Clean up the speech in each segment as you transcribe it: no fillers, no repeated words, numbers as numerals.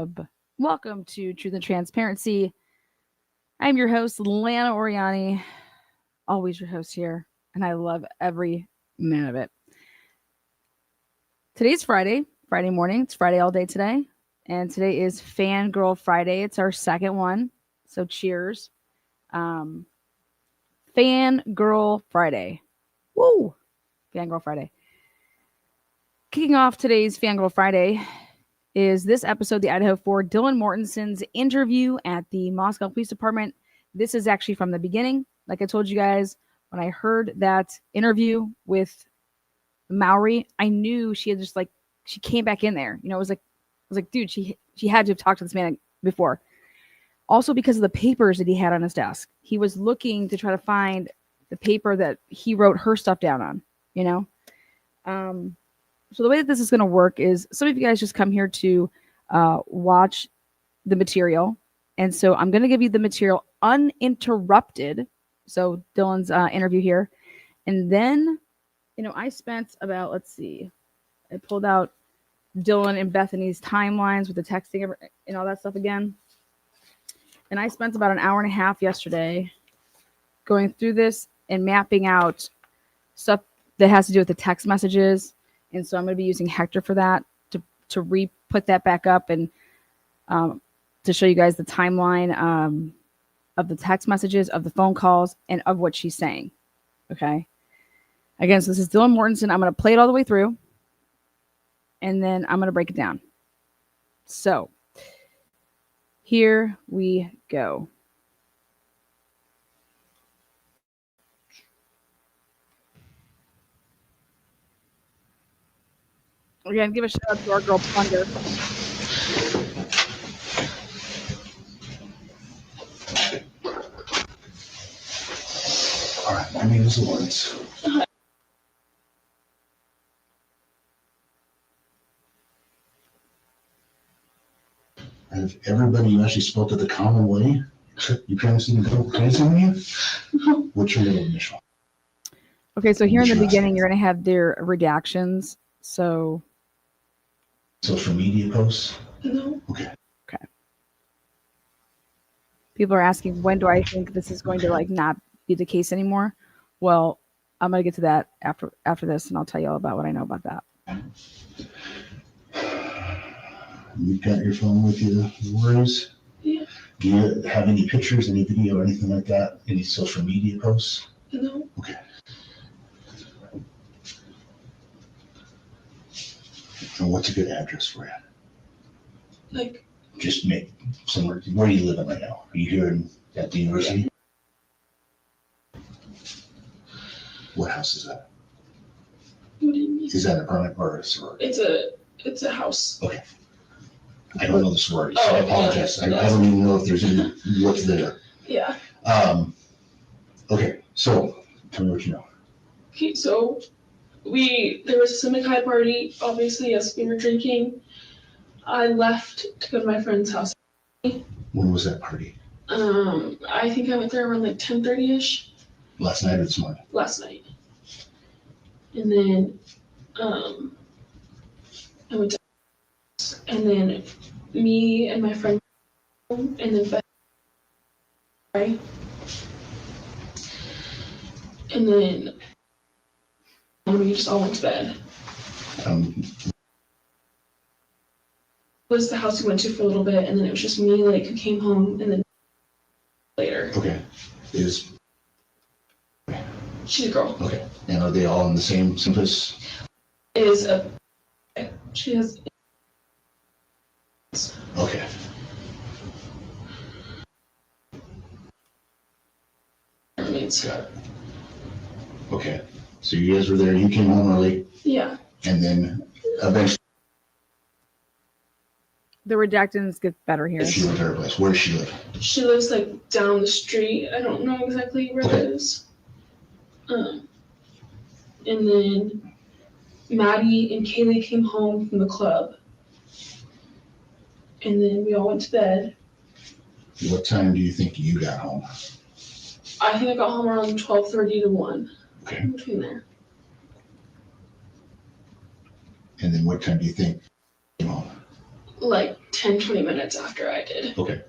Club. Welcome to Truth and Transparency. I'm your host, Lana Oriani, always your host here, and I love every minute of it. Today's Friday morning. It's Friday all day today, and today is Fangirl Friday. It's our second one, so cheers. Fangirl Friday. Woo! Fangirl Friday. Kicking off today's Fangirl Friday is this episode, the Idaho4, Dylan Mortensen's interview at the Moscow Police Department. This is actually from the beginning. Like I told you guys, when I heard that interview with Maori, I knew she had just she came back in there. You know, it was like, dude, she had to have talked to this man before. Also because of the papers that he had on his desk. He was looking to try to find the paper that he wrote her stuff down on, you know? So the way that this is going to work is some of you guys just come here to watch the material. And so I'm going to give you the material uninterrupted. So Dylan's interview here. And then, you know, I spent about, I pulled out Dylan and Bethany's timelines with the texting and all that stuff again. And I spent about an hour and a half yesterday going through this and mapping out stuff that has to do with the text messages. And so I'm going to be using Hector for that to re-put that back up and to show you guys the timeline of the text messages, of the phone calls, and of what she's saying. Okay. Again, so this is Dylan Mortensen. I'm going to play it all the way through, and then I'm going to break it down. So here we go. We're going to give a shout out to our girl Plunder. All right, my name is Lawrence. Have everybody you actually spoke to the common way? You can't see the dancing with you? What's your little initial? Okay, so here in the beginning, you're going to have their redactions. So social media posts? No. Okay. People are asking, when do I think this is going to not be the case anymore? Well, I'm going to get to that after this, and I'll tell you all about what I know about that. You've got your phone with you, no worries? Yeah. Do you have any pictures, any video, or anything like that? Any social media posts? No. Okay. And what's a good address for you? Just make somewhere. Where are you living right now? Are you here at the university? What house is that? What do you mean? Is that an apartment or a sorority? It's a house. Okay. I don't know the sorority, so I apologize. I don't even know if there's any what's there. Yeah. Okay, so tell me what you know. Okay, so there was a Civic High party. Obviously, yes, we were drinking. I left to go to my friend's house. When was that party? I think I went there around 10:30ish. Last night or this morning? Last night. And then I went to and then me and my friend and then Beth, right? And then we just all went to bed. Was the house we went to for a little bit, and then it was just me who came home, and then later. Okay. She's a girl. Okay. And are they all in the same place? She has. Okay. Roommates. Got it. Okay. So you guys were there, you came home early, Yeah. and then eventually The redactions get better here. she went to her place. Where does she live? She lives down the street. I don't know exactly where Okay. it is. And then Maddie and Kaylee came home from the club. And then we all went to bed. What time do you think you got home? I think I got home around 12:30 to 1. Okay. In between there. And then what time do you think you came home? 10, 20 minutes after I did. Okay.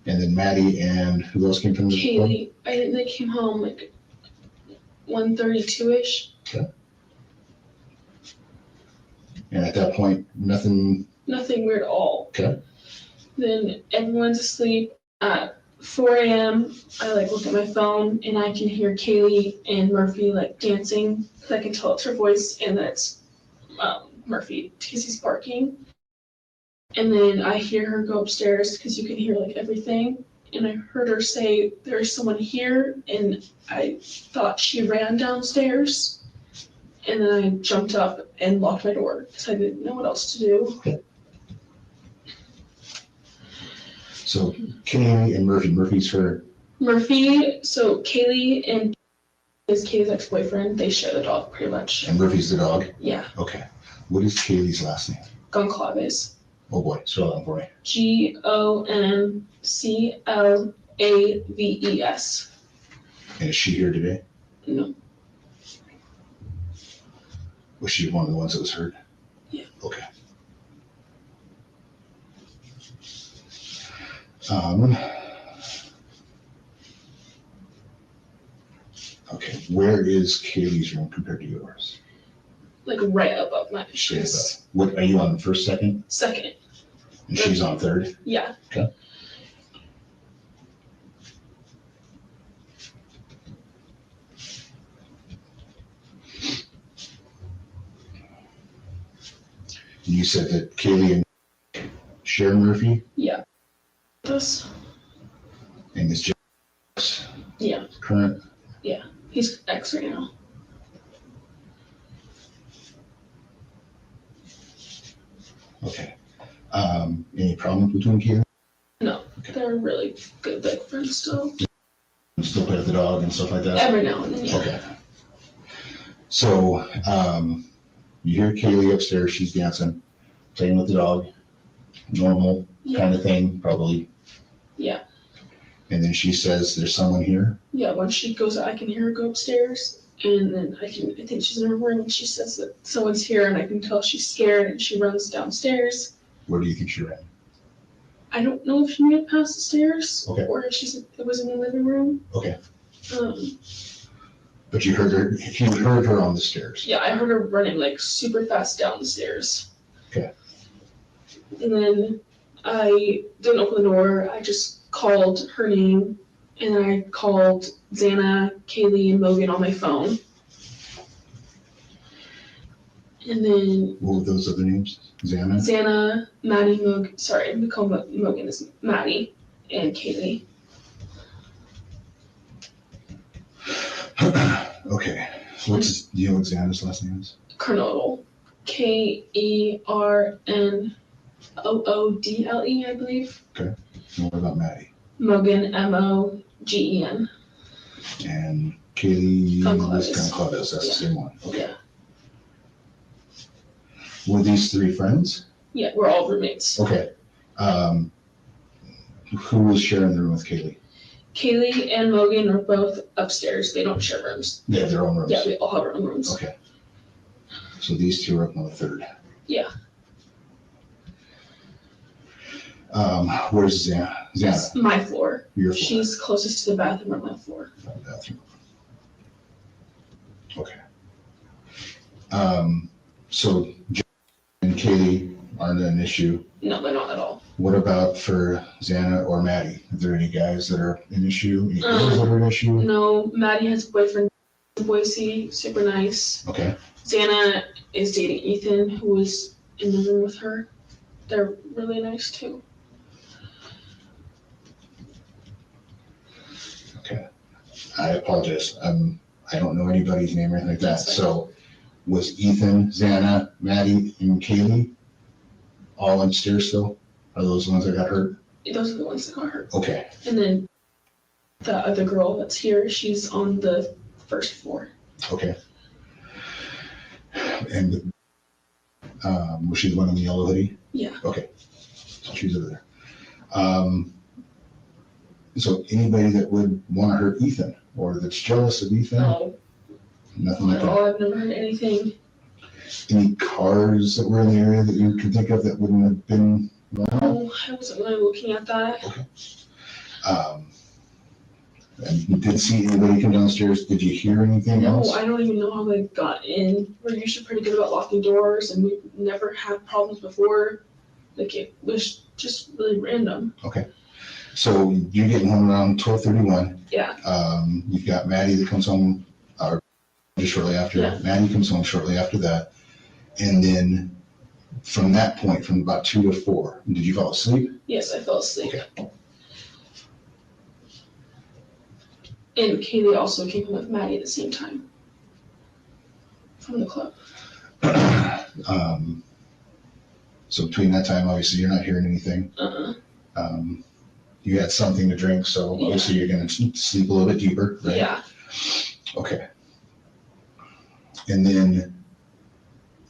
And then Maddie and who else came from the home? Kaylee, I think they came home like 1:32ish. Okay. And at that point, nothing. Nothing weird at all. Okay. Then everyone's asleep. At 4 a.m., I like look at my phone and I can hear Kaylee and Murphy like dancing because I can tell it's her voice and that's Murphy because he's barking. And then I hear her go upstairs because you can hear like everything. And I heard her say, "There's someone here," and I thought she ran downstairs. And then I jumped up and locked my door because I didn't know what else to do. Okay. So Kaylee and Murphy. Murphy's her. Murphy, so Kaylee and is Kaylee's ex-boyfriend. They share the dog pretty much. And Murphy's the dog? Yeah. Okay. What is Kaylee's last name? Goncalves. Oh boy, spell that for me. Gonclaves. And is she here today? No. Was she one of the ones that was hurt? Yeah. Okay. Okay, where is Kaylee's room compared to yours? Like right above my Straight she's above. What, are you on first, second? second. And she's on third? Yeah. Okay. You said that Kaylee and share Murphy Yeah. This. and is Jeff Yeah. current? Yeah. He's ex right now. Okay. Any problems between Kaylee? No. Okay. They're really good like friends still. You still play with the dog and stuff like that? Every now and then, yeah. Okay. So, you hear Kaylee upstairs, she's dancing, playing with the dog, normal Yeah. kind of thing, probably. Yeah. And then she says, "There's someone here." Yeah, when she goes, I can hear her go upstairs, and then I think she's in her room, and she says that someone's here, and I can tell she's scared, and she runs downstairs. Where do you think she ran? I don't know if she made it past the stairs, Okay. or if it was in the living room. Okay. Um, But you heard her on the stairs. yeah, I heard her running like super fast down the stairs. Okay. And then I didn't open the door, I just called her name, and then I called Xana, Kaylee, and Logan on my phone. And then What were those other names? Xana? Xana, Maddie, we call Logan as Maddie, and Kaylee. Okay. Do you know what Xana's last name is? Kernodle. Kernodle, I believe. And what about Maddie? Mogen, Mogen. And Kaylee Goncalves. Goncalves. That's the same one. Okay. Yeah. Were these three friends? Yeah, we're all roommates. Okay. Who was sharing the room with Kaylee? Kaylee and Mogen are both upstairs. They don't share rooms. They have their own rooms? Yeah, we all have our own rooms. Okay. So these two are up on the third. Yeah. Where's Xana? That's my floor. Your floor. She's closest to the bathroom on my floor. Bathroom. Okay. So Jen and Kaylee aren't an issue. No, they're not at all. What about for Xana or Maddie? Are there any guys that are an issue? Any girls that are an issue? No, Maddie has a boyfriend in Boise, super nice. Okay. Xana is dating Ethan, who was in the room with her. They're really nice too. Okay. I apologize. I don't know anybody's name or anything like that. That's fine. So was Ethan, Xana, Maddie, and Kaylee all upstairs still? Are those the ones that got hurt? Those are the ones that got hurt. Okay. And then the other girl that's here, she's on the first floor. Okay. And was she the one in the yellow hoodie? Yeah. Okay. So she's over there. So anybody that would want to hurt Ethan or that's jealous of Ethan? No, Nothing like at that. all. I've never heard anything. Any cars that were in the area that you can think of that wouldn't have been around? No, I wasn't really looking at that. And you didn't see anybody come downstairs. Did you hear anything No, else? I don't even know how they got in. We're usually pretty good about locking doors, and we've never had problems before. Like, it was just really random. Okay. So you're getting home around 12:31. Yeah. You've got Maddie that comes home just shortly after. Yeah. Maddie comes home shortly after that. And then from that point, from about 2 to 4, did you fall asleep? Yes, I fell asleep. Okay. And Kaylee also came home with Maddie at the same time from the club. So between that time, obviously, you're not hearing anything. You had something to drink, so obviously you're going to sleep a little bit deeper, right? Yeah. Okay. And then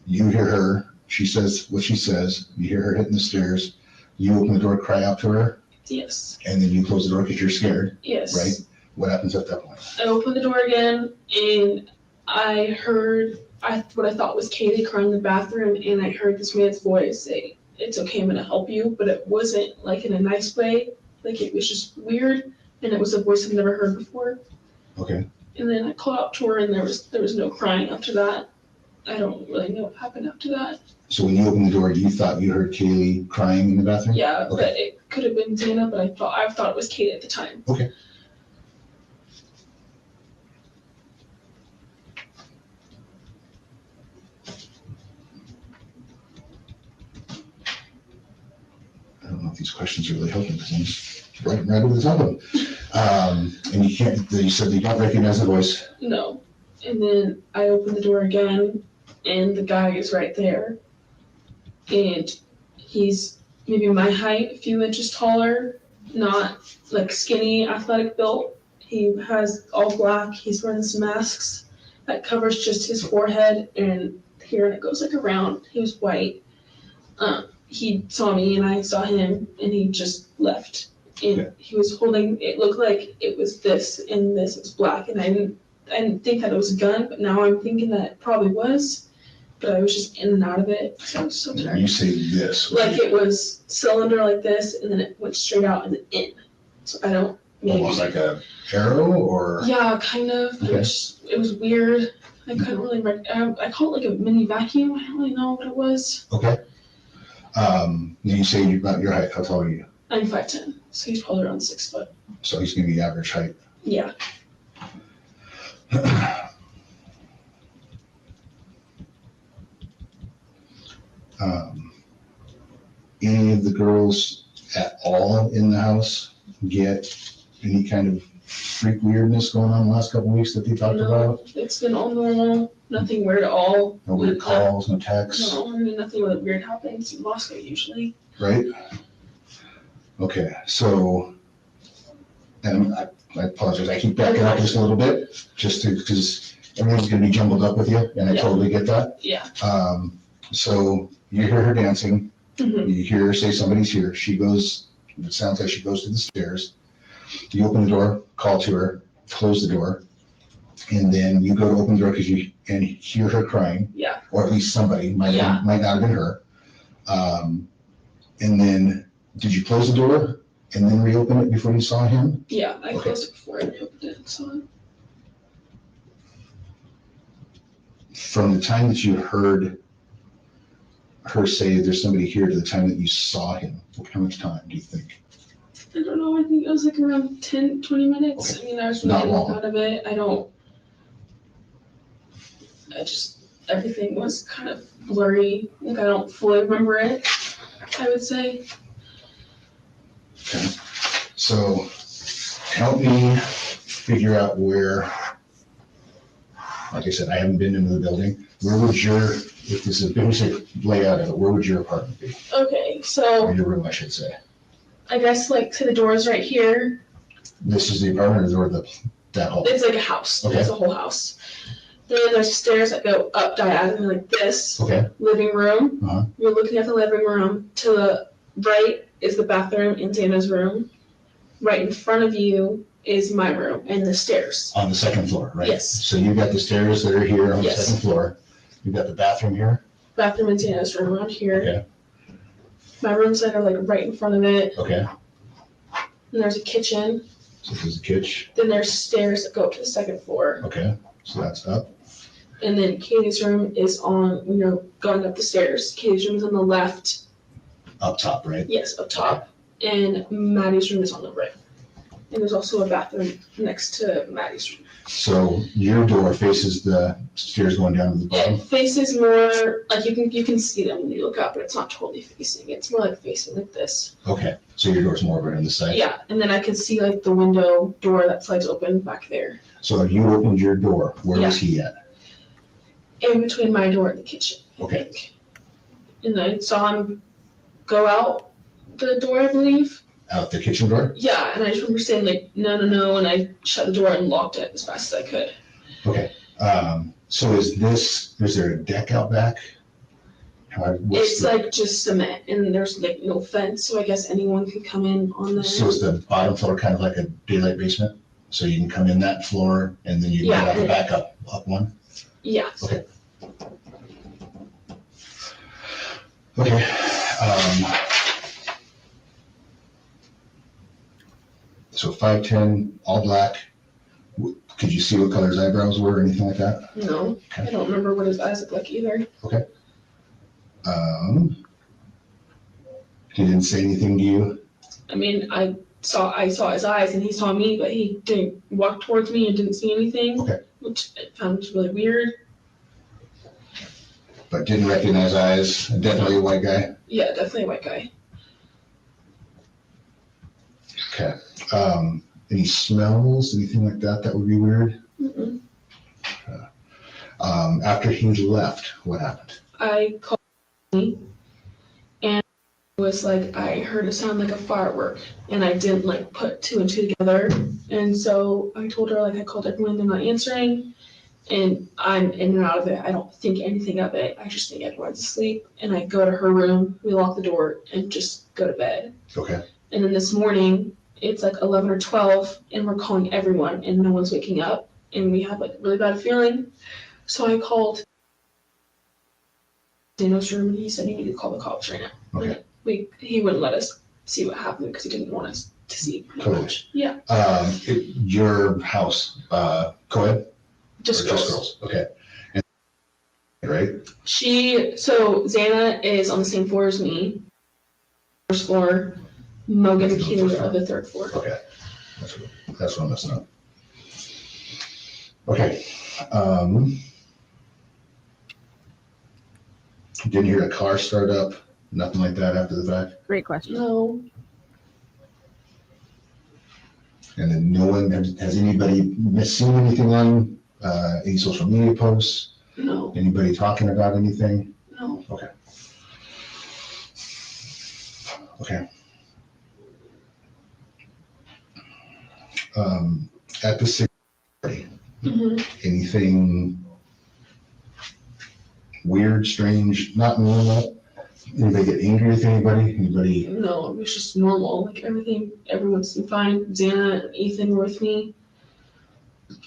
you hear her. She says what she says. You hear her hitting the stairs. You open the door, cry out to her. Yes. And then you close the door because you're scared. Yes. Right? What happens at that point? I opened the door again, and I heard what I thought was Kaylee crying in the bathroom, and I heard this man's voice say, "It's okay, I'm going to help you," but it wasn't like in a nice way. Like, it was just weird, and it was a voice I've never heard before. Okay. And then I called out to her, and there was no crying after that. I don't really know what happened after that. So when you opened the door, you thought you heard Kaylee crying in the bathroom? Yeah, Okay. but it could have been Dana, but I thought it was Kaylee at the time. Okay. I don't know if these questions are really helping because I'm just right over the top of them. And you said you don't recognize the voice. No. And then I opened the door again, and the guy is right there. And he's maybe my height, a few inches taller, not like skinny, athletic built. He has all black. He's wearing some masks that covers just his forehead and here, and it goes like around. He was white. He saw me and I saw him, and he just left. And he was holding, it looked like it was this and this. It was black, and I didn't think that it was a gun, but now I'm thinking that it probably was. But I was just in and out of it. So I was so tired. You say this. Like, it was cylinder like this, and then it went straight out and then in. So I don't. Maybe. Almost like a arrow, or? Yeah, kind of. Okay. It was weird. I couldn't really. I called it like a mini vacuum. I don't really know what it was. Okay. You say you're about your height. How tall are you? I'm 5'10", so he's probably around 6 foot. So he's going to be average height. Yeah. Any of the girls at all in the house get any kind of freak weirdness going on the last couple of weeks that they talked about? It's been all normal. Nothing weird at all. No weird calls, no texts? No, I mean, nothing really weird happens in Moscow usually. Right? Okay, so, and I apologize, I keep backing up just a little bit, just because everyone's going to be jumbled up with you, and I totally get that. Yeah. So you hear her dancing. Mm-hmm. You hear her say somebody's here. She goes, it sounds like she goes to the stairs. You open the door, call to her, close the door, and then you go to open the door because you hear her crying. Yeah. Or at least somebody, might not have been her. And then did you close the door and then reopen it before you saw him? Yeah, I closed it before I reopened it and saw him. From the time that you heard her say there's somebody here to the time that you saw him, how much time do you think? I don't know, I think it was like around 10, 20 minutes. Okay. I mean, I was really out of it. Everything was kind of blurry. Like, I don't fully remember it, I would say. Okay. So help me figure out where, like I said, I haven't been into the building. Where would if this is a basic layout of it, where would your apartment be? Okay, so. Or your room, I should say. I guess, like, to the doors right here. This is the apartment or that hall? It's like a house. Okay. It's a whole house. Then there's stairs that go up diagonally like this. Okay. Living room. Uh-huh. You're looking at the living room. To the right is the bathroom and Dana's room. Right in front of you is my room and the stairs. On the second floor, right? Yes. So you've got the stairs that are here on the second floor. You got the bathroom here? Bathroom and Xana's room around here. Okay. My rooms that are like right in front of it. Okay. And there's a kitchen. So this is the kitchen. Then there's stairs that go up to the second floor. Okay. So that's up. And then Katie's room is on, going up the stairs. Katie's room is on the left. Up top, right? Yes, up top. And Maddie's room is on the right. And there's also a bathroom next to Maddie's room. So your door faces the stairs going down to the bottom? It faces more, like you can see them when you look up, but it's not totally facing. It's more like facing like this. Okay. So your door's more over on the side? Yeah, and then I can see like the window door that slides open back there. So if you opened your door, where was he at? In between my door and the kitchen. Okay. I think. And I saw him go out the door, I believe. Out the kitchen door? Yeah, and I just remember saying like, no, and I shut the door and locked it as fast as I could. Okay. So is there a deck out back? It's like just cement, and there's like no fence, so I guess anyone could come in on there. So is the bottom floor kind of like a daylight basement? So you can come in that floor and then you can get out the back up one? Yeah. Okay. Okay. So 5'10", all black. Could you see what color his eyebrows were or anything like that? No, Okay. I don't remember what his eyes look like either. Okay. He didn't say anything to you? I mean, I saw his eyes and he saw me, but he didn't walk towards me and didn't see anything. Okay. Which I found really weird. But didn't recognize eyes, definitely a white guy? Yeah, definitely a white guy. Okay. Any smells, anything like that that would be weird? Mm-mm. After he left, what happened? I called me and it was like I heard a sound like a firework and I didn't like put two and two together. And so I told her like I called everyone, they're not answering. And I'm in and out of it. I don't think anything of it. I just think everyone's asleep. And I go to her room, we lock the door, and just go to bed. Okay. And then this morning, it's like 11 or 12, and we're calling everyone, and no one's waking up. And we have like a really bad feeling. So I called Daniel's room, and he said he needed to call the cops right now. Okay. He wouldn't let us see what happened because he didn't want us to see pretty Totally. much. Yeah, Your house, co-ed? just Or girls. Okay. And, right? So Xana is on the same floor as me, first floor. Mogan and Keely are the third floor. Okay. That's what I'm messing up. Okay. Didn't hear a car start up, nothing like that after the fact? Great question. No, And then no one, has anybody seen anything on any social media posts? no, Anybody talking about anything? no. Okay. Okay. At the cigarette party, Mm-hmm. anything weird, strange, not normal? Anybody get angry with anybody? Anybody? No, it was just normal. Like everyone seemed fine. Xana and Ethan were with me,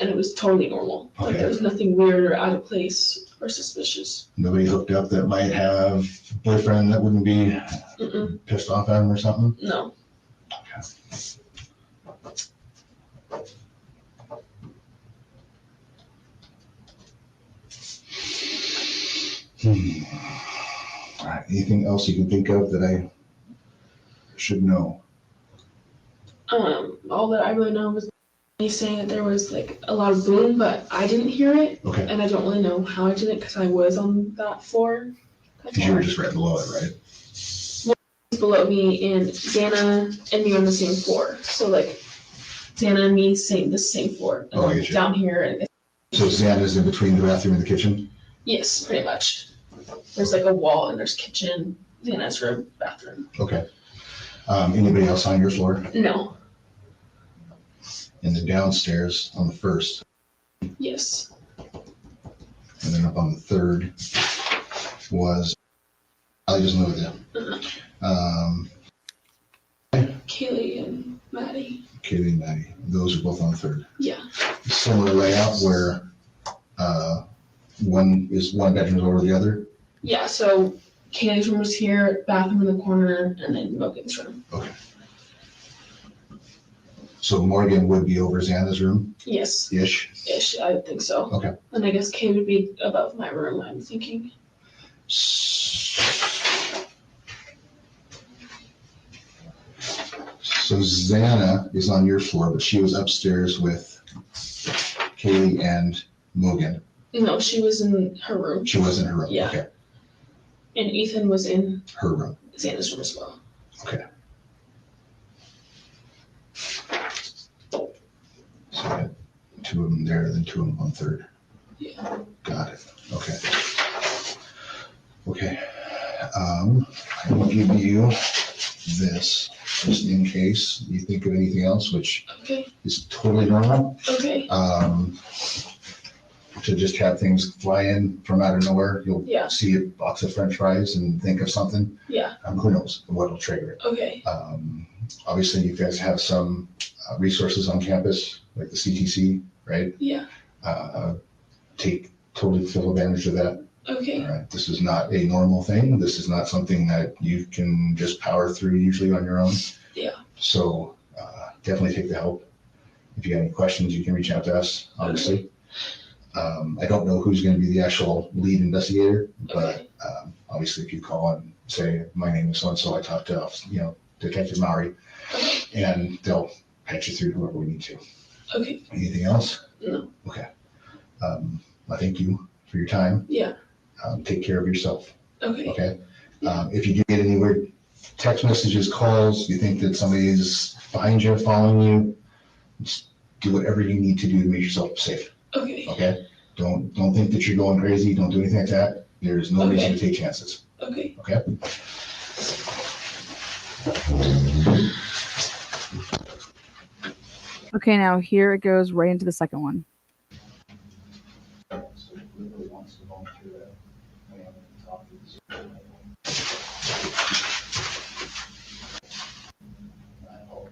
and it was totally normal. Like Okay. there was nothing weird or out of place or suspicious. Nobody hooked up that might have a boyfriend that wouldn't be Mm-mm. pissed off at him or something? No. All right. Anything else you can think of that I should know? All that I really know was me saying that there was like a lot of boom, but I didn't hear it, Okay. and I don't really know how I didn't because I was on that floor. Because you were just right below it, right? Below me and Xana and me on the same floor. So like Xana and me same the same floor. And Oh, I then get you. down here and So Xana's in between the bathroom and the kitchen? yes, pretty much. There's like a wall and there's kitchen, Xana's room, bathroom. Okay. Anybody else on your floor? No. And then downstairs on the first, Yes. and then up on the third was, I just know them. Kaylee and Maddie. Katie and Maddie, those are both on the third. Yeah. Similar layout where one bedroom over the other? Yeah, so Kaylee's room was here, bathroom in the corner, and then Logan's room. Okay. So Morgan would be over Xana's room? Yes. Ish? I would think so. Okay. And I guess Kay would be above my room, I'm thinking. So Xana is on your floor, but she was upstairs with Kaylee and Morgan. No, she was in her room. She was in her room? Yeah. Okay. And Ethan was in Her room? Xana's room as well. Okay. So I had two of them there, then two of them on third. Yeah. Got it. Okay. Okay. I will give you this just in case you think of anything else, which Okay. is totally normal. Okay. To just have things fly in from out of nowhere. You'll Yeah. see a box of French fries and think of something. Yeah. Who knows what will trigger it. Okay. Obviously, you guys have some resources on campus, like the CTC, right? Yeah. Take totally full advantage of that. Okay. All right. This is not a normal thing. This is not something that you can just power through usually on your own. Yeah. So definitely take the help. If you have any questions, you can reach out to us, obviously. I don't know who's going to be the actual lead investigator, but obviously if you call and say, my name is so-and-so, I talked to, Detective Maury, and they'll patch you through whoever we need to. Okay. Anything else? No. Okay. I thank you for your time. Yeah. Take care of yourself. Okay. Okay. If you do get any weird text messages, calls, you think that somebody is behind you, following you, just do whatever you need to do to make yourself safe. Okay. Okay? Don't think that you're going crazy. Don't do anything like that. There's no reason to take chances. Okay. Okay? Okay, now here it goes right into the second one.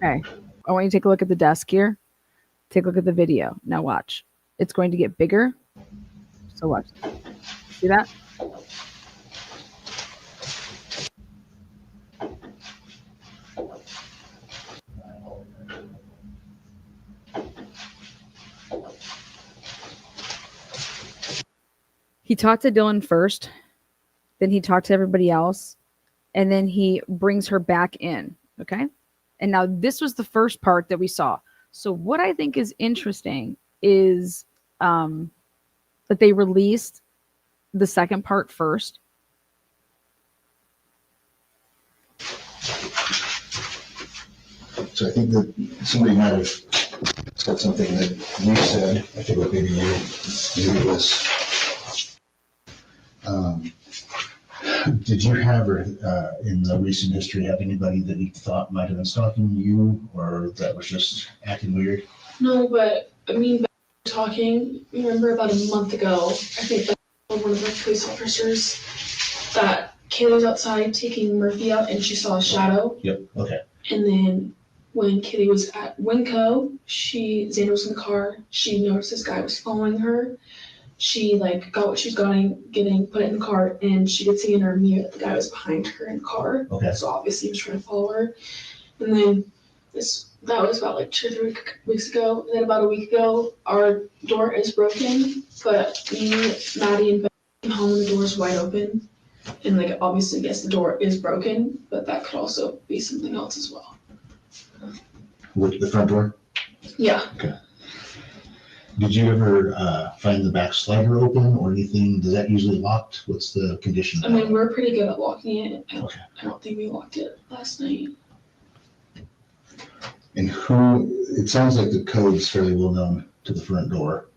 Okay, I want you to take a look at the desk here. Take a look at the video. Now watch. It's going to get bigger. So watch. See that? He talked to Dylan first, then he talked to everybody else, and then he brings her back in. Okay. And now this was the first part that we saw. So what I think is interesting is that they released the second part first. So I think that somebody might have said something that you said. I think what maybe it was. Did you have, or in the recent history, have anybody that you thought might have been stalking you, or that was just acting weird? No, but me and Beth were talking. Remember about a month ago, I think Beth told one of the police officers that Kaylee was outside taking Murphy out and she saw a shadow. Yep. Okay. And then when Kitty was at Winco, Xander was in the car. She noticed this guy was following her. She got what she was getting, put it in the car, and she could see in her mirror that the guy was behind her in the car. Okay. So obviously he was trying to follow her. And then that was about 2 or 3 weeks ago. And then about a week ago, our door is broken, but me, Maddie, and Ben came home and the door is wide open. And obviously, yes, the door is broken, but that could also be something else as well. With the front door? Yeah. Okay. Did you ever find the back slider open or anything? Does that usually locked? What's the condition? I mean, we're pretty good at locking it. Okay. I don't think we locked it last night. And it sounds like the code is fairly well known to the front door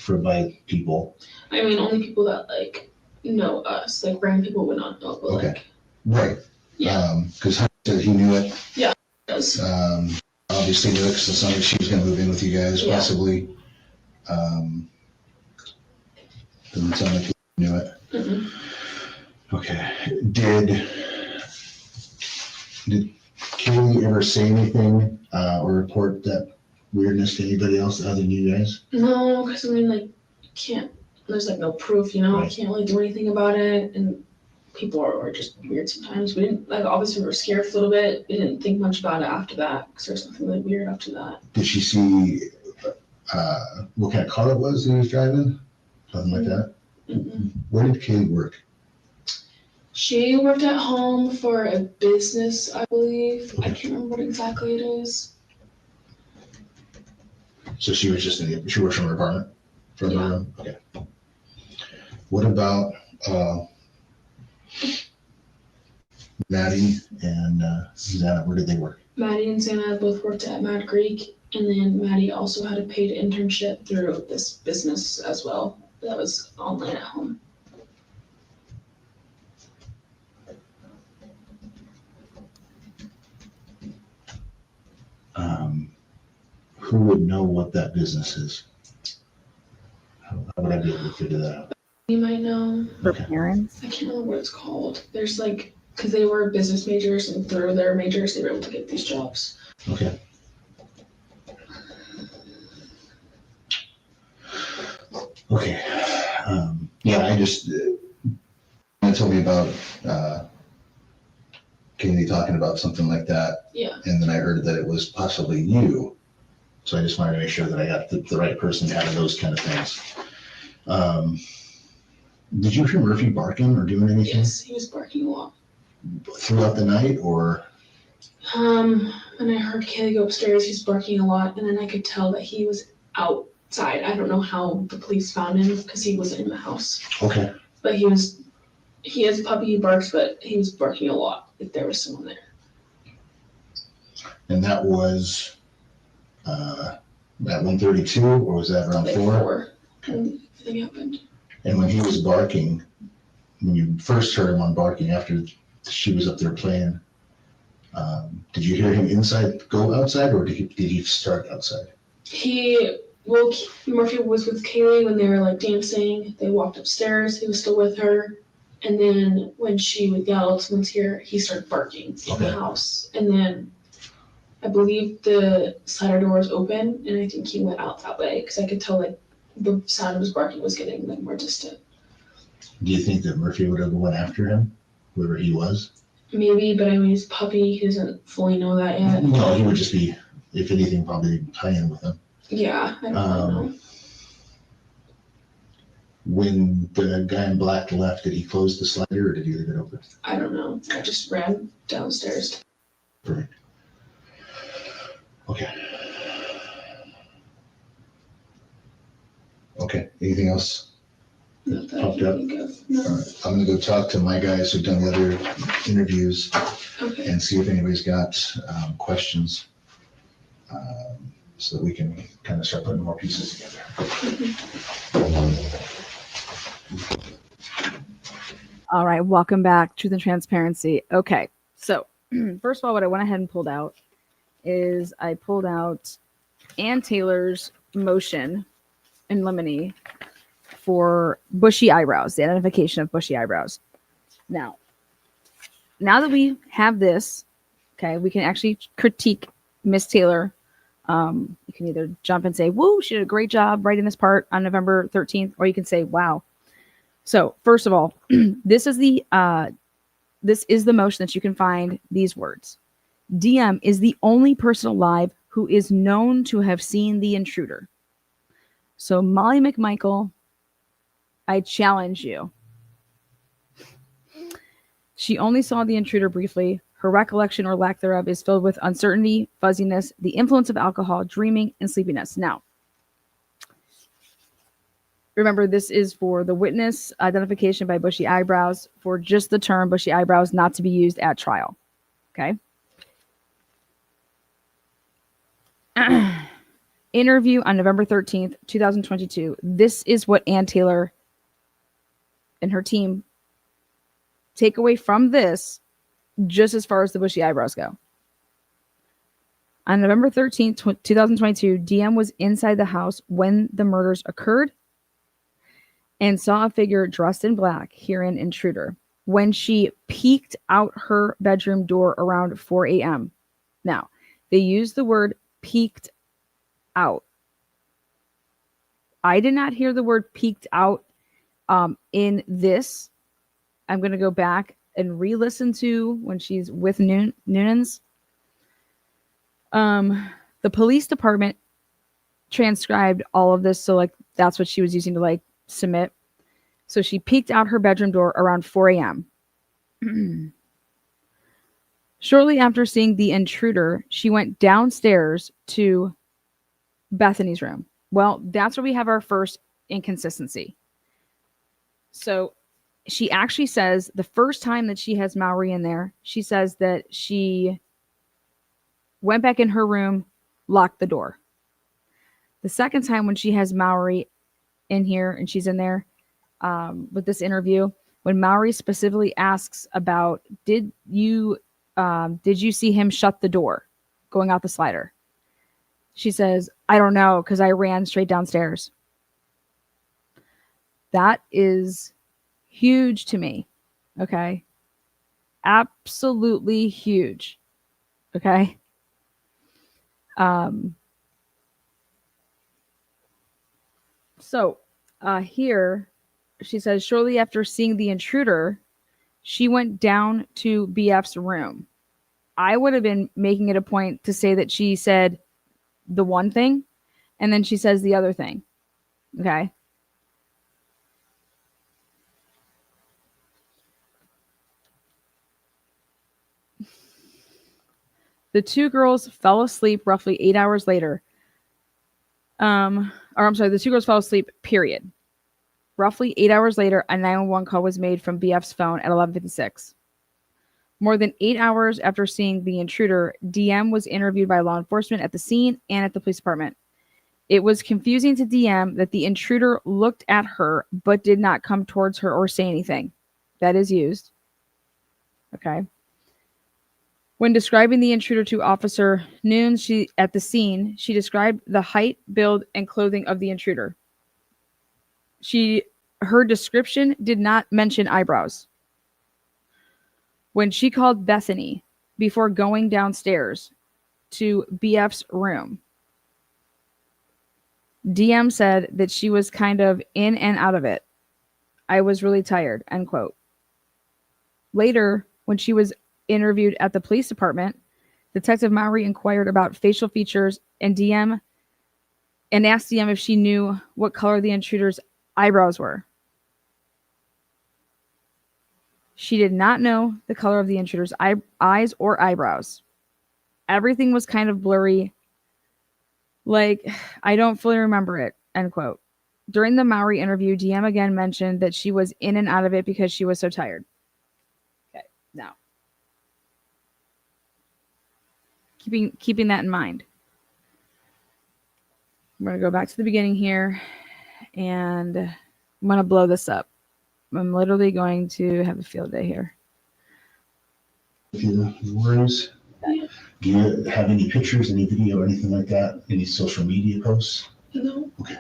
by people. I mean, only people that know us, random people would not know. But Okay. Right. Yeah. Because Hunter said he knew it. Yeah, he does. Obviously knew it because it sounded like she was going to move in with you guys, Yeah. possibly. Doesn't sound like he knew it. Mm-hmm. Okay. Did Kaylee ever say anything or report that weirdness to anybody else other than you guys? No, because I mean, can't there's like no proof, you know, I Right. can't really do anything about it. And people are just weird sometimes. We didn't, like, obviously we were scared a little bit. We didn't think much about it after that because there's something really weird after that. Did she see what kind of car it was that he was driving? Something like that? Mm-mm. Where did Kaylee work? She worked at home for a business, I believe. I Okay. can't remember what exactly it is. So she was just she works from her apartment? From her Yeah. room? Okay. What about Maddie and Susanna? Where did they work? Maddie and Santa both worked at Mad Creek, and then Maddie also had a paid internship through this business as well. That was online at home. Who would know what that business is? How would I be able to figure that out? You might know. For Okay. parents. I can't remember what it's called. There's like, because they were business majors, and through their majors, they were able to get these jobs. Okay. Okay. Yeah, I just, told me about Kaylee talking about something like that. Yeah. And then I heard that it was possibly you. So I just wanted to make sure that I got the right person out of those kind of things. Did you hear Murphy barking or doing anything Yes, he was barking a lot. throughout the night or? When I heard Kaylee go upstairs, he was barking a lot, and then I could tell that he was outside. I don't know how the police found him because he wasn't in the house. Okay. But he has a puppy, he barks, but he was barking a lot if there was someone there. And that was at 1:32 or was that around Like 4? and everything happened. And when he was barking, when you first heard him on barking after she was up there playing, did you hear him inside go outside or did he start outside? Murphy was with Kaylee when they were like dancing. They walked upstairs. He was still with her. And then when she would yell, someone's here, he started barking in the house. And then I believe the slider door was open, and I think he went out that way because I could tell like the sound of his barking was getting like more distant. Do you think that Murphy would have went after him, whoever he was? Maybe, but I mean, he's a puppy. He doesn't fully know that yet. No, he would just be, if anything, probably playing with him. Yeah, I don't know. When the guy in black left, did he close the slider or did he leave it open? I don't know. I just ran downstairs. Perfect. Okay. Okay. Anything else? Not that I Popped can up? think of. No. All right. I'm gonna go talk to my guys who've done the other interviews Okay. and see if anybody's got questions, so that we can kind of start putting more pieces together. All right, welcome back. Truth and transparency. Okay, so first of all, what I went ahead and pulled out is I pulled out Ann Taylor's motion in limine for bushy eyebrows, the identification of bushy eyebrows. Now that we have this, okay, we can actually critique Miss Taylor. You can either jump and say, woo, she did a great job writing this part on November 13th, or you can say, wow. So first of all, this is the motion that you can find these words. DM is the only person alive who is known to have seen the intruder. So Molly McMichael, I challenge you. She only saw the intruder briefly. Her recollection or lack thereof is filled with uncertainty, fuzziness, the influence of alcohol, dreaming, and sleepiness. Now, remember, this is for the witness identification by bushy eyebrows, for just the term bushy eyebrows, not to be used at trial. Okay. Interview on November 13th, 2022. This is what Ann Taylor and her team take away from this, just as far as the bushy eyebrows go. On November 13th, 2022, DM was inside the house when the murders occurred and saw a figure dressed in black, herein intruder, when she peeked out her bedroom door around 4 a.m. Now, they use the word peeked out. I did not hear the word peeked out In this, I'm going to go back and re-listen to when she's with Noonans. The police department transcribed all of this, so like that's what she was using to like submit. So she peeked out her bedroom door around 4 a.m. Shortly after seeing the intruder, she went downstairs to Bethany's room. Well, that's where we have our first inconsistency. So she actually says the first time that she has Mowry in there, she says that she went back in her room, locked the door. The second time when she has Mowry in here and she's in there with this interview, when Mowry specifically asks about did you see him shut the door going out the slider? She says, I don't know, because I ran straight downstairs. That is huge to me. Okay. Absolutely huge. Okay. So here she says, shortly after seeing the intruder, she went down to BF's room. I would have been making it a point to say that she said the one thing and then she says the other thing. Okay. The two girls fell asleep roughly 8 hours later. The two girls fell asleep, period. Roughly 8 hours later, a 911 call was made from BF's phone at 11:56. More than 8 hours after seeing the intruder, DM was interviewed by law enforcement at the scene and at the police department. It was confusing to DM that the intruder looked at her but did not come towards her or say anything. That is used. Okay. When describing the intruder to Officer Noon, at the scene, she described the height, build, and clothing of the intruder. Her description did not mention eyebrows. When she called Bethany before going downstairs to BF's room, DM said that she was kind of in and out of it. I was really tired, end quote. Later, when she was interviewed at the police department, Detective Mowry inquired about facial features and asked DM if she knew what color the intruder's eyebrows were. She did not know the color of the intruder's eyes or eyebrows. Everything was kind of blurry. Like, I don't fully remember it, end quote. During the Mowry interview, DM again mentioned that she was in and out of it because she was so tired. Okay, now. Keeping that in mind. I'm going to go back to the beginning here, and I'm going to blow this up. I'm literally going to have a field day here. Worries? Do you have any pictures, any video, anything like that? Any social media posts? No. Okay.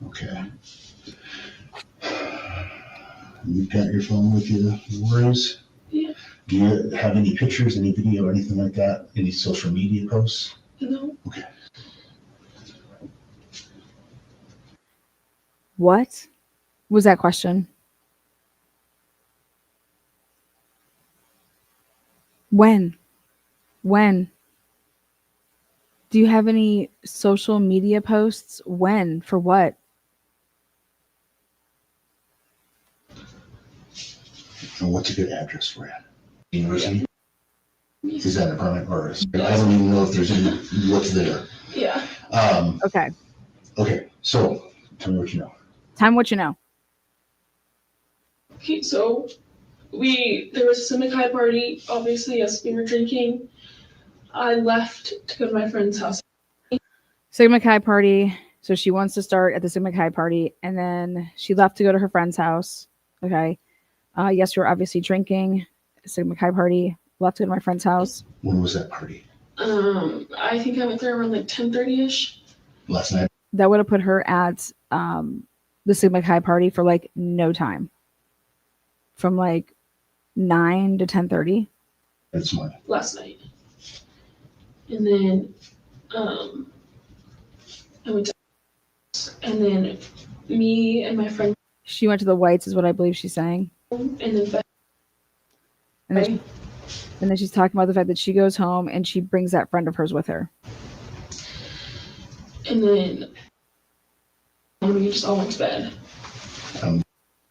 Okay. You've got your phone with you, worries? Yeah. Do you have any pictures, any video, anything like that? Any social media posts? No. Okay. What was that question? When? Do you have any social media posts? When? For what? And what's a good address for it? University? Is that an apartment or I don't even know if there's any, what's there. Yeah. Okay. Okay, so tell me what you know. Time what you know. Okay, so there was a Civic High party, obviously, yes, we were drinking. I left to go to my friend's house. Sigma Chi party. So she wants to start at the Sigma Chi party, and then she left to go to her friend's house. Okay. Yes, we were obviously drinking. Sigma Chi party. Left to go to my friend's house. When was that party? I think I went there around like 10:30ish. Last night? That would have put her at the Sigma Chi party for like no time. From like 9 to 10:30. That's mine. Last night. And then I went to and then me and my friend, She went to the Whites, is what I believe she's saying. and then And then, and then she's talking about the fact that she goes home and she brings that friend of hers with her. and then we just all went to bed.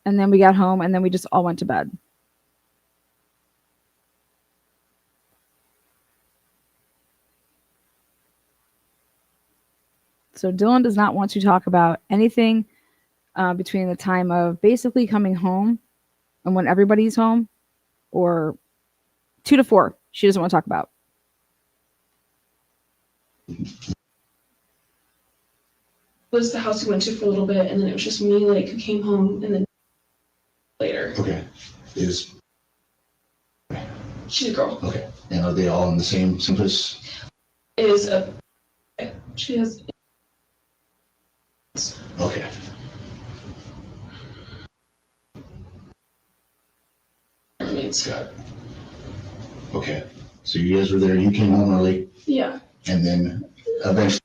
And then we got home and then we just all went to bed. So Dylan does not want to talk about anything between the time of basically coming home and when everybody's home, or 2 to 4. She doesn't want to talk about. Was the house we went to for a little bit, and then it was just me, like, who came home, and then later. Okay. She's a girl. Okay. And are they all in the same place? She has. Okay. Roommates. Got it. Okay. So you guys were there, you came home early, Yeah. and then eventually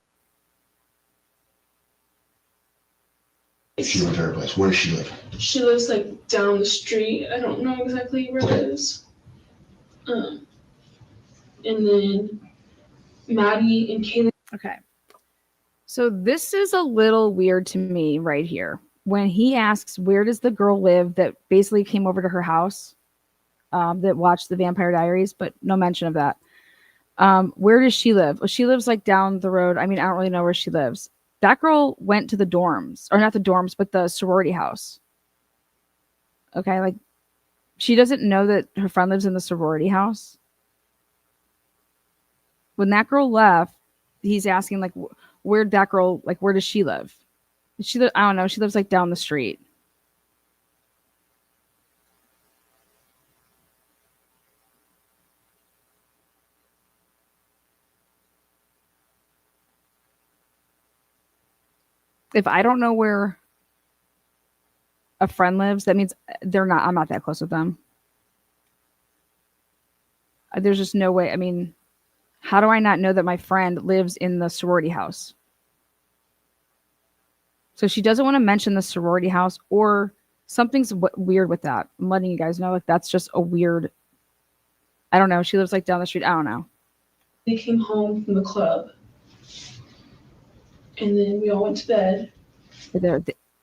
she went to her place. Where does she live? She lives like down the street. I don't know exactly where it is. And then Maddie and Kayla. Okay. So this is a little weird to me right here. When he asks, where does the girl live that basically came over to her house, that watched the Vampire Diaries, but no mention of that. Where does she live? Well, she lives like down the road. I mean, I don't really know where she lives. That girl went to the dorms, or not the dorms, but the sorority house. Okay, like she doesn't know that her friend lives in the sorority house. When that girl left, he's asking like, where'd that girl, like, where does she live? I don't know. She lives like down the street. If I don't know where a friend lives, that means I'm not that close with them. There's just no way. I mean, how do I not know that my friend lives in the sorority house? So she doesn't want to mention the sorority house, or something's weird with that. I'm letting you guys know, like, that's just a weird, I don't know. She lives like down the street. I don't know. They came home from the club, and then we all went to bed.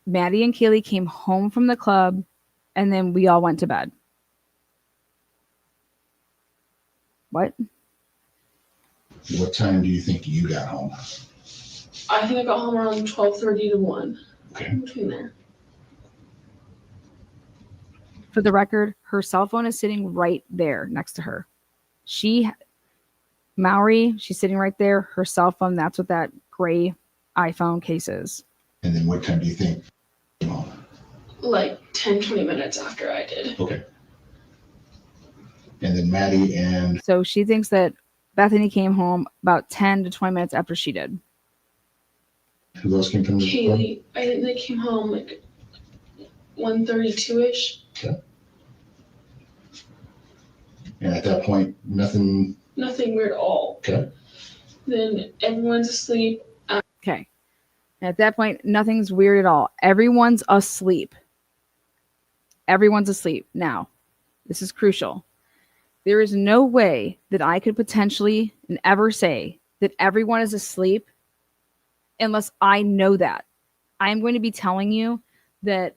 Maddie and Kaylee came home from the club, and then we all went to bed. What? What time do you think you got home? I think I got home around 12:30 to 1. Okay. Between there. For the record, her cell phone is sitting right there next to her. Maury, she's sitting right there. Her cell phone, that's what that gray iPhone case is. And then what time do you think you came home? Like 10-20 minutes after I did. Okay. And then Maddie and... So she thinks that Bethany came home about 10 to 20 minutes after she did. Who else came from the club? Kaylee, I think they came home like 1:32-ish. Okay. And at that point, nothing... Nothing weird at all. Okay. Then everyone's asleep. Okay. And at that point, nothing's weird at all. Everyone's asleep. Everyone's asleep. Now, this is crucial. There is no way that I could potentially and ever say that everyone is asleep unless I know that. I'm going to be telling you that.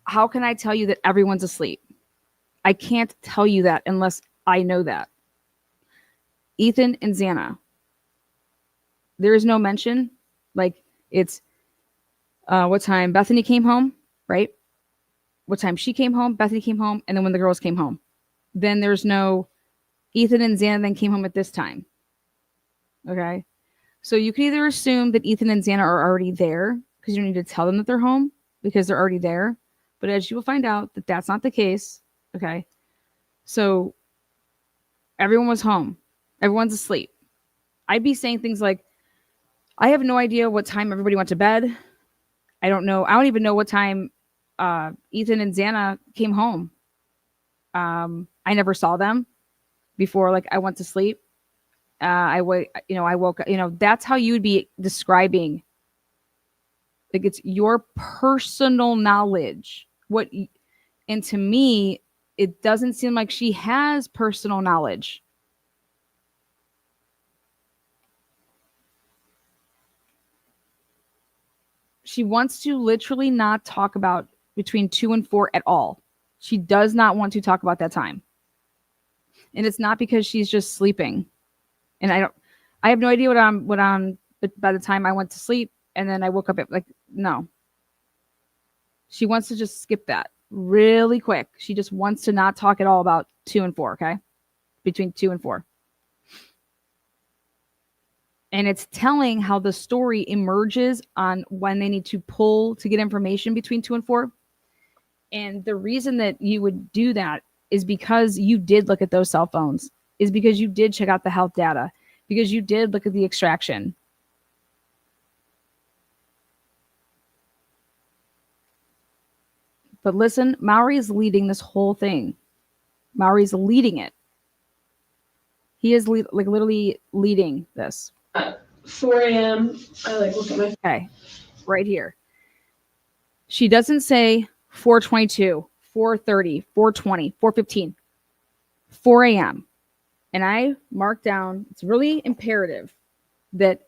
How can I tell you that everyone's asleep? I can't tell you that unless I know that. Ethan and Xana. There is no mention. Like, it's what time Bethany came home, right? What time she came home, Bethany came home, and then when the girls came home. Then there's no Ethan and Xana then came home at this time. Okay? So you can either assume that Ethan and Xana are already there because you don't need to tell them that they're home because they're already there. But as you will find out that that's not the case. Okay? So everyone was home. Everyone's asleep. I'd be saying things like, I have no idea what time everybody went to bed. I don't know. I don't even know what time Ethan and Xana came home. I never saw them before, like, I went to sleep. I woke, that's how you would be describing Like it's your personal knowledge. And to me, it doesn't seem like she has personal knowledge. She wants to literally not talk about between 2 and 4 at all. She does not want to talk about that time. And it's not because she's just sleeping. And I have no idea what I'm by the time I went to sleep and then I woke up at like, no. She wants to just skip that really quick. She just wants to not talk at all about 2 and 4, okay? Between 2 and 4. And it's telling how the story emerges on when they need to pull to get information between 2 and 4. And the reason that you would do that is because you did look at those cell phones, is because you did check out the health data, because you did look at the extraction. But listen, Maury is leading this whole thing. Maury's leading it. He is literally leading this. 4 a.m. I like look at my. Okay, right here. She doesn't say 4:22, 4:30, 4:20, 4:15, 4 a.m. And I mark down, it's really imperative that,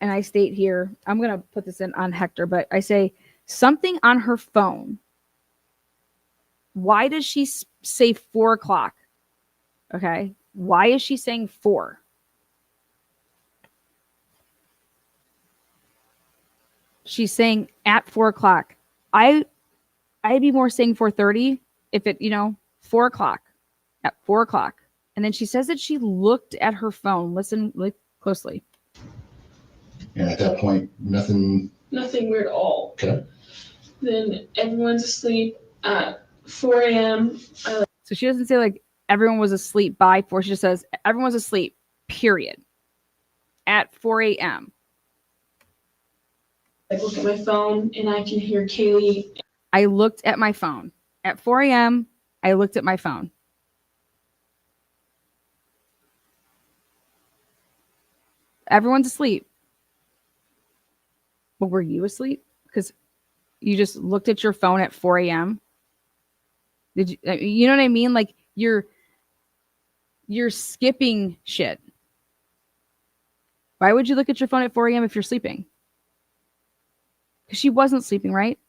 and I state here, I'm going to put this in on Hector, but I say something on her phone. Why does she say 4 o'clock? Okay. Why is she saying 4? She's saying at 4 o'clock. I'd be more saying 4:30 if it, 4 o'clock, at 4 o'clock. And then she says that she looked at her phone. Listen really closely. And at that point, nothing. Nothing weird at all. Okay. Then everyone's asleep at 4 a.m. So she doesn't say like everyone was asleep by 4. She just says everyone was asleep, period. At 4 a.m. I look at my phone and I can hear Kaylee. I looked at my phone. At 4 a.m., I looked at my phone. Everyone's asleep. But were you asleep? Because you just looked at your phone at 4 a.m. Did you? You know what I mean? Like you're skipping shit. Why would you look at your phone at 4 a.m. if you're sleeping? Because she wasn't sleeping, right?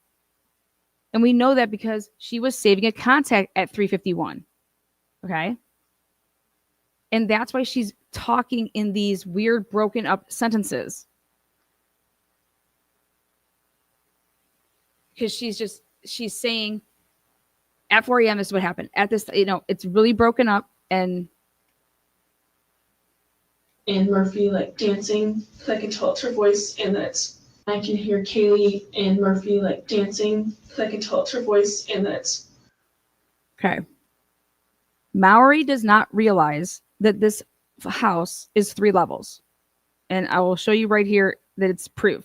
And we know that because she was saving a contact at 3:51. Okay? And that's why she's talking in these weird broken up sentences. Because she's saying at 4 a.m. this is what happened. At this, it's really broken up and Murphy like dancing. I can tell it's her voice, and that's I can hear Kaylee and Murphy like dancing. I can tell it's her voice, and that's okay. Maury does not realize that this house is 3 levels. And I will show you right here that it's proof.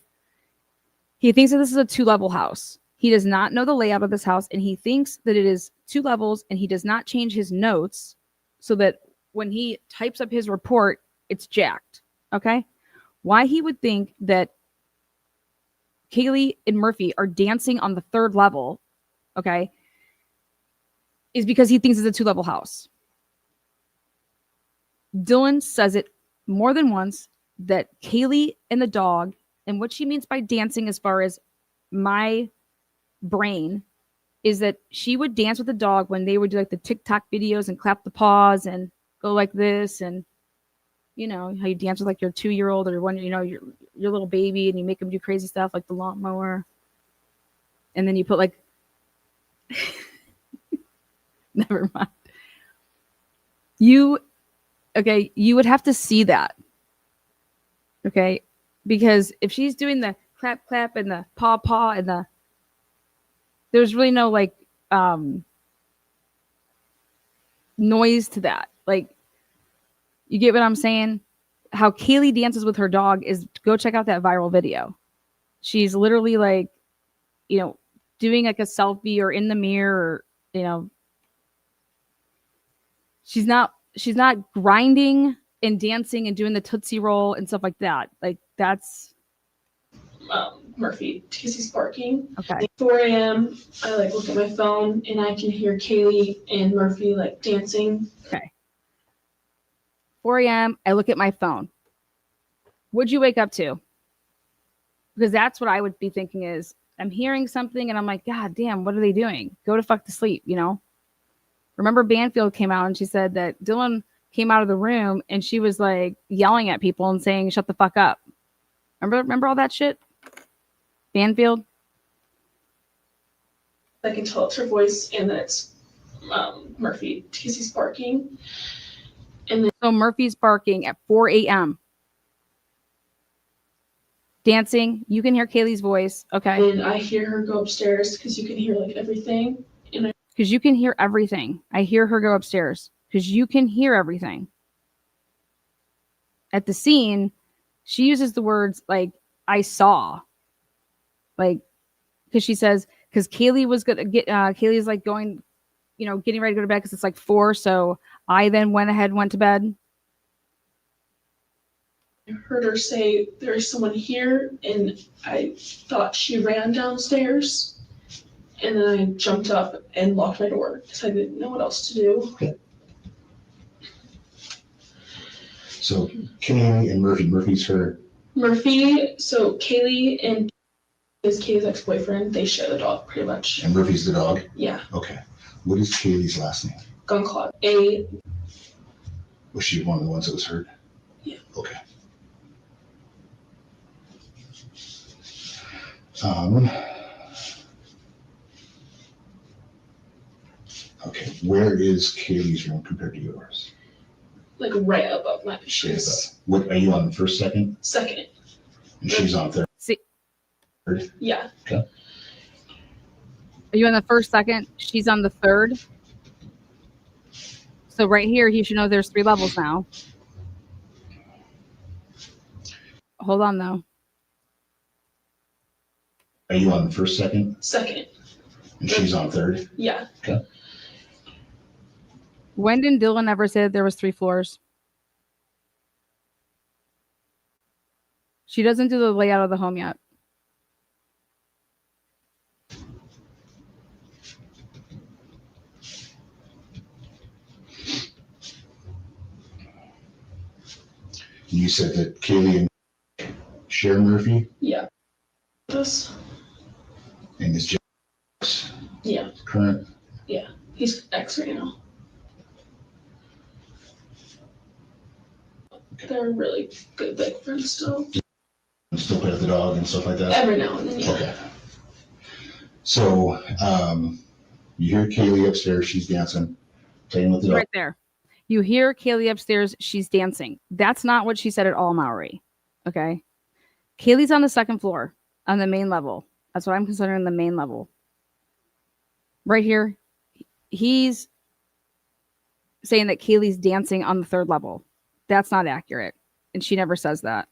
He thinks that this is a 2-level house. He does not know the layout of this house, and he thinks that it is 2 levels, and he does not change his notes so that when he types up his report, it's jacked. Okay? Why he would think that Kaylee and Murphy are dancing on the 3rd level, okay, is because he thinks it's a 2-level house. Dylan says it more than once that Kaylee and the dog, and what she means by dancing as far as my brain, is that she would dance with the dog when they would do like the TikTok videos and clap the paws and go like this, and how you dance with like your 2-year-old or your little baby, and you make them do crazy stuff like the lawnmower, and then you put like never mind. You would have to see that. Okay? Because if she's doing the clap clap and the paw paw and there's really no like noise to that. Like, you get what I'm saying? How Kaylee dances with her dog is, go check out that viral video. She's literally like, doing like a selfie or in the mirror, or, she's not grinding and dancing and doing the Tootsie Roll and stuff like that. Like, that's Murphy because he's barking. Okay. 4 a.m. I like look at my phone and I can hear Kaylee and Murphy like dancing. Okay. 4 a.m. I look at my phone. What'd you wake up to? Because that's what I would be thinking is I'm hearing something and I'm like, God damn, what are they doing? Go to fuck to sleep, you know? Remember Banfield came out and she said that Dylan came out of the room and she was like yelling at people and saying, shut the fuck up. Remember all that shit? Banfield? I can tell it's her voice and that it's Murphy because he's barking. So Murphy's barking at 4 a.m. Dancing. You can hear Kaylee's voice. Okay. And I hear her go upstairs because you can hear like everything. Because you can hear everything. I hear her go upstairs because you can hear everything. At the scene, she uses the words like, I saw. Like, because she says, because Kaylee was going to get, Kaylee's like going, you know, getting ready to go to bed because it's like 4. So I then went ahead and went to bed. I heard her say, there's someone here, and I thought she ran downstairs. And then I jumped up and locked my door because I didn't know what else to do. Okay. So Kaylee and Murphy. Murphy's her. Murphy, so Kaylee and is Kaylee's ex-boyfriend. They share the dog pretty much. And Murphy's the dog? Yeah. Okay. What is Kaylee's last name? Gunclaw. Was she one of the ones that was hurt? Yeah. Okay. Okay. Where is Kaylee's room compared to yours? Like right above my Straight sheets. up. What are you on first, second? Second. And she's on third. See, Yeah. Okay. are you on the first, second? She's on the third. So right here, he should know there's 3 levels now. Hold on, though. Are you on the first, second? Second. And she's on third? Yeah. Okay. When did Dylan ever say that there was 3 floors? She doesn't do the layout of the home yet. You said that Kaylee and share Murphy Yeah. This. and is Jack's Yeah. current? Yeah. He's ex right now. Okay. They're really good big friends still. And still play with the dog and stuff like that? Every now and then, yeah. Okay. So, you hear Kaylee upstairs, she's dancing, playing with the dog. Right there. You hear Kaylee upstairs, she's dancing. That's not what she said at all, Maury. Okay. Kaylee's on the second floor on the main level. That's what I'm considering the main level. Right here, he's saying that Kaylee's dancing on the 3rd level. That's not accurate. And she never says that.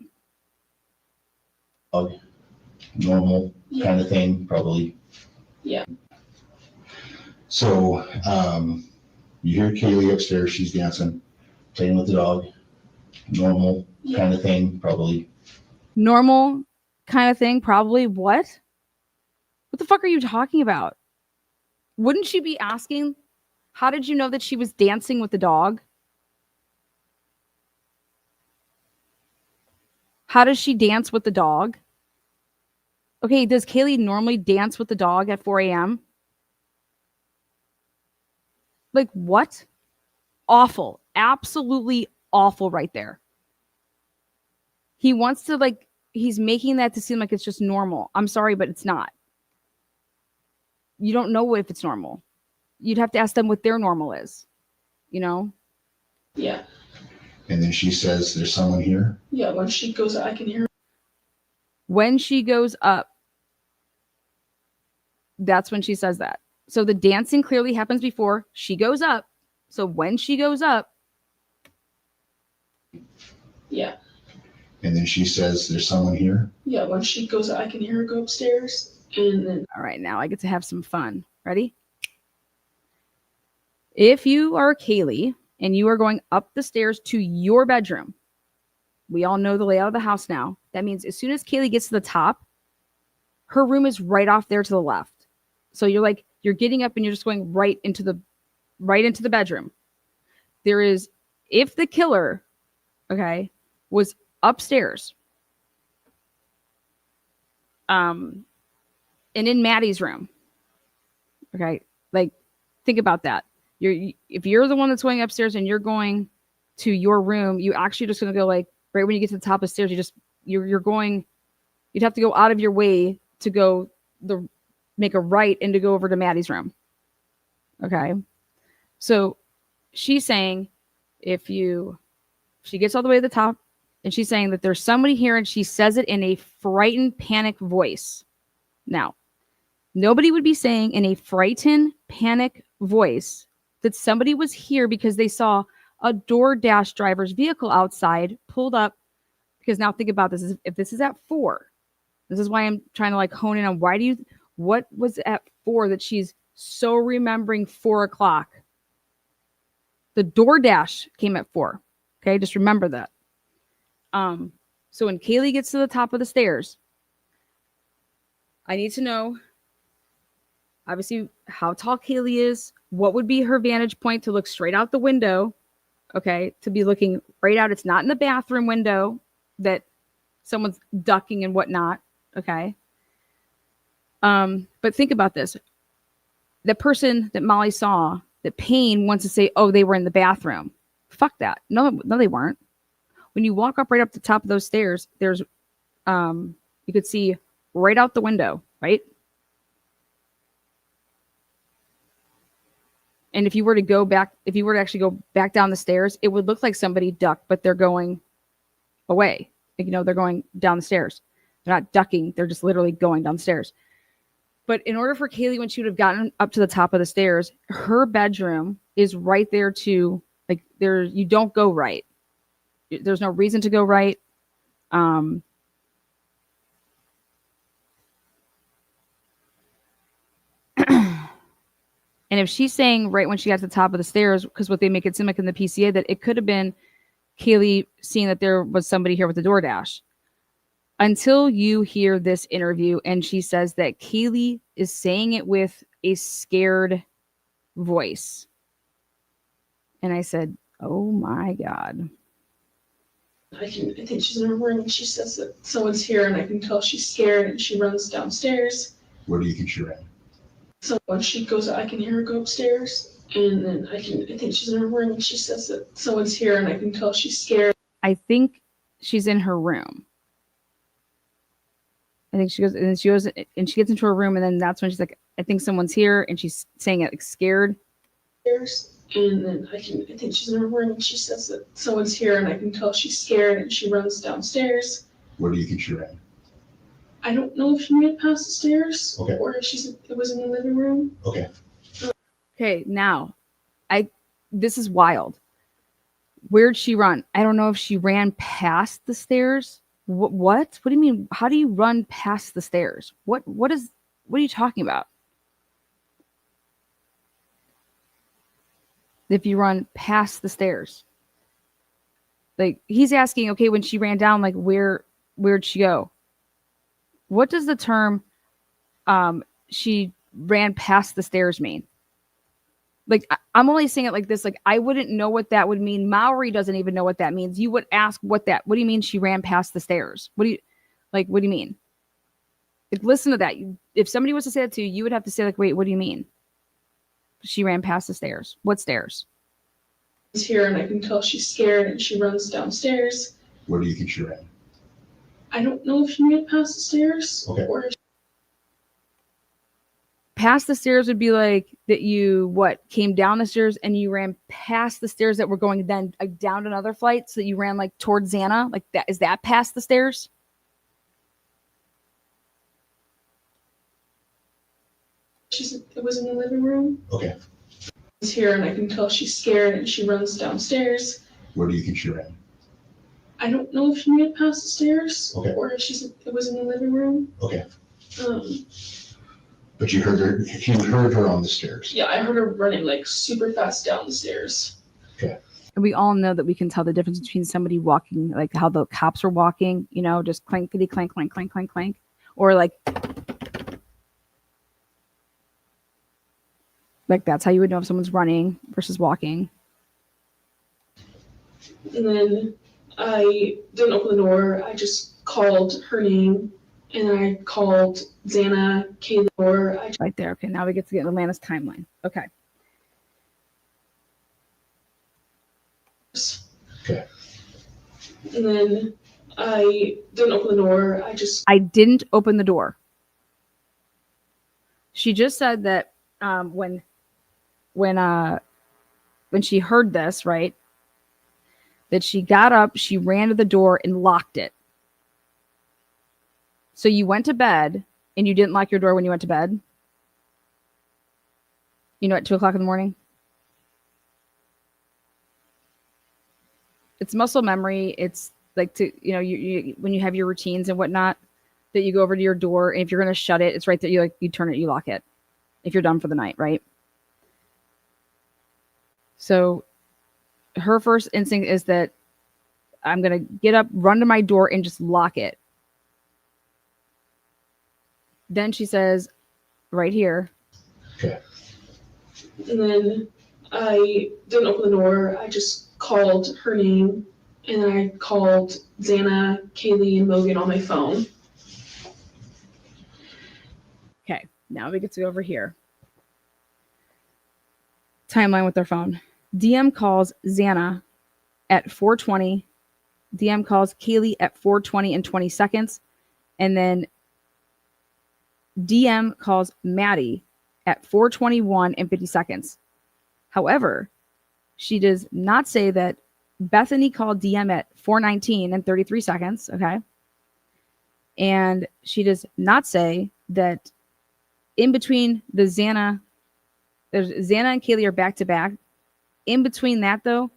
Dog, normal kind of thing, probably. Yeah. So, you hear Kaylee upstairs, she's dancing, playing with the dog, normal kind of thing, probably. Normal kind of thing, probably. What? What the fuck are you talking about? Wouldn't she be asking, how did you know that she was dancing with the dog? How does she dance with the dog? Okay, does Kaylee normally dance with the dog at 4 a.m.? Like, what? Awful. Absolutely awful right there. He wants to, like, he's making that to seem like it's just normal. I'm sorry, but it's not. You don't know if it's normal. You'd have to ask them what their normal is, you know? Yeah. And then she says, there's someone here? Yeah, when she goes, I can hear her. When she goes up, that's when she says that. So the dancing clearly happens before she goes up. So when she goes up. Yeah. And then she says, there's someone here? Yeah, when she goes, I can hear her go upstairs. And then. All right, now I get to have some fun. Ready? If you are Kaylee and you are going up the stairs to your bedroom, we all know the layout of the house now. That means as soon as Kaylee gets to the top, her room is right off there to the left. So you're getting up and you're just going right into the bedroom. There is, if the killer, okay, was upstairs, and in Maddie's room, okay, like think about that. If you're the one that's going upstairs and you're going to your room, you actually just gonna go like right when you get to the top of the stairs, you're going, you'd have to go out of your way to go make a right and to go over to Maddie's room. Okay. So she's saying she gets all the way to the top and she's saying that there's somebody here and she says it in a frightened, panicked voice. Now, nobody would be saying in a frightened, panic voice that somebody was here because they saw a DoorDash driver's vehicle outside pulled up. Because now think about this. If this is at 4, this is why I'm trying to like hone in on what was at 4 that she's so remembering 4 o'clock. The DoorDash came at 4. Okay, just remember that. So when Kaylee gets to the top of the stairs, I need to know, obviously, how tall Kaylee is, what would be her vantage point to look straight out the window, okay, to be looking right out. It's not in the bathroom window that someone's ducking and whatnot, okay? But think about this. The person that Molly saw, that Payne wants to say, oh, they were in the bathroom. Fuck that. No, they weren't. When you walk up right up the top of those stairs, there's, you could see right out the window, right? And if you were to actually go back down the stairs, it would look like somebody ducked, but they're going away. Like, they're going down the stairs. They're not ducking. They're just literally going downstairs. But in order for Kaylee, when she would have gotten up to the top of the stairs, her bedroom is right there to, like, there, you don't go right. There's no reason to go right. And if she's saying right when she got to the top of the stairs, because what they make it seem like in the PCA, that it could have been Kaylee seeing that there was somebody here with the DoorDash. Until you hear this interview and she says that Kaylee is saying it with a scared voice. And I said, oh my God. I think she's in her room and she says that someone's here and I can tell she's scared and she runs downstairs. Where do you think she ran? So when she goes out, I can hear her go upstairs and then I think she's in her room and she says that someone's here and I can tell she's scared. I think she's in her room. I think she goes and she gets into her room and then that's when she's like, I think someone's here and she's saying it like scared. And then I think she's in her room and she says that someone's here and I can tell she's scared and she runs downstairs. Where do you think she ran? I don't know if she made it past the stairs or if it was in the living room. Okay. Okay, now this is wild. Where'd she run? I don't know if she ran past the stairs. What do you mean? How do you run past the stairs? What are you talking about? If you run past the stairs, like he's asking, okay, when she ran down, like where'd she go? What does the term she ran past the stairs mean? Like I'm only saying it like this, like I wouldn't know what that would mean. Maury doesn't even know what that means. You would ask what do you mean she ran past the stairs? What do you mean? Like listen to that. If somebody was to say that to you, you would have to say like, wait, what do you mean? She ran past the stairs. What stairs? She's here and I can tell she's scared and she runs downstairs. Where do you think she ran? I don't know if she made it past the stairs or if past the stairs would be like that you came down the stairs and you ran past the stairs that were going then down another flight, so that you ran like towards Xana, like that. Is that past the stairs? it was in the living room. Okay. She's here and I can tell she's scared and she runs downstairs. Where do you think she ran? I don't know if she made it past the stairs or if it was in the living room. Okay. But you heard her on the stairs. Yeah, I heard her running like super fast down the stairs. Okay. And we all know that we can tell the difference between somebody walking, like how the cops are walking, just clankety clank, clank, clank, clank, clank, or like Like that's how you would know if someone's running versus walking. And then I didn't open the door. I just called her name, and then I called Xana, Kaylee, or I Right there. Okay, now we get to get Atlanta's timeline. Okay. just, Okay. and then I didn't open the door. I didn't open the door. She just said that when she heard this, right, that she got up, she ran to the door and locked it. So you went to bed and you didn't lock your door when you went to bed? You know, at 2:00 in the morning? It's muscle memory. It's like you when you have your routines and whatnot, that you go over to your door, and if you're going to shut it, it's right there. You turn it, you lock it if you're done for the night, right? So her first instinct is that I'm going to get up, run to my door, and just lock it. Then she says, right here. Okay. And then I didn't open the door. I just called her name, and then I called Xana, Kaylee, and Logan on my phone. Okay, now we get to go over here. Timeline with their phone. DM calls Xana at 4:20. DM calls Kaylee at 4:20 and 20 seconds. And then DM calls Maddie at 4:21 and 50 seconds. However, she does not say that Bethany called DM at 4:19 and 33 seconds. Okay. And she does not say that in between the Xana and Kaylee are back to back. In between that, though,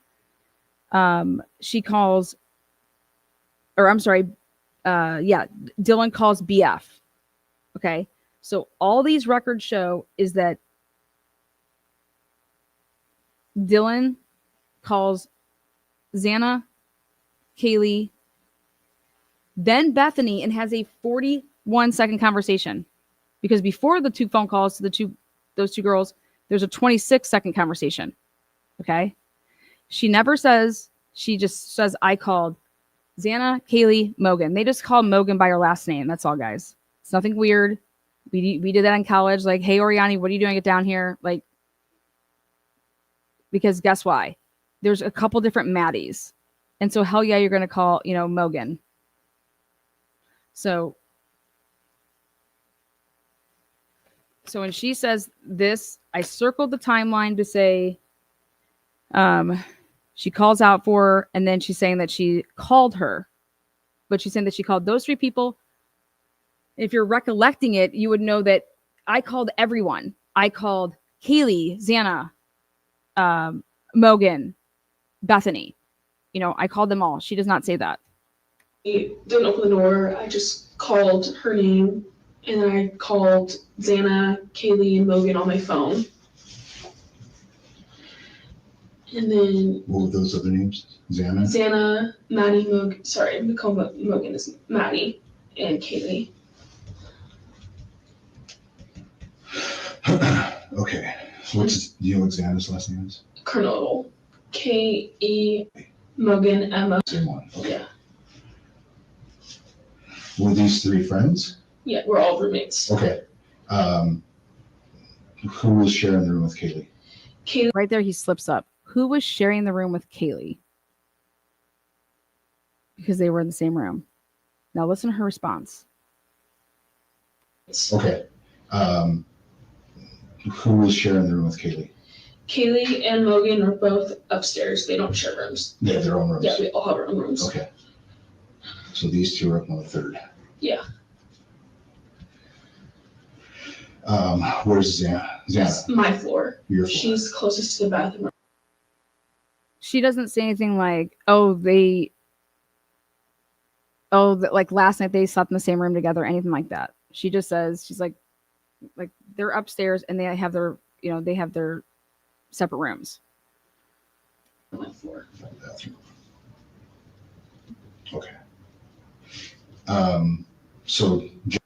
she calls, or I'm sorry, Dylan calls BF. Okay. So all these records show is that Dylan calls Xana, Kaylee, then Bethany, and has a 41-second conversation. Because before the two phone calls to those two girls, there's a 26-second conversation. Okay. She never says, she just says, I called Xana, Kaylee, Mogan. They just call Mogan by her last name. That's all, guys. It's nothing weird. We did that in college. Like, hey, Oriani, what are you doing? Get down here. Like, because guess why? There's a couple different Maddies. And so, hell yeah, you're going to call, Mogan. So when she says this, I circled the timeline to say, she calls out for her, and then she's saying that she called her, but she's saying that she called those three people. If you're recollecting it, you would know that I called everyone. I called Kaylee, Xana, Mogan, Bethany. I called them all. She does not say that. I didn't open the door. I just called her name, and then I called Xana, Kaylee, and Mogan on my phone. And then What were those other names? Xana, Maddie, Mogan. Sorry, we call Mogan as Maddie and Kaylee. Okay. So do you know what Xana's last name is? Kernodle. K-E Mogan M-O. Same one. Okay. Yeah. Were these three friends? Yeah, we're all roommates. Okay. Who was sharing the room with Kaylee? Kaylee. Right there, he slips up. Who was sharing the room with Kaylee? Because they were in the same room. Now listen to her response. Okay. Who was sharing the room with Kaylee? Kaylee and Mogan are both upstairs. They don't share rooms. They have their own rooms? Yeah, we all have our own rooms. Okay. So these two are up on the third. Yeah. Where's Xana? It's my floor. Your floor. She's closest to the bathroom. She doesn't say anything like, like last night they slept in the same room together, anything like that. She just says, she's like they're upstairs and they have their, they have their separate rooms. My floor. Bathroom. Okay. So John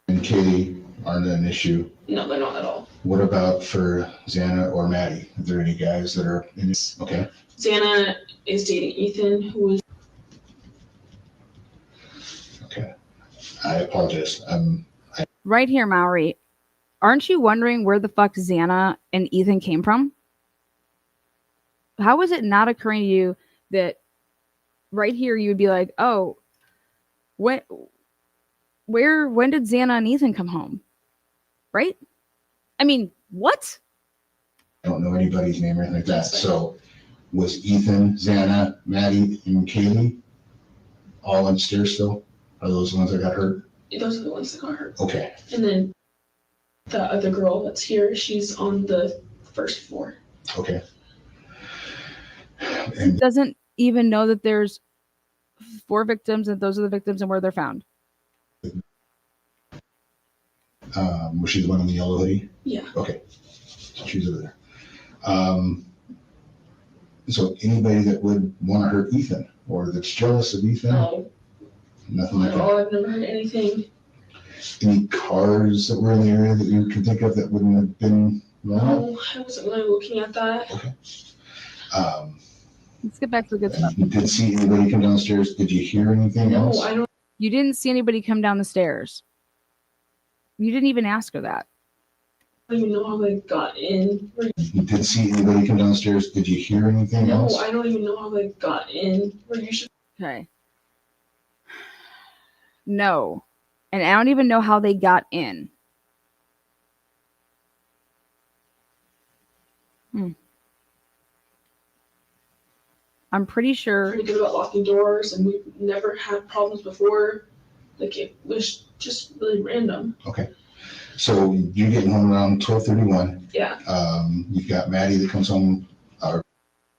and Kaylee aren't an issue. No, they're not at all. What about for Xana or Maddie? Are there any guys that are in this? Okay. Xana is dating Ethan, who was Okay. I apologize. Right here, Maori. Aren't you wondering where the fuck Xana and Ethan came from? How is it not occurring to you that right here you would be like, oh, when did Xana and Ethan come home? Right? I mean, what? I don't know anybody's name or anything like that. So was Ethan, Xana, Maddie, and Kaylee all upstairs still? Are those the ones that got hurt? those are the ones that got hurt. Okay. And then the other girl that's here, she's on the first floor. Okay. And Doesn't even know that there's 4 victims and those are the victims and where they're found. was she the one in the yellow hoodie? Yeah. Okay. So she's over there. So anybody that would want to hurt Ethan or that's jealous of Ethan? No. Nothing like that. No, I've never heard anything. Any cars that were in the area that you can think of that wouldn't have been normal? No, I wasn't really looking at that. Okay. Let's get back to the good stuff. You didn't see anybody come downstairs. Did you hear anything No, else? I don't You didn't see anybody come down the stairs. You didn't even ask her that. even know how they got in. You didn't see anybody come downstairs. Did you hear anything No, else? I don't even know how they got in. Where you should. Okay. No. And I don't even know how they got in. I'm pretty sure. Pretty good about locking doors, and we've never had problems before. Like it was just really random. Okay. So you're getting home around 12:31. Yeah. You've got Maddie that comes home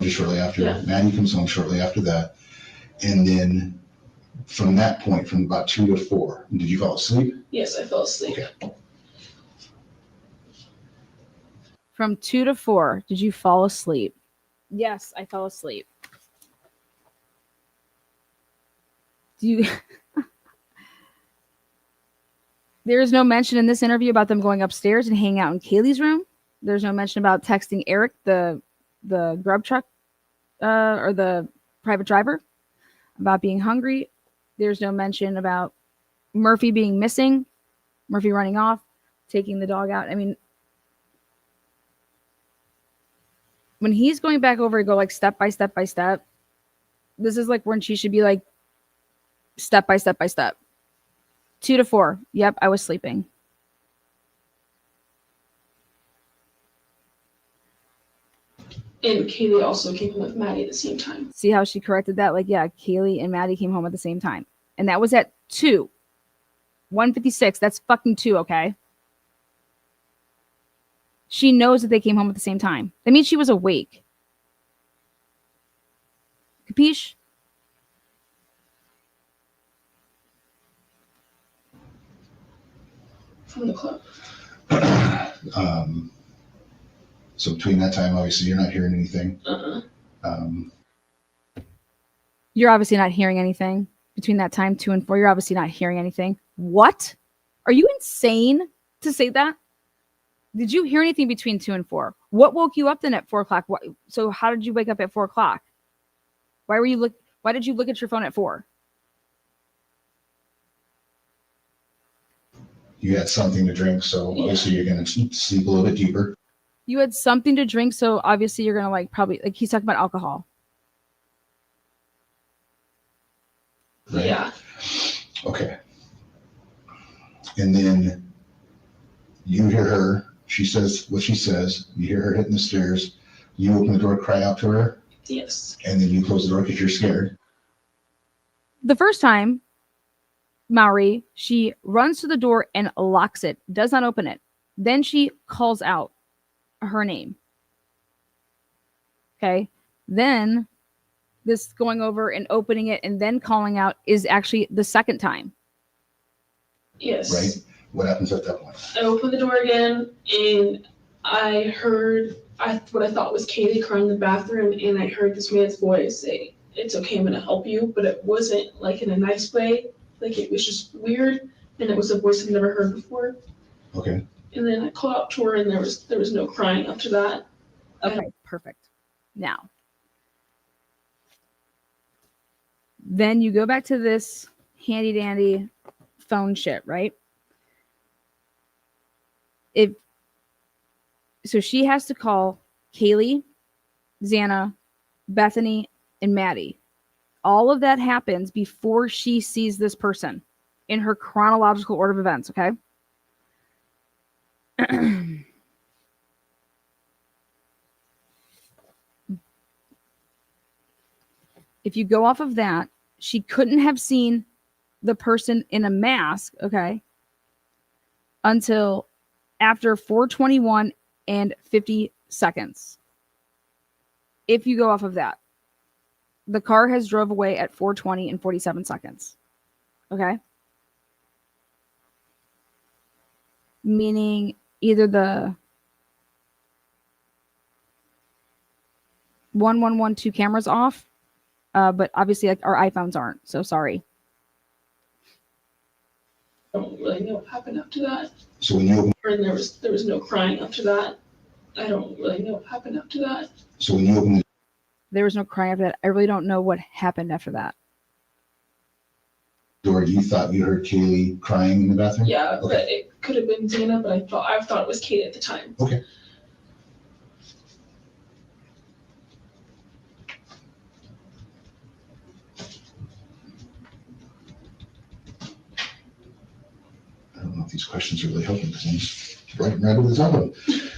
just shortly after. Yeah. Maddie comes home shortly after that. And then from that point, from about 2 to 4, did you fall asleep? Yes, I fell asleep. Okay. From 2 to 4, did you fall asleep? Yes, I fell asleep. Do you? There's no mention in this interview about them going upstairs and hanging out in Kaylee's room. There's no mention about texting Eric, the grub truck or the private driver, about being hungry. There's no mention about Murphy being missing, Murphy running off, taking the dog out. I mean, when he's going back over to go like step by step by step, this is like when she should be like step by step by step. 2 to 4. Yep, I was sleeping. And Kaylee also came home with Maddie at the same time. See how she corrected that? Like, yeah, Kaylee and Maddie came home at the same time. And that was at 2. 1:56. That's fucking 2, okay? She knows that they came home at the same time. That means she was awake. Capiche? From the club. So between that time, obviously, you're not hearing anything. You're obviously not hearing anything. Between that time, 2 and 4, you're obviously not hearing anything. What? Are you insane to say that? Did you hear anything between 2 and 4? What woke you up then at 4 o'clock? So how did you wake up at 4 o'clock? Why did you look at your phone at 4? You had something to drink, so obviously you're going to sleep a little bit deeper. You had something to drink, so obviously you're going to like probably, like he's talking about alcohol. Right? Yeah. Okay. And then you hear her, she says what she says, you hear her hitting the stairs, you open the door, cry out to her, Yes. and then you close the door because you're scared. The first time, Maori, she runs to the door and locks it, does not open it. Then she calls out her name. Okay. Then this going over and opening it and then calling out is actually the second time. Yes. Right? What happens at that point? I opened the door again, and I heard what I thought was Kaylee crying in the bathroom, and I heard this man's voice say, "It's okay, I'm gonna help you," but it wasn't like in a nice way. Like it was just weird, and it was a voice I've never heard before. Okay. And then I called out to her, and there was no crying after that. Okay, perfect. Now, then you go back to this handy dandy phone shit, right? So she has to call Kaylee, Xana, Bethany, and Maddie. All of that happens before she sees this person in her chronological order of events, okay? If you go off of that, she couldn't have seen the person in a mask, okay, until after 4:21 and 50 seconds. If you go off of that, the car has drove away at 4:20 and 47 seconds. Okay? Meaning either the 1112 cameras off, but obviously like our iPhones aren't. So sorry. I don't really know what happened after that. So when you open, And there was no crying after that. I don't really know what happened after that. so when you open the There was no crying after that. I really don't know what happened after that. door, you thought you heard Kaylee crying in the bathroom? Yeah, Okay. but it could have been Xana, but I thought it was Kate at the time. Okay. I don't know if these questions are really helping because I'm just right over the top of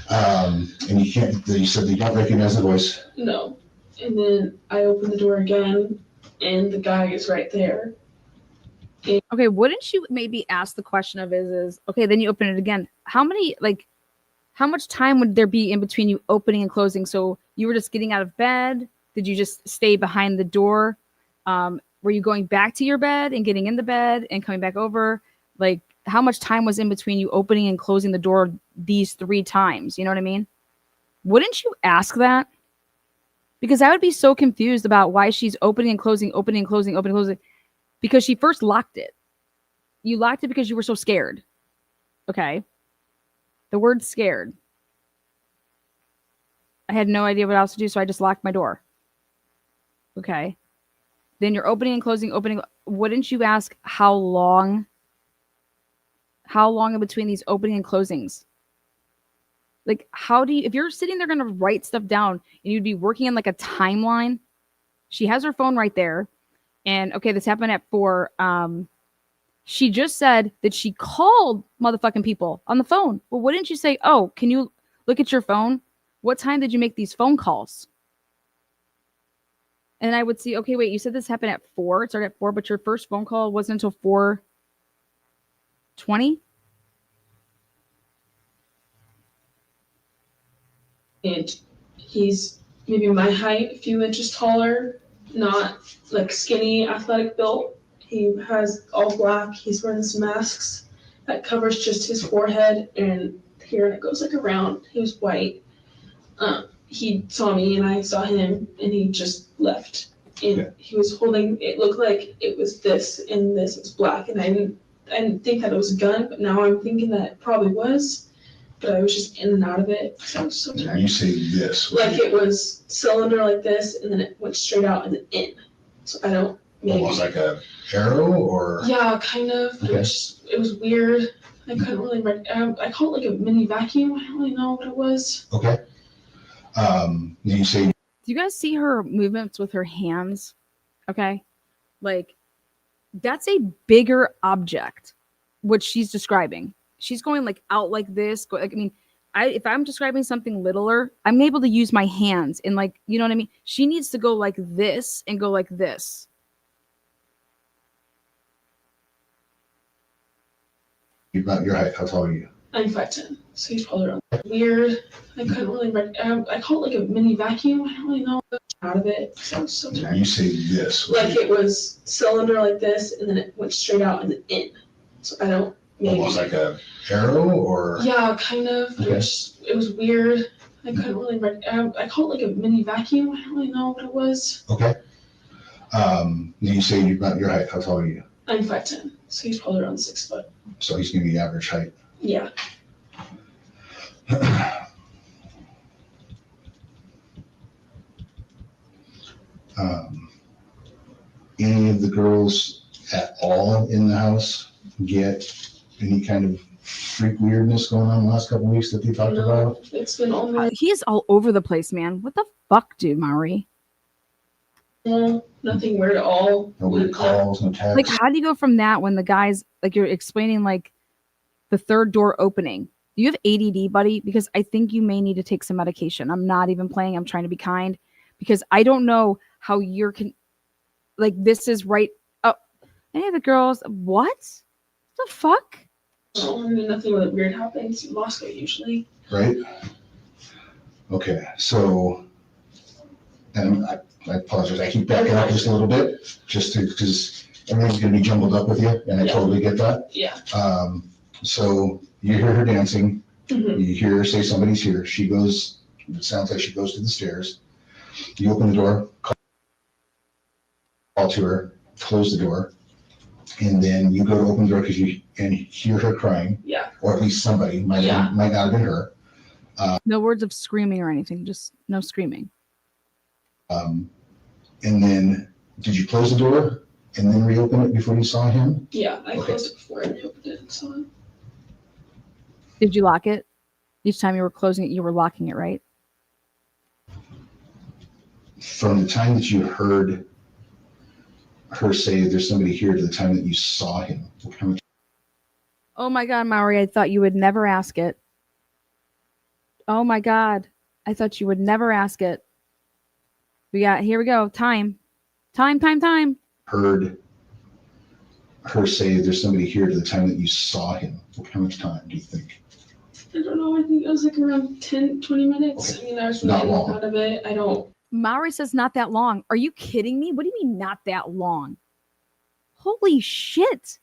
them. And you can't, you said you don't recognize the voice. No. And then I opened the door again, and the guy is right there. Okay, wouldn't you maybe ask the question of is okay, then you open it again. How much time would there be in between you opening and closing? So you were just getting out of bed? Did you just stay behind the door? Were you going back to your bed and getting in the bed and coming back over? Like, how much time was in between you opening and closing the door these 3 times? You know what I mean? Wouldn't you ask that? Because I would be so confused about why she's opening and closing, opening and closing, opening and closing. Because she first locked it. You locked it because you were so scared. Okay. The word scared. I had no idea what else to do, so I just locked my door. Okay. Then you're opening and closing, opening. Wouldn't you ask how long in between these opening and closings? Like, how do you, if you're sitting there going to write stuff down and you'd be working in like a timeline, she has her phone right there. And okay, this happened at 4. She just said that she called motherfucking people on the phone. Well, wouldn't you say, oh, can you look at your phone? What time did you make these phone calls? And I would see, okay, wait, you said this happened at 4. It started at 4, but your first phone call wasn't until 4:20? And he's maybe my height, a few inches taller, not like skinny, athletic built. He has all black. He's wearing some masks that covers just his forehead and here, and it goes like around. He was white. He saw me and I saw him, and he just left. And he was holding. It looked like it was this, and this was black. And I didn't think that it was a gun, but now I'm thinking that it probably was. But I was just in and out of it because I was so tired. You say this. Like it was cylinder like this, and then it went straight out and then in. So I don't. Maybe. Almost like a arrow, or? Yeah, kind of. Okay. It was weird. I couldn't really. I called it like a mini vacuum. I don't really know what it was. Okay. You say. Do you guys see her movements with her hands? Okay. Like, that's a bigger object, what she's describing. She's going like out like this. If I'm describing something littler, I'm able to use my hands and like, you know what I mean? She needs to go like this and go like this. About your height, how tall are you? I'm 5'10", so he's probably around. Weird. I couldn't really. I called it like a mini vacuum. I don't really know what out of it because I was so tired. You say this. Like it was cylinder like this, and then it went straight out and then in. So I don't. Maybe. Almost like a arrow, or? Yeah, kind of. Okay. It was weird. I couldn't really. I called it like a mini vacuum. I don't really know what it was. Okay. You say about your height, how tall are you? I'm 5'10", so he's probably around 6 foot. So he's gonna be average height. Yeah. um, any of the girls at all in the house get any kind of freak weirdness going on the last couple of weeks that they talked about? It's been only He is all over the place, man. What the fuck, dude, Maury? nothing weird at all. No weird calls, no texts. Like, how do you go from that when the guy's like you're explaining like the third door opening? Do you have ADD, buddy? Because I think you may need to take some medication. I'm not even playing. I'm trying to be kind because I don't know how you're like this is right. Oh, any of the girls? What the fuck? I mean, nothing really weird happens in Moscow usually. Right? Okay, so, and I apologize, I keep backing up just a little bit, just to, because everything's gonna be jumbled up with you, and I totally get that. Yeah. So you hear her dancing, Mm-hmm. you hear her say somebody's here, she goes, it sounds like she goes to the stairs. You open the door, call to her, close the door, and then you go to open the door because you hear her crying. Yeah. Or at least somebody, might not have been her. No words of screaming or anything, just no screaming. And then, did you close the door and then reopen it before you saw him? Yeah, I closed it before and opened it and saw him. Did you lock it? Each time you were closing it, you were locking it, right? From the time that you heard her say there's somebody here to the time that you saw him, how much? Oh my God, Maury, I thought you would never ask it. Oh my God, I thought you would never ask it. Here we go. Time. Heard her say there's somebody here to the time that you saw him. How much time do you think? I don't know. I think it was like around 10, 20 minutes. Okay. I mean, I was Not really long. out of it. I don't. Maury says not that long. Are you kidding me? What do you mean not that long? Holy shit.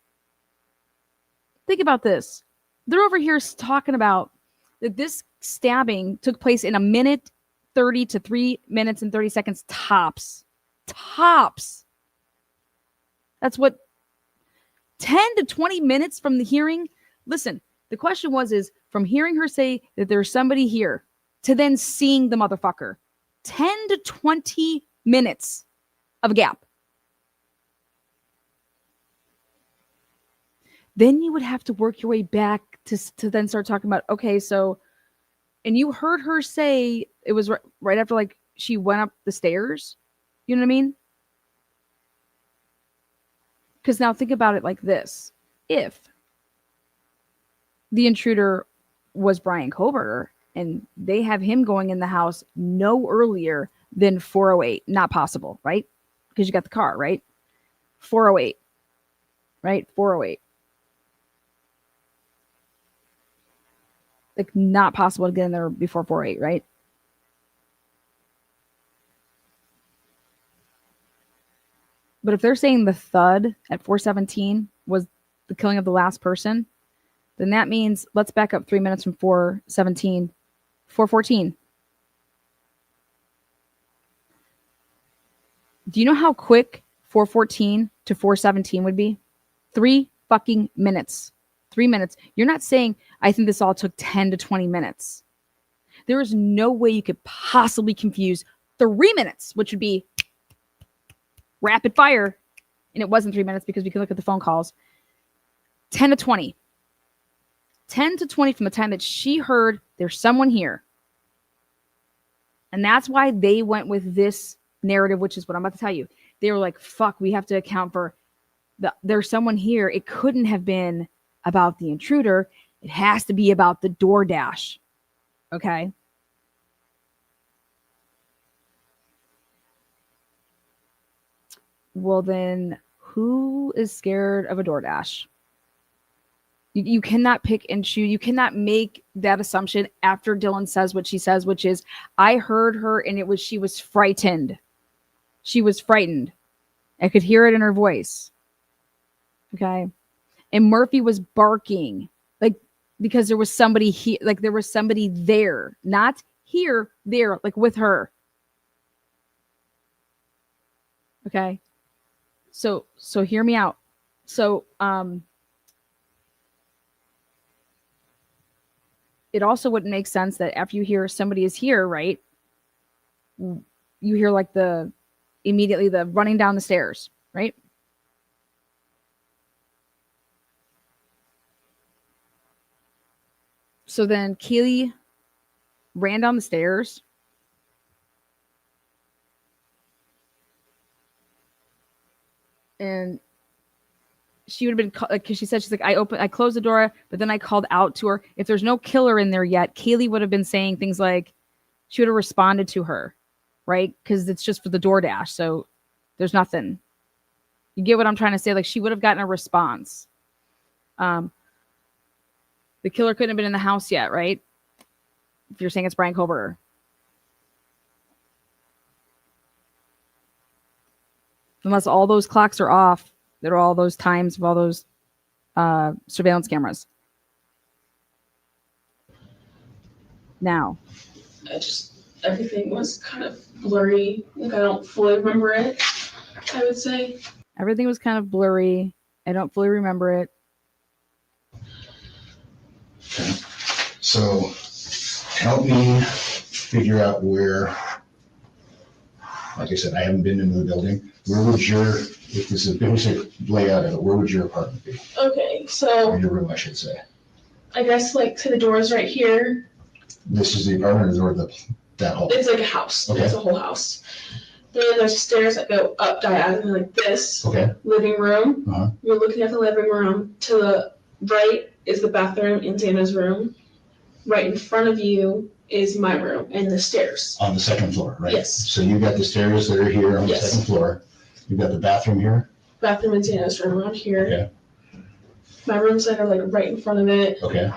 Think about this. They're over here talking about that this stabbing took place in 1:30 to 3:30 tops. Tops. That's what 10 to 20 minutes from the hearing. Listen, the question is from hearing her say that there's somebody here to then seeing the motherfucker. 10 to 20 minutes of a gap. Then you would have to work your way back to then start talking about, okay, so, and you heard her say it was right after like she went up the stairs. You know what I mean? Because now think about it like this. If the intruder was Brian Koberger and they have him going in the house no earlier than 4:08, not possible, right? Because you got the car, right? 4:08, right? 4:08. Like not possible to get in there before 4:08, right? But if they're saying the thud at 4:17 was the killing of the last person, then that means let's back up 3 minutes from 4:17, 4:14. Do you know how quick 4:14 to 4:17 would be? 3 fucking minutes. 3 minutes. You're not saying, I think this all took 10 to 20 minutes. There is no way you could possibly confuse 3 minutes, which would be rapid fire. And it wasn't 3 minutes because we can look at the phone calls. 10 to 20. 10 to 20 from the time that she heard there's someone here. And that's why they went with this narrative, which is what I'm about to tell you. They were like, fuck, we have to account for there's someone here. It couldn't have been about the intruder. It has to be about the DoorDash. Okay. Well, then who is scared of a DoorDash? You cannot pick and choose. You cannot make that assumption after Dylan says what she says, which is, I heard her and she was frightened. She was frightened. I could hear it in her voice. Okay. And Murphy was barking, like, because there was somebody here, like there was somebody there, not here, there, like with her. Okay. So hear me out. So, it also wouldn't make sense that after you hear somebody is here, right? You hear like immediately the running down the stairs, right? So then Kaylee ran down the stairs. And she would have been, because she said, she's like, I closed the door, but then I called out to her. If there's no killer in there yet, Kaylee would have been saying things like, she would have responded to her, right? Because it's just for the DoorDash. So there's nothing. You get what I'm trying to say? Like, she would have gotten a response. The killer couldn't have been in the house yet, right? If you're saying it's Brian Koberger. Unless all those clocks are off. There are all those times of all those surveillance cameras. Now. Everything was kind of blurry. Like, I don't fully remember it, I would say. Everything was kind of blurry. I don't fully remember it. Okay. So help me figure out where, like I said, I haven't been into the building. Where would if this is a basic layout of it, where would your apartment be? Okay, so. Or your room, I should say. I guess like to the doors right here. This is the apartment or that hall? It's like a house. Okay. It's a whole house. Then there's stairs that go up diagonally like this. Okay. Living room. Uh-huh. You're looking at the living room. To the right is the bathroom and Xana's room. Right in front of you is my room and the stairs. On the second floor, right? Yes. So you've got the stairs that are here on the second floor. You've got the bathroom here. Bathroom and Xana's room around here. Okay. My room's like right in front of it. Okay.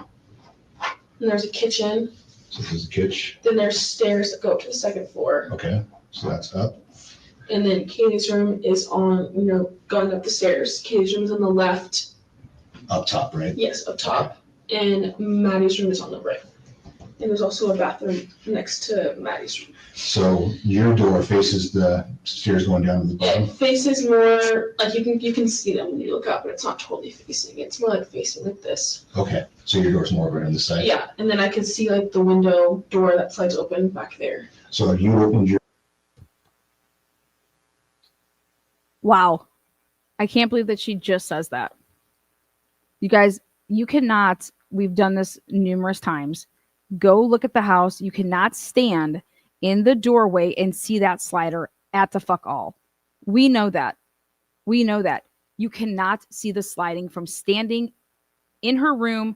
And there's a kitchen. So this is the kitchen. Then there's stairs that go up to the second floor. Okay. So that's up. And then Katie's room is on, going up the stairs. Katie's room is on the left. Up top, right? Yes, up top. And Maddie's room is on the right. And there's also a bathroom next to Maddie's room. So your door faces the stairs going down to the bottom? It faces more, like you can see them when you look up, but it's not totally facing. It's more like facing like this. Okay. So your door's more over on the side? Yeah, and then I can see like the window door that slides open back there. So you opened your... Wow. I can't believe that she just says that. You guys, you cannot, we've done this numerous times. Go look at the house. You cannot stand in the doorway and see that slider at the fuck all. We know that. We know that. You cannot see the sliding from standing in her room.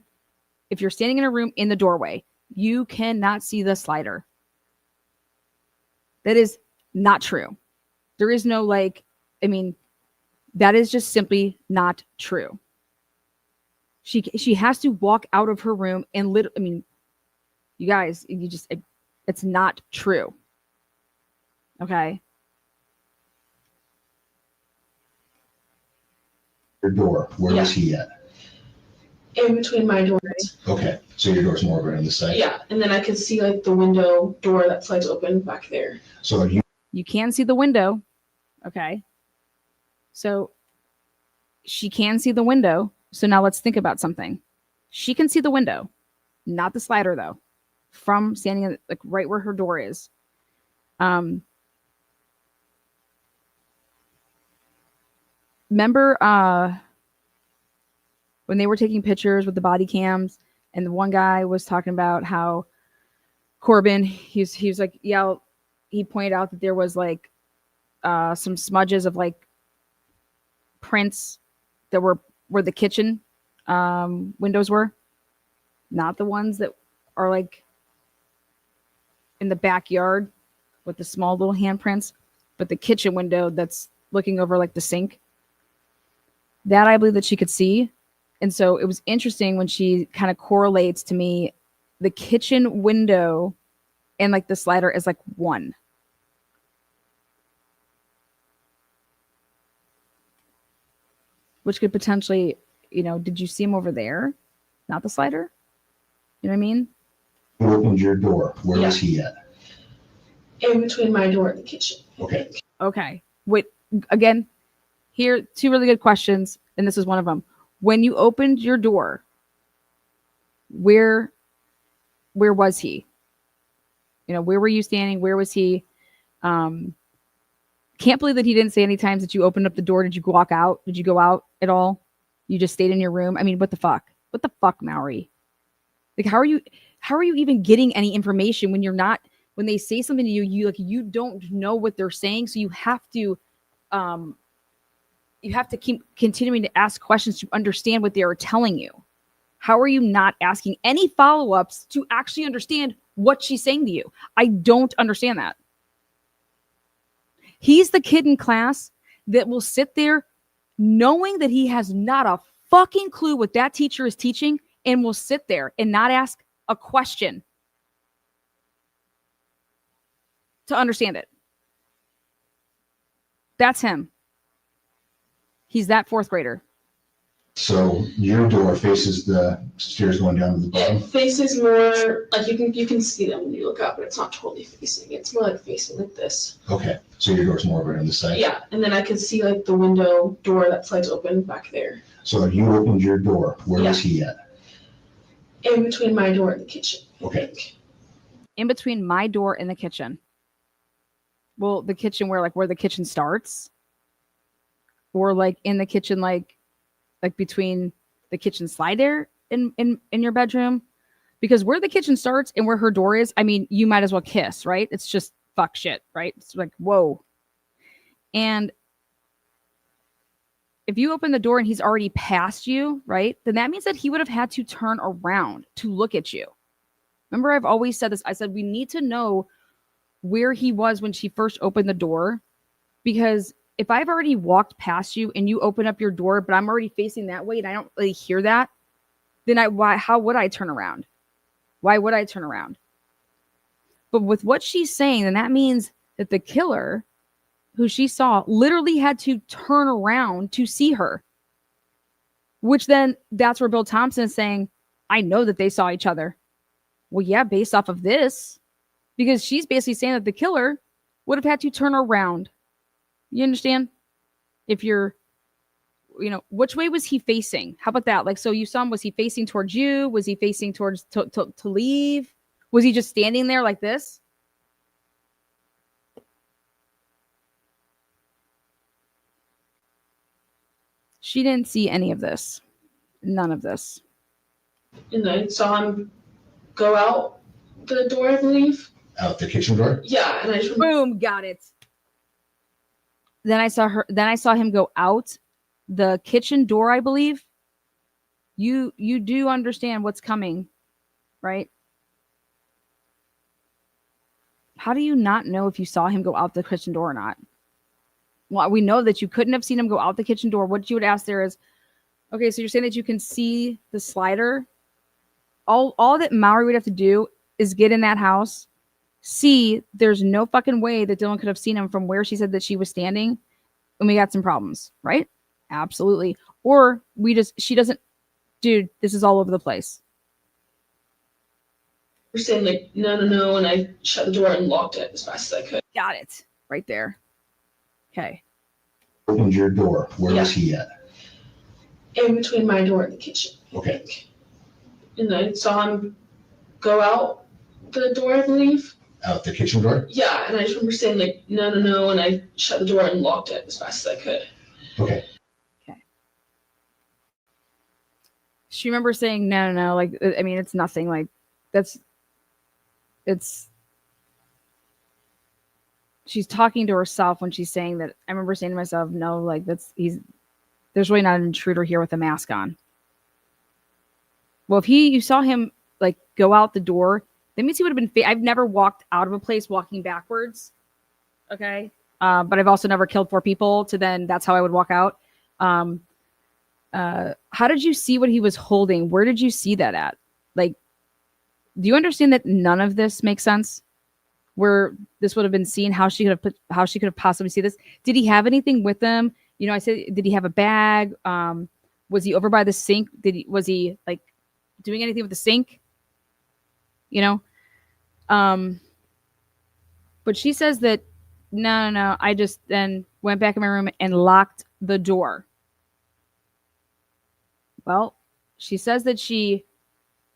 If you're standing in a room in the doorway, you cannot see the slider. That is not true. There is no that is just simply not true. She has to walk out of her room and you guys, it's not true. Okay. Your door, where was he at? In between my doors. Okay. So your door's more over on the side? Yeah, and then I can see like the window door that slides open back there. So you can see the window. Okay. So she can see the window. So now let's think about something. She can see the window, not the slider though, from standing like right where her door is. Remember when they were taking pictures with the body cams and the one guy was talking about how Corbin, he was like, yeah, he pointed out that there was like some smudges of like prints that were where the kitchen windows were, not the ones that are like in the backyard with the small little handprints, but the kitchen window that's looking over like the sink. That I believe that she could see. And so it was interesting when she kind of correlates to me the kitchen window and like the slider is like one. Which could potentially, did you see him over there? Not the slider? You know what I mean? you opened your door, where was he at? In between my door and the kitchen. Okay. Okay. Wait, again, here, two really good questions, and this is one of them. When you opened your door, where where was he? You know, where were you standing? Where was he? Can't believe that he didn't say any times that you opened up the door. Did you walk out? Did you go out at all? You just stayed in your room. I mean, what the fuck? What the fuck, Maury? Like, how are you even getting any information when you're not, when they say something to you, you don't know what they're saying. So you have to keep continuing to ask questions to understand what they are telling you. How are you not asking any follow-ups to actually understand what she's saying to you? I don't understand that. He's the kid in class that will sit there knowing that he has not a fucking clue what that teacher is teaching and will sit there and not ask a question to understand it. That's him. He's that fourth grader. So your door faces the stairs going down to the It bottom? faces more like you can see them when you look up, but it's not totally facing. It's more like facing like this. Okay, so your door's more over on the side? Yeah, and then I could see like the window door that slides open back there. So if you opened your door, where was he at? In between my door and the kitchen. Okay. In between my door and the kitchen. Well, the kitchen where the kitchen starts? Or like in the kitchen, like between the kitchen slider in your bedroom? Because where the kitchen starts and where her door is, I mean, you might as well kiss, right? It's just fuck shit, right? It's like, whoa. And if you open the door and he's already past you, right? Then that means that he would have had to turn around to look at you. Remember, I've always said this. I said, we need to know where he was when she first opened the door. Because if I've already walked past you and you open up your door, but I'm already facing that way and I don't really hear that, then how would I turn around? Why would I turn around? But with what she's saying, then that means that the killer, who she saw, literally had to turn around to see her. Which then, that's where Bill Thompson is saying, I know that they saw each other. Well, yeah, based off of this. Because she's basically saying that the killer would have had to turn around. You understand? If you're, which way was he facing? How about that? Like, so you saw him, was he facing towards you? Was he facing towards to leave? Was he just standing there like this? She didn't see any of this. None of this. And I saw him go out the door, I believe. Out the kitchen door? Yeah, and I just Boom, got it. Then I saw him go out the kitchen door, I believe. You do understand what's coming, right? How do you not know if you saw him go out the kitchen door or not? Well, we know that you couldn't have seen him go out the kitchen door. What you would ask there is, okay, so you're saying that you can see the slider? All that Maury would have to do is get in that house, see there's no fucking way that Dylan could have seen him from where she said that she was standing, and we got some problems, right? Absolutely. Or she doesn't, dude, this is all over the place. were saying like, no, and I shut the door and locked it as fast as I could. Got it. Right there. Okay. Opened your door, where was he at? In between my door and the kitchen. Okay. And I saw him go out the door, I believe. Out the kitchen door? Yeah, and I just remember saying like, no, and I shut the door and locked it as fast as I could. Okay. She remembers saying, no, like, I mean, it's nothing. Like, she's talking to herself when she's saying that. I remember saying to myself, no, like, there's really not an intruder here with a mask on. Well, if you saw him like go out the door, that means he would have been, I've never walked out of a place walking backwards. Okay. But I've also never killed 4 people that's how I would walk out. How did you see what he was holding? Where did you see that at? Like, do you understand that none of this makes sense? Where this would have been seen, how she could have possibly seen this? Did he have anything with him? I said, did he have a bag? Was he over by the sink? Was he like doing anything with the sink? But she says that no, I just then went back in my room and locked the door. Well, she says that she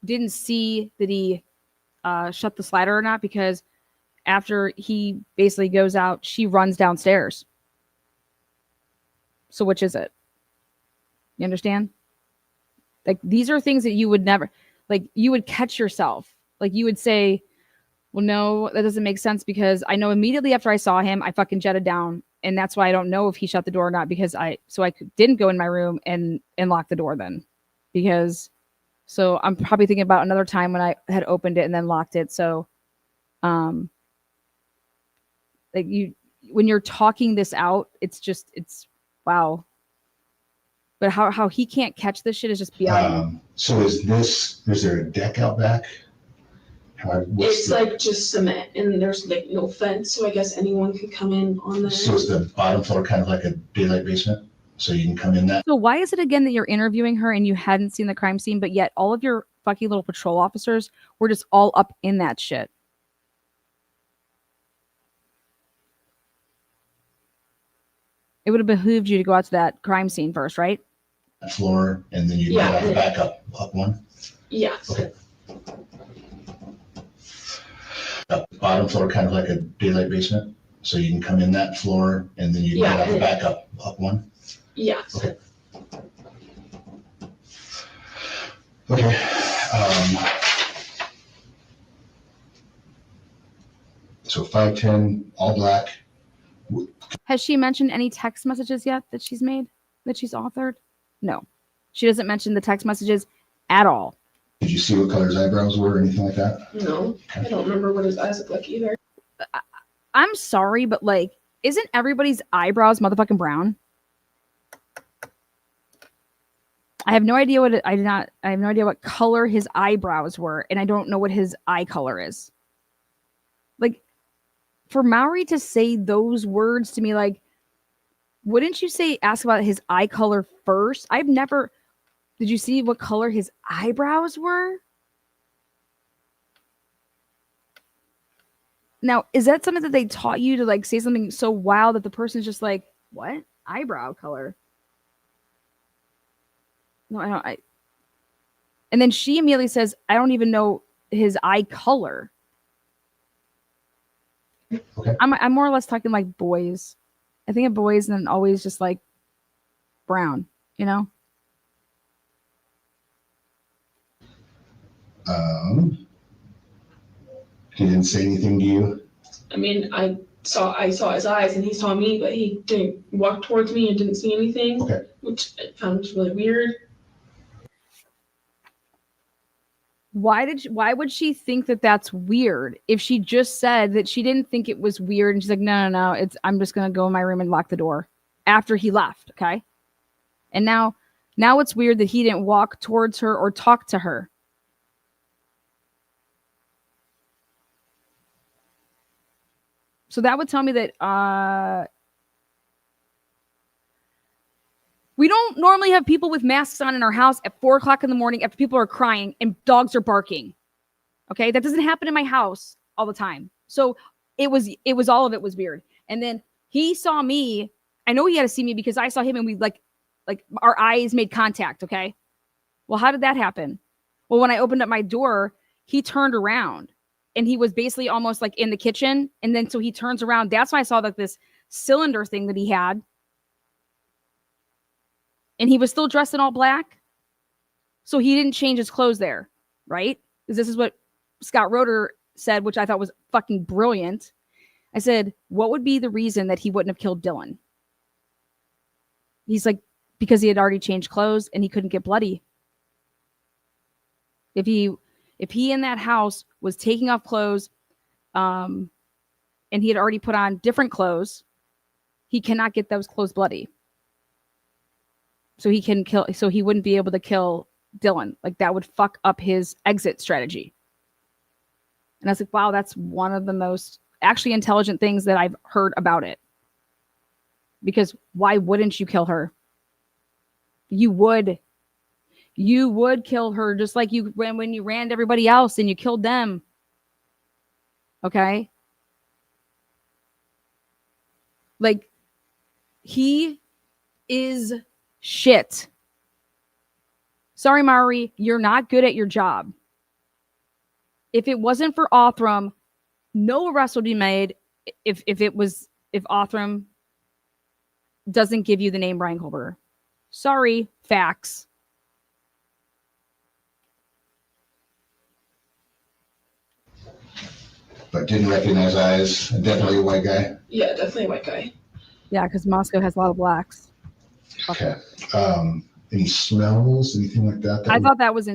didn't see that he shut the slider or not, because after he basically goes out, she runs downstairs. So which is it? You understand? Like, these are things that you would never, like, you would catch yourself. Like, you would say, well, no, that doesn't make sense, because I know immediately after I saw him, I fucking jetted down. And that's why I don't know if he shut the door or not, because I didn't go in my room and lock the door then. Because, so I'm probably thinking about another time when I had opened it and then locked it. So, like, when you're talking this out, it's wow. But how he can't catch this shit is just beyond me. So is there a deck out back? It's like just cement, and there's like no fence, so I guess anyone could come in on there. So is the bottom floor kind of like a daylight basement? So you can come in that? So why is it again that you're interviewing her and you hadn't seen the crime scene, but yet all of your fucking little patrol officers were just all up in that shit? It would have behooved you to go out to that crime scene first, right? Floor, and then you get out the back up one? Yeah. Okay. Bottom floor kind of like a daylight basement, so you can come in that floor, and then you get out the back up one? Yeah. Okay. Okay. So 5'10", all black. Has she mentioned any text messages yet that she's made, that she's authored? No. She doesn't mention the text messages at all. Did you see what color his eyebrows were or anything like that? No, I don't remember what his eyes look like either. I'm sorry, but like, isn't everybody's eyebrows motherfucking brown? I have no idea I have no idea what color his eyebrows were, and I don't know what his eye color is. Like, for Maury to say those words to me, like, wouldn't you ask about his eye color first? Did you see what color his eyebrows were? Now, is that something that they taught you to like say something so wild that the person's just like, what? Eyebrow color? No, I don't. And then she immediately says, I don't even know his eye color. Okay. I'm more or less talking like boys. I think of boys and then always just like brown, you know? He didn't say anything to you? I mean, I saw his eyes and he saw me, but he didn't walk towards me and didn't see anything. Okay. Which I found really weird. Why would she think that that's weird if she just said that she didn't think it was weird, and she's like, no, I'm just gonna go in my room and lock the door after he left, okay? And now it's weird that he didn't walk towards her or talk to her. So that would tell me that we don't normally have people with masks on in our house at 4 o'clock in the morning after people are crying and dogs are barking. Okay, that doesn't happen in my house all the time. So it was all of it was weird. And then he saw me. I know he had to see me because I saw him, and we like our eyes made contact. Okay, well, how did that happen? Well, when I opened up my door, he turned around, and he was basically almost like in the kitchen. And then so he turns around. That's why I saw like this cylinder thing that he had, and he was still dressed in all black. So he didn't change his clothes there, right? Because this is what Scott Roeder said, which I thought was fucking brilliant. I said, what would be the reason that he wouldn't have killed Dylan? He's like, because he had already changed clothes and he couldn't get bloody. If he in that house was taking off clothes, and he had already put on different clothes, he cannot get those clothes bloody. So he wouldn't be able to kill Dylan. Like, that would fuck up his exit strategy. And I was like, wow, that's one of the most actually intelligent things that I've heard about it. Because why wouldn't you kill her? You would kill her just like you when you ran everybody else and you killed them. Okay? Like, he is shit. Sorry, Maury, you're not good at your job. If it wasn't for Othram, no arrest would be made if Othram doesn't give you the name Brian Kohlberger. Sorry, facts. But didn't recognize eyes. Definitely a white guy. Yeah, definitely a white guy. Yeah, because Moscow has a lot of blacks. Okay. Any smells? Anything like that? I thought that was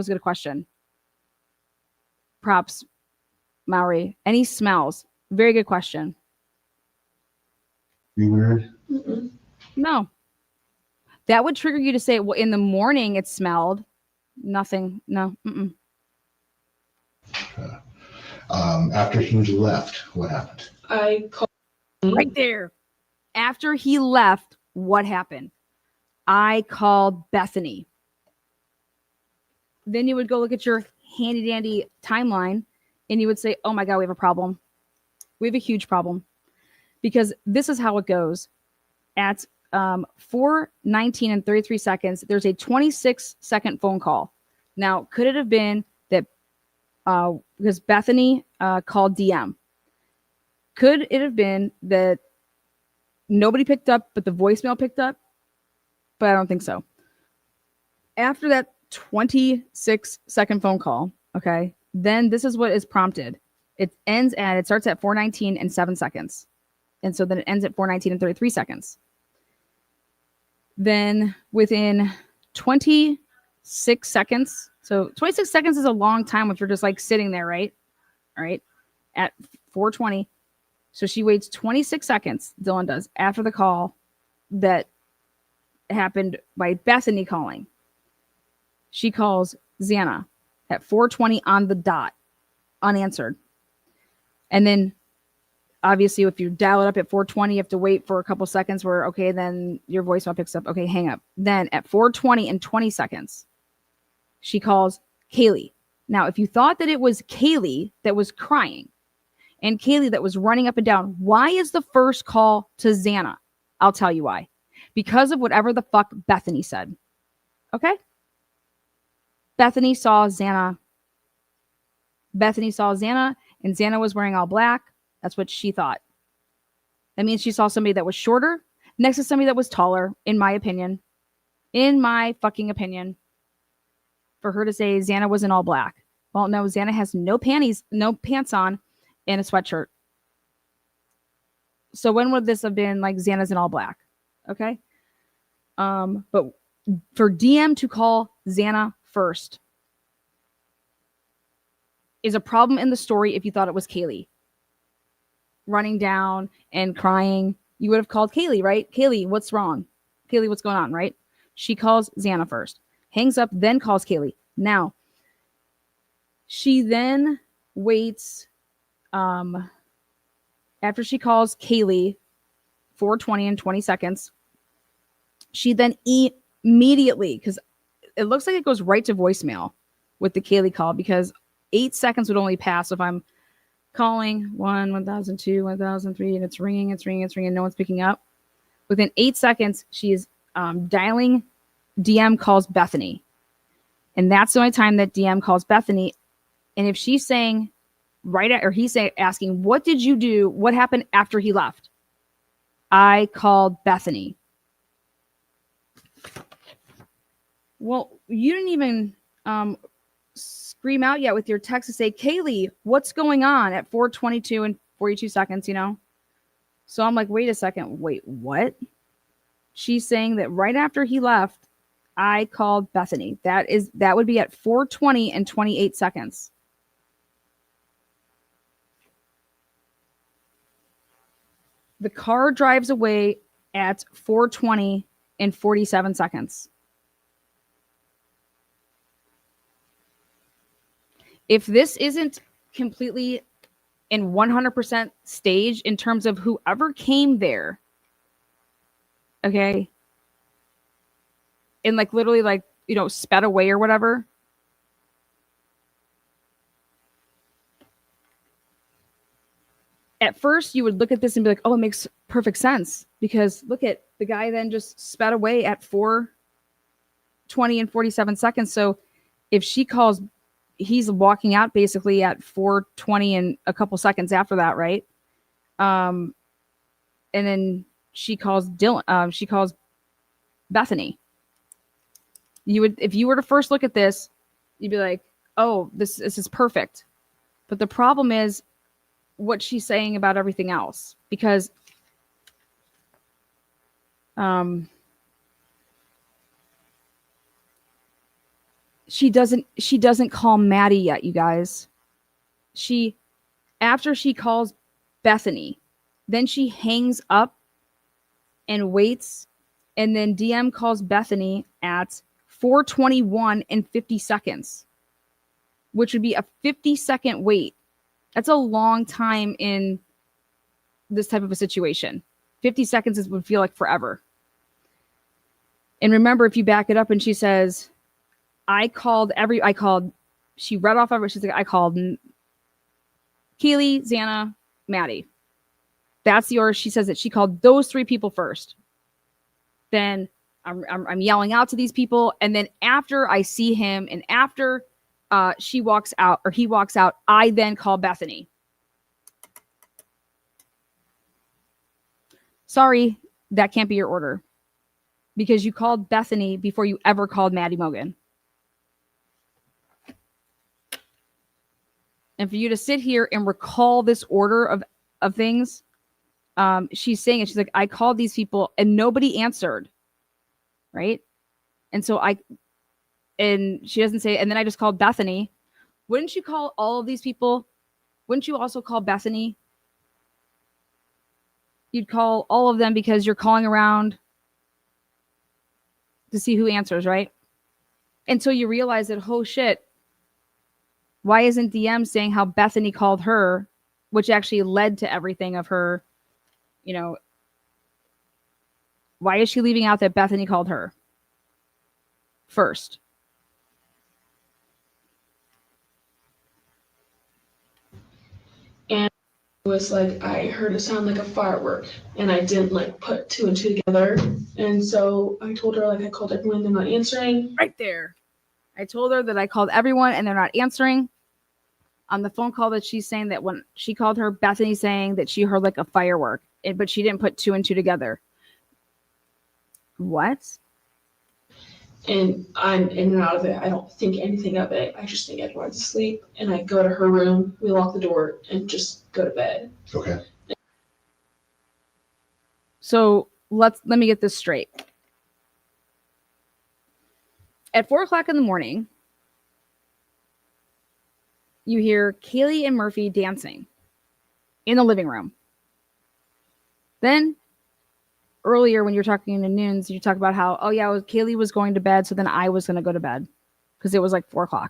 a good question. Props, Maori. Any smells? Very good question. Be weird. Mm-mm. No. That would trigger you to say, well, in the morning it smelled. Nothing. No. Mm-mm. After he left, what happened? I called. Right there. After he left, what happened? I called Bethany. Then you would go look at your handy dandy timeline and you would say, oh my God, we have a problem. We have a huge problem. Because this is how it goes. At 4:19 and 33 seconds, there's a 26-second phone call. Now, could it have been that because Bethany called DM? Could it have been that nobody picked up, but the voicemail picked up? But I don't think so. After that 26-second phone call, okay, then this is what is prompted. It starts at 4:19 and 7 seconds. And so then it ends at 4:19 and 33 seconds. Then within 26 seconds, so 26 seconds is a long time if you're just like sitting there, right? All right. At 4:20. So she waits 26 seconds, Dylan does, after the call that happened by Bethany calling. She calls Xana at 4:20 on the dot, unanswered. And then obviously, if you dial it up at 4:20, you have to wait for a couple seconds where, okay, then your voicemail picks up. Okay, hang up. Then at 4:20 and 20 seconds, she calls Kaylee. Now, if you thought that it was Kaylee that was crying and Kaylee that was running up and down, why is the first call to Xana? I'll tell you why. Because of whatever the fuck Bethany said. Okay? Bethany saw Xana, and Xana was wearing all black. That's what she thought. That means she saw somebody that was shorter next to somebody that was taller, in my opinion. In my fucking opinion. For her to say Xana was in all black. Well, no, Xana has no pants on, and a sweatshirt. So when would this have been like Xana's in all black? Okay? But for DM to call Xana first is a problem in the story if you thought it was Kaylee running down and crying. You would have called Kaylee, right? Kaylee, what's wrong? Kaylee, what's going on, right? She calls Xana first, hangs up, then calls Kaylee. Now, she then waits after she calls Kaylee 4:20 and 20 seconds. She then immediately, because it looks like it goes right to voicemail with the Kaylee call, because 8 seconds would only pass if I'm calling 1002, 1003, and it's ringing, no one's picking up. Within 8 seconds, she is dialing. DM calls Bethany. And that's the only time that DM calls Bethany. And if she's saying asking, what did you do? What happened after he left? I called Bethany. Well, you didn't even scream out yet with your text to say, Kaylee, what's going on at 4:22 and 42 seconds, So I'm like, wait a second. Wait, what? She's saying that right after he left, I called Bethany. That would be at 4:20 and 28 seconds. The car drives away at 4:20 and 47 seconds. If this isn't completely in 100% stage in terms of whoever came there, okay, and like literally like, sped away or whatever, at first you would look at this and be like, oh, it makes perfect sense, because look at the guy then just sped away at 4:20 and 47 seconds. So if she calls he's walking out basically at 4:20 and a couple seconds after that, right? And then she calls Dylan. She calls Bethany. You would, if you were to first look at this, you'd be like, "Oh, this is perfect." But the problem is what she's saying about everything else, because she doesn't call Maddie yet, you guys. After she calls Bethany, then she hangs up and waits, and then DM calls Bethany at 4:21 and 50 seconds, which would be a 50-second wait. That's a long time in this type of a situation. 50 seconds would feel like forever. And remember, if you back it up and she says, she read off every, she's like, I called Keely, Xana, Maddie. That's the order. She says that she called those 3 people first. Then I'm yelling out to these people. And then after I see him and after she walks out or he walks out, I then call Bethany. Sorry, that can't be your order, because you called Bethany before you ever called Maddie Mogan. And for you to sit here and recall this order of things, she's saying it. She's like, I called these people and nobody answered. Right? And so and she doesn't say, and then I just called Bethany. Wouldn't you call all of these people? Wouldn't you also call Bethany? You'd call all of them because you're calling around to see who answers, right? Until you realize that, oh shit, why isn't DM saying how Bethany called her, which actually led to everything of her, why is she leaving out that Bethany called her first? And it was like, I heard it sound like a firework and I didn't like put 2 and 2 together. And so I told her, like, I called everyone, they're not answering. Right there. I told her that I called everyone and they're not answering. On the phone call that she's saying that when she called her, Bethany saying that she heard like a firework, but she didn't put 2 and 2 together. What? And I'm in and out of it. I don't think anything of it. I just think everyone's asleep. And I go to her room, we lock the door, and just go to bed. Okay. So let me get this straight. At 4:00 in the morning, you hear Kaylee and Murphy dancing in the living room. Then earlier when you're talking to Noons, you talk about how, oh yeah, Kaylee was going to bed, so then I was going to go to bed because it was like 4:00.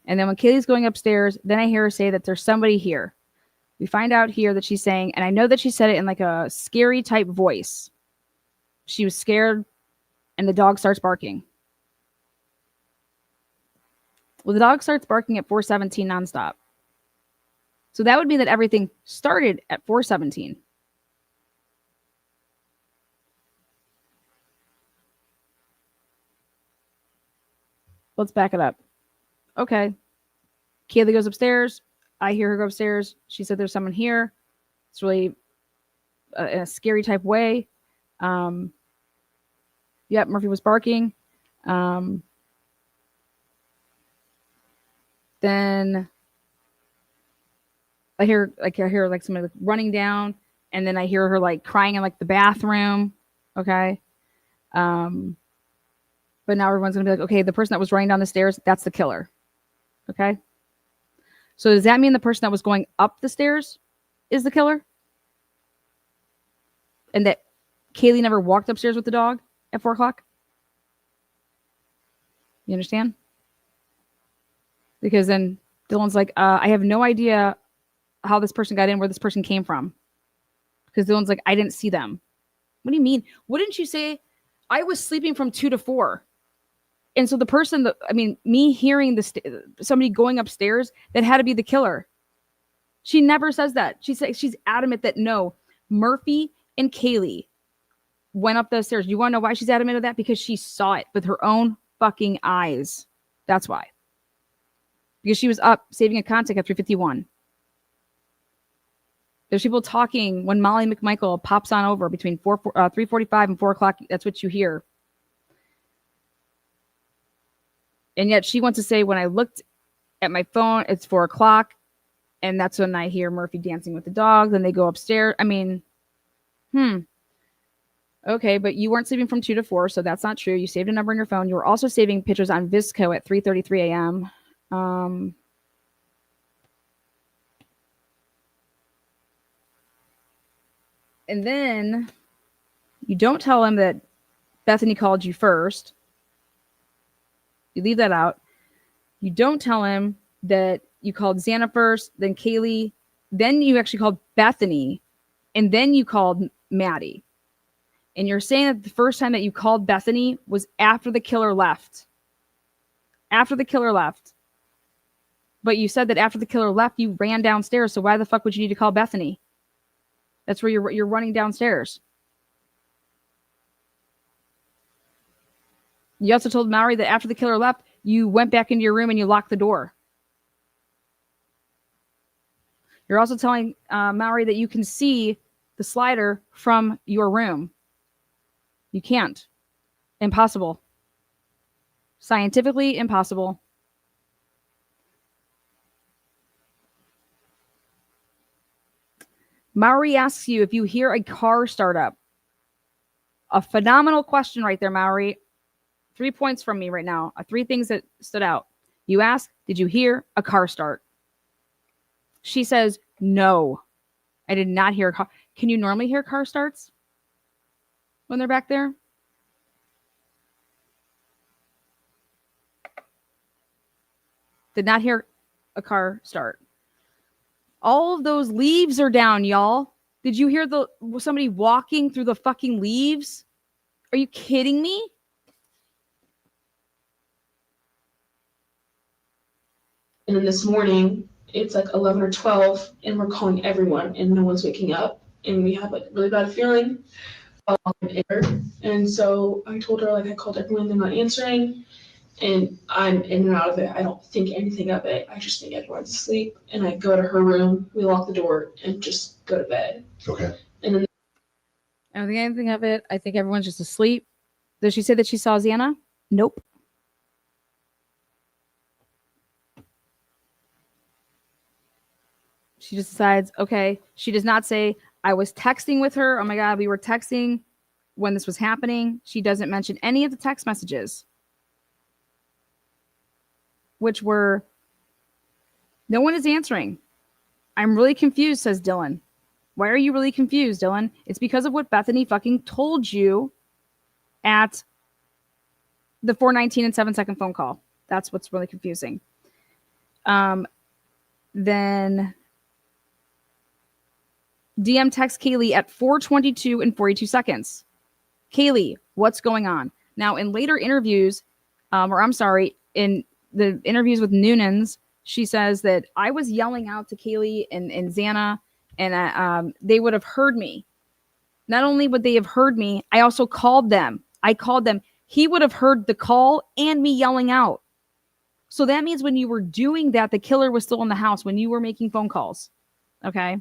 And then when Kaylee's going upstairs, then I hear her say that there's somebody here. We find out here that she's saying, and I know that she said it in like a scary type voice. She was scared and the dog starts barking. Well, the dog starts barking at 4:17 nonstop. So that would mean that everything started at 4:17. Let's back it up. Okay. Kaylee goes upstairs. I hear her go upstairs. She said there's someone here. It's really in a scary type way. Yep, Murphy was barking. Then I hear like somebody running down, and then I hear her like crying in like the bathroom. Okay. But now everyone's gonna be like, okay, the person that was running down the stairs, that's the killer. Okay. So does that mean the person that was going up the stairs is the killer? And that Kaylee never walked upstairs with the dog at 4:00? You understand? Because then Dylan's like, I have no idea how this person got in, where this person came from. Because Dylan's like, I didn't see them. What do you mean? Wouldn't you say I was sleeping from 2 to 4? And so the person me hearing somebody going upstairs, that had to be the killer. She never says that. She's adamant that no, Murphy and Kaylee went up those stairs. You want to know why she's adamant of that? Because she saw it with her own fucking eyes. That's why. because she was up saving a contact at 3:51. There's people talking when Molly McMichael pops on over between 3:45 and 4 o'clock. That's what you hear. And yet she wants to say, when I looked at my phone, it's 4 o'clock. And that's when I hear Murphy dancing with the dogs and they go upstairs. I mean, okay, but you weren't sleeping from 2 to 4, so that's not true. You saved a number on your phone. You were also saving pictures on Visco at 3:33 a.m. And then you don't tell him that Bethany called you first. You leave that out. You don't tell him that you called Xana first, then Kaylee, then you actually called Bethany, and then you called Maddie. And you're saying that the first time that you called Bethany was after the killer left. After the killer left. But you said that after the killer left, you ran downstairs. So why the fuck would you need to call Bethany? That's where you're running downstairs. You also told Maury that after the killer left, you went back into your room and you locked the door. You're also telling Maury that you can see the slider from your room. You can't. Impossible. Scientifically impossible. Maury asks you if you hear a car start up. A phenomenal question right there, Maury. 3 points from me right now. 3 things that stood out. You ask, did you hear a car start? She says, no, I did not hear a car. Can you normally hear car starts when they're back there? Did not hear a car start. All of those leaves are down, y'all. Did you hear somebody walking through the fucking leaves? Are you kidding me? And then this morning, it's like 11 or 12, and we're calling everyone, and no one's waking up. And we have like a really bad feeling. And so I told her, like, I called everyone, they're not answering. And I'm in and out of it. I don't think anything of it. I just think everyone's asleep. And I go to her room, we lock the door, and just go to bed. Okay. And then I don't think anything of it. I think everyone's just asleep. Does she say that she saw Xana? Nope. She just decides, okay. She does not say, I was texting with her. Oh my God, we were texting when this was happening. She doesn't mention any of the text messages, which were, no one is answering. I'm really confused, says Dylan. Why are you really confused, Dylan? It's because of what Bethany fucking told you at the 4:19 and 7-second phone call. That's what's really confusing. Then DM text Kaylee at 4:22 and 42 seconds. Kaylee, what's going on? Now, in later interviews, in the interviews with Noonans, she says that I was yelling out to Kaylee and Xana, and they would have heard me. Not only would they have heard me, I also called them. He would have heard the call and me yelling out. So that means when you were doing that, the killer was still in the house when you were making phone calls. Okay?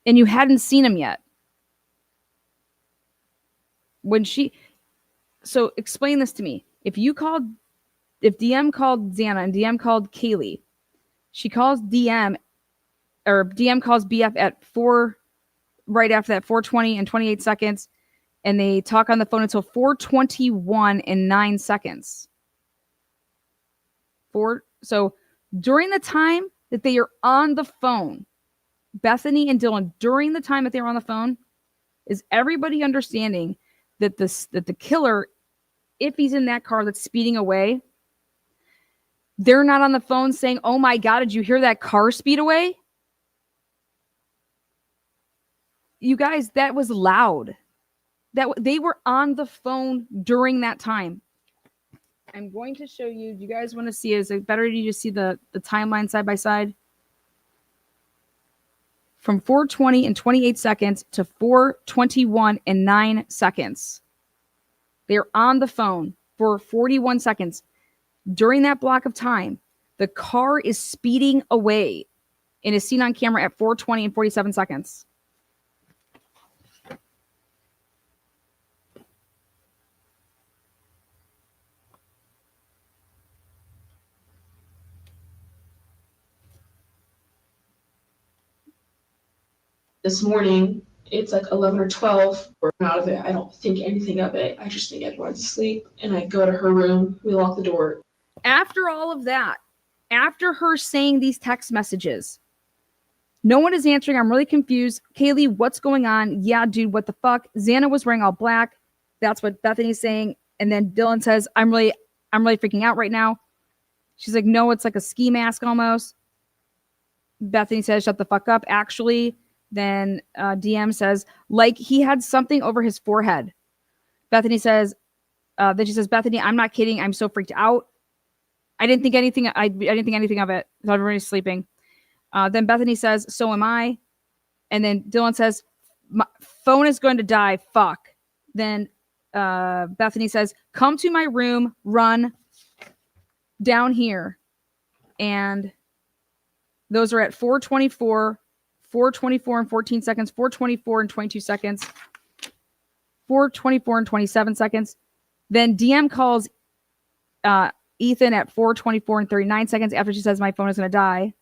And you hadn't seen him yet. So explain this to me. If DM called Xana and DM called Kaylee, she calls DM, or DM calls BF at 4, right after that, 4:20 and 28 seconds, and they talk on the phone until 4:21 and 9 seconds. So during the time that they are on the phone, Bethany and Dylan, during the time that they were on the phone, is everybody understanding that the killer, if he's in that car that's speeding away, they're not on the phone saying, oh my God, did you hear that car speed away? You guys, that was loud. That they were on the phone during that time. I'm going to show you. Do you guys want to see? Is it better to just see the timeline side by side? From 4:20 and 28 seconds to 4:21 and 9 seconds. They're on the phone for 41 seconds. During that block of time, the car is speeding away and is seen on camera at 4:20 and 47 seconds. This morning, it's like 11 or 12. We're out of it. I don't think anything of it. I just think everyone's asleep. And I go to her room. We lock the door. After all of that, after her saying these text messages, no one is answering. I'm really confused. Kaylee, what's going on? Yeah, dude, what the fuck? Xana was wearing all black. That's what Bethany's saying. And then Dylan says, I'm really freaking out right now. She's like, no, it's like a ski mask almost. Bethany says, shut the fuck up. Actually, then DM says, like he had something over his forehead. Bethany says, then she says, Bethany, I'm not kidding. I'm so freaked out. I didn't think anything. I didn't think anything of it. So everybody's sleeping. Then Bethany says, so am I. And then Dylan says, my phone is going to die. Fuck. Then Bethany says, come to my room, run down here. And those are at 4:24, 4:24 and 14 seconds, 4:24 and 22 seconds, 4:24 and 27 seconds. Then DM calls Ethan at 4:24 and 39 seconds after she says, my phone is going to die.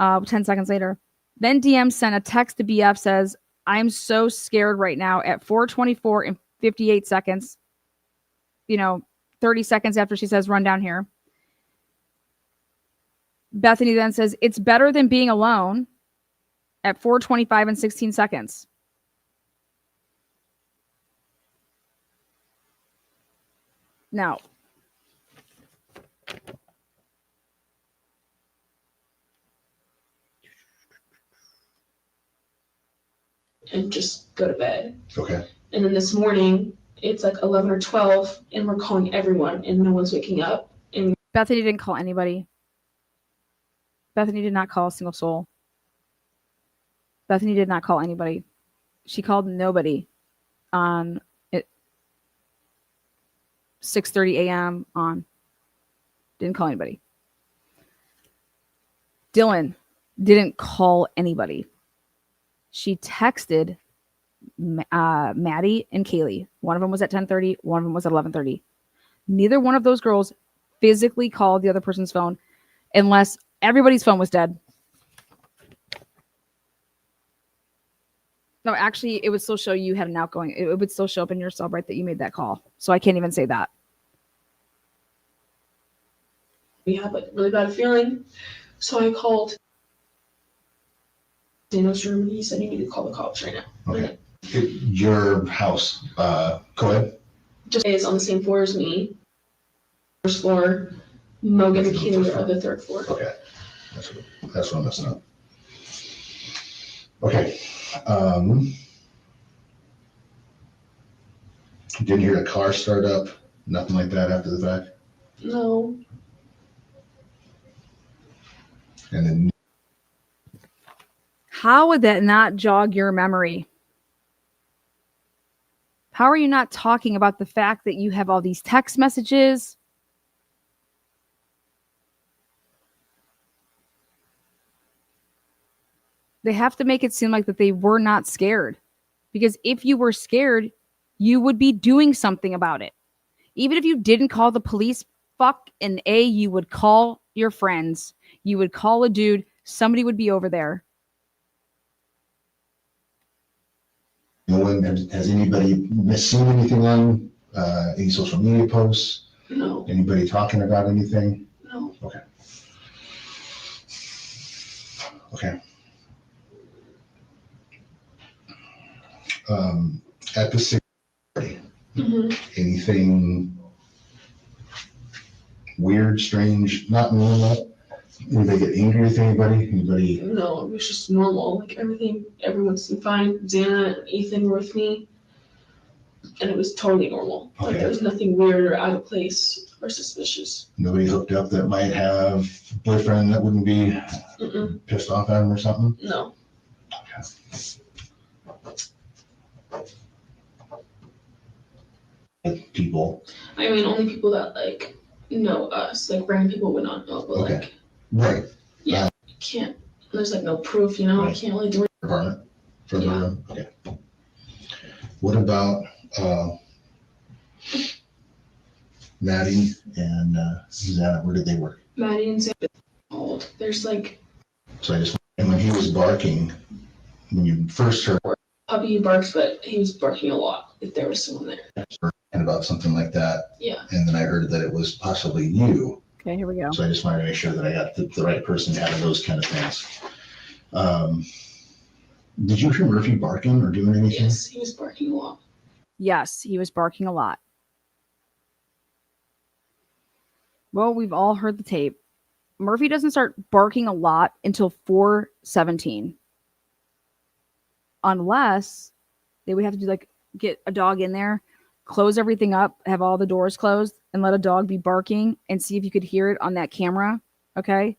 10 seconds later. Then DM sent a text to BF, says, I'm so scared right now at 4:24 and 58 seconds. 30 seconds after she says, run down here. Bethany then says, it's better than being alone at 4:25 and 16 seconds. Now, and just go to bed. Okay. And then this morning, it's like 11 or 12, and we're calling everyone, and no one's waking up. And Bethany didn't call anybody. Bethany did not call a single soul. Bethany did not call anybody. She called nobody on 6:30 a.m. on. Didn't call anybody. Dylan didn't call anybody. She texted Maddie and Kaylee. One of them was at 10:30. One of them was at 11:30. Neither one of those girls physically called the other person's phone unless everybody's phone was dead. No, actually, it would still show you had an outgoing. It would still show up in your Cellbrite that you made that call. So I can't even say that. we had like a really bad feeling. So I called Dano's room, and he said, you need to call the cops right now. Okay. Your house, go ahead. Just is on the same floor as me. First floor. Mogan and Kaylee are on the third floor. Okay. That's what I'm messing up. Okay. Didn't hear a car start up, nothing like that after the fact? No. And then How would that not jog your memory? How are you not talking about the fact that you have all these text messages? They have to make it seem like that they were not scared. Because if you were scared, you would be doing something about it. Even if you didn't call the police, you would call your friends. You would call a dude. Somebody would be over there. no one, has anybody seen anything on any social media posts? No. Anybody talking about anything? No. Okay. Okay. At the 6 party, anything weird, strange, not normal? Anybody get angry with anybody? Anybody? No, it was just normal. Like everyone seemed fine. Xana and Ethan were with me, and it was totally normal. Okay. Like there was nothing weird or out of place or suspicious. Nobody hooked up that might have a boyfriend that wouldn't be pissed off at him or something? No. Okay. People. I mean, only people that like know us. Like random people would not know, but Okay. like Right. yeah, you can't. There's like no proof, you know. I Right. can't really do it. Apartment from the Yeah. room. Okay. What about Maddie and Susanna? Where did they work? Maddie and Sam old. There's like So I just, and when he was barking, when you first heard puppy barks, but he was barking a lot. If there was someone there. about something like that, Yeah. and then I heard that it was possibly you. Okay, here we go. So I just wanted to make sure that I got the right person out of those kind of things. Did you hear Murphy barking or doing anything? Yes, he was barking a lot. Yes, he was barking a lot. Well, we've all heard the tape. Murphy doesn't start barking a lot until 4:17. Unless they would have to do like get a dog in there, close everything up, have all the doors closed, and let a dog be barking and see if you could hear it on that camera. Okay.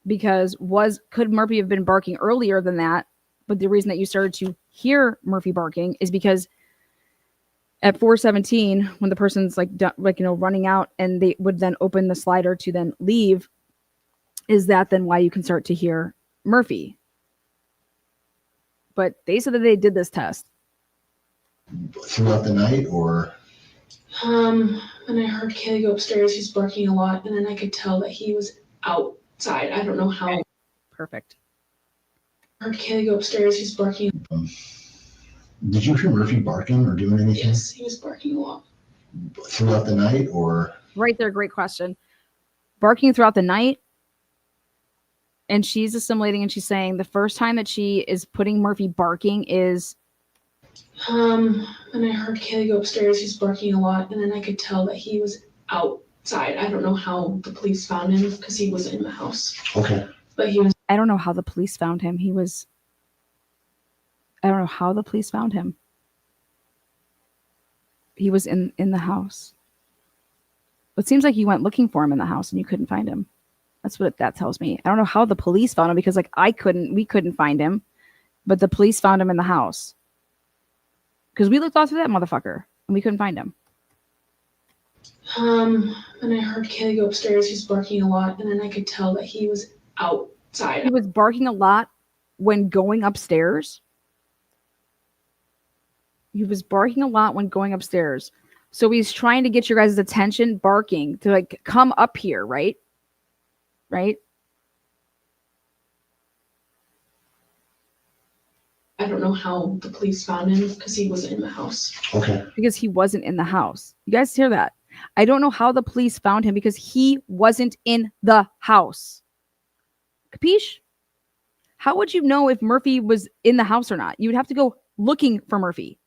Because could Murphy have been barking earlier than that? But the reason that you started to hear Murphy barking is because at 4:17, when the person's like running out and they would then open the slider to then leave, is that then why you can start to hear Murphy? But they said that they did this test Throughout the night, or When I heard Kaylee go upstairs, he's barking a lot, and then I could tell that he was outside. I don't know how. Okay. Perfect. I heard Kaylee go upstairs, he's barking. did you hear Murphy barking or doing anything? Yes, he was barking a lot. Throughout the night, or Right there, great question. Barking throughout the night. And she's assimilating and she's saying the first time that she is putting Murphy barking is When I heard Kaylee go upstairs, he's barking a lot, and then I could tell that he was outside. I don't know how the police found him because he wasn't in the house. okay. But he was. I don't know how the police found him. I don't know how the police found him. He was in the house. It seems like you went looking for him in the house and you couldn't find him. That's what that tells me. I don't know how the police found him because like we couldn't find him, but the police found him in the house. Because we looked all through that motherfucker and we couldn't find him. When I heard Kaylee go upstairs, he's barking a lot, and then I could tell that he was outside. He was barking a lot when going upstairs. He was barking a lot when going upstairs. So he's trying to get your guys' attention, barking to like come up here, right? Right? I don't know how the police found him because he wasn't in the house. Okay. Because he wasn't in the house. You guys hear that? I don't know how the police found him because he wasn't in the house. Capiche? How would you know if Murphy was in the house or not? You would have to go looking for Murphy.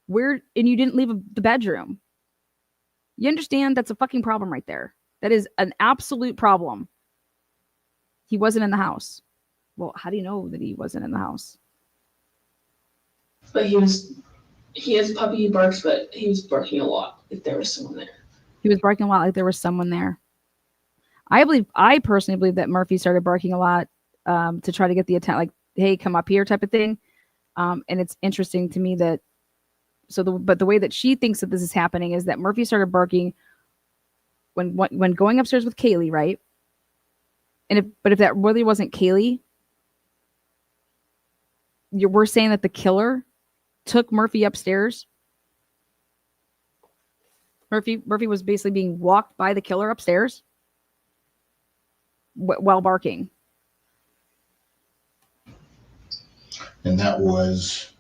And you didn't leave the bedroom. You understand? That's a fucking problem right there. That is an absolute problem. He wasn't in the house. Well, how do you know that he wasn't in the house? But he has puppy, he barks, but he was barking a lot if there was someone there. He was barking a lot like there was someone there. I personally believe that Murphy started barking a lot to try to get the attention, like, hey, come up here type of thing. And it's interesting to me that, but the way that she thinks that this is happening is that Murphy started barking when going upstairs with Kaylee, right? But if that really wasn't Kaylee, we're saying that the killer took Murphy upstairs. Murphy was basically being walked by the killer upstairs while barking. And that was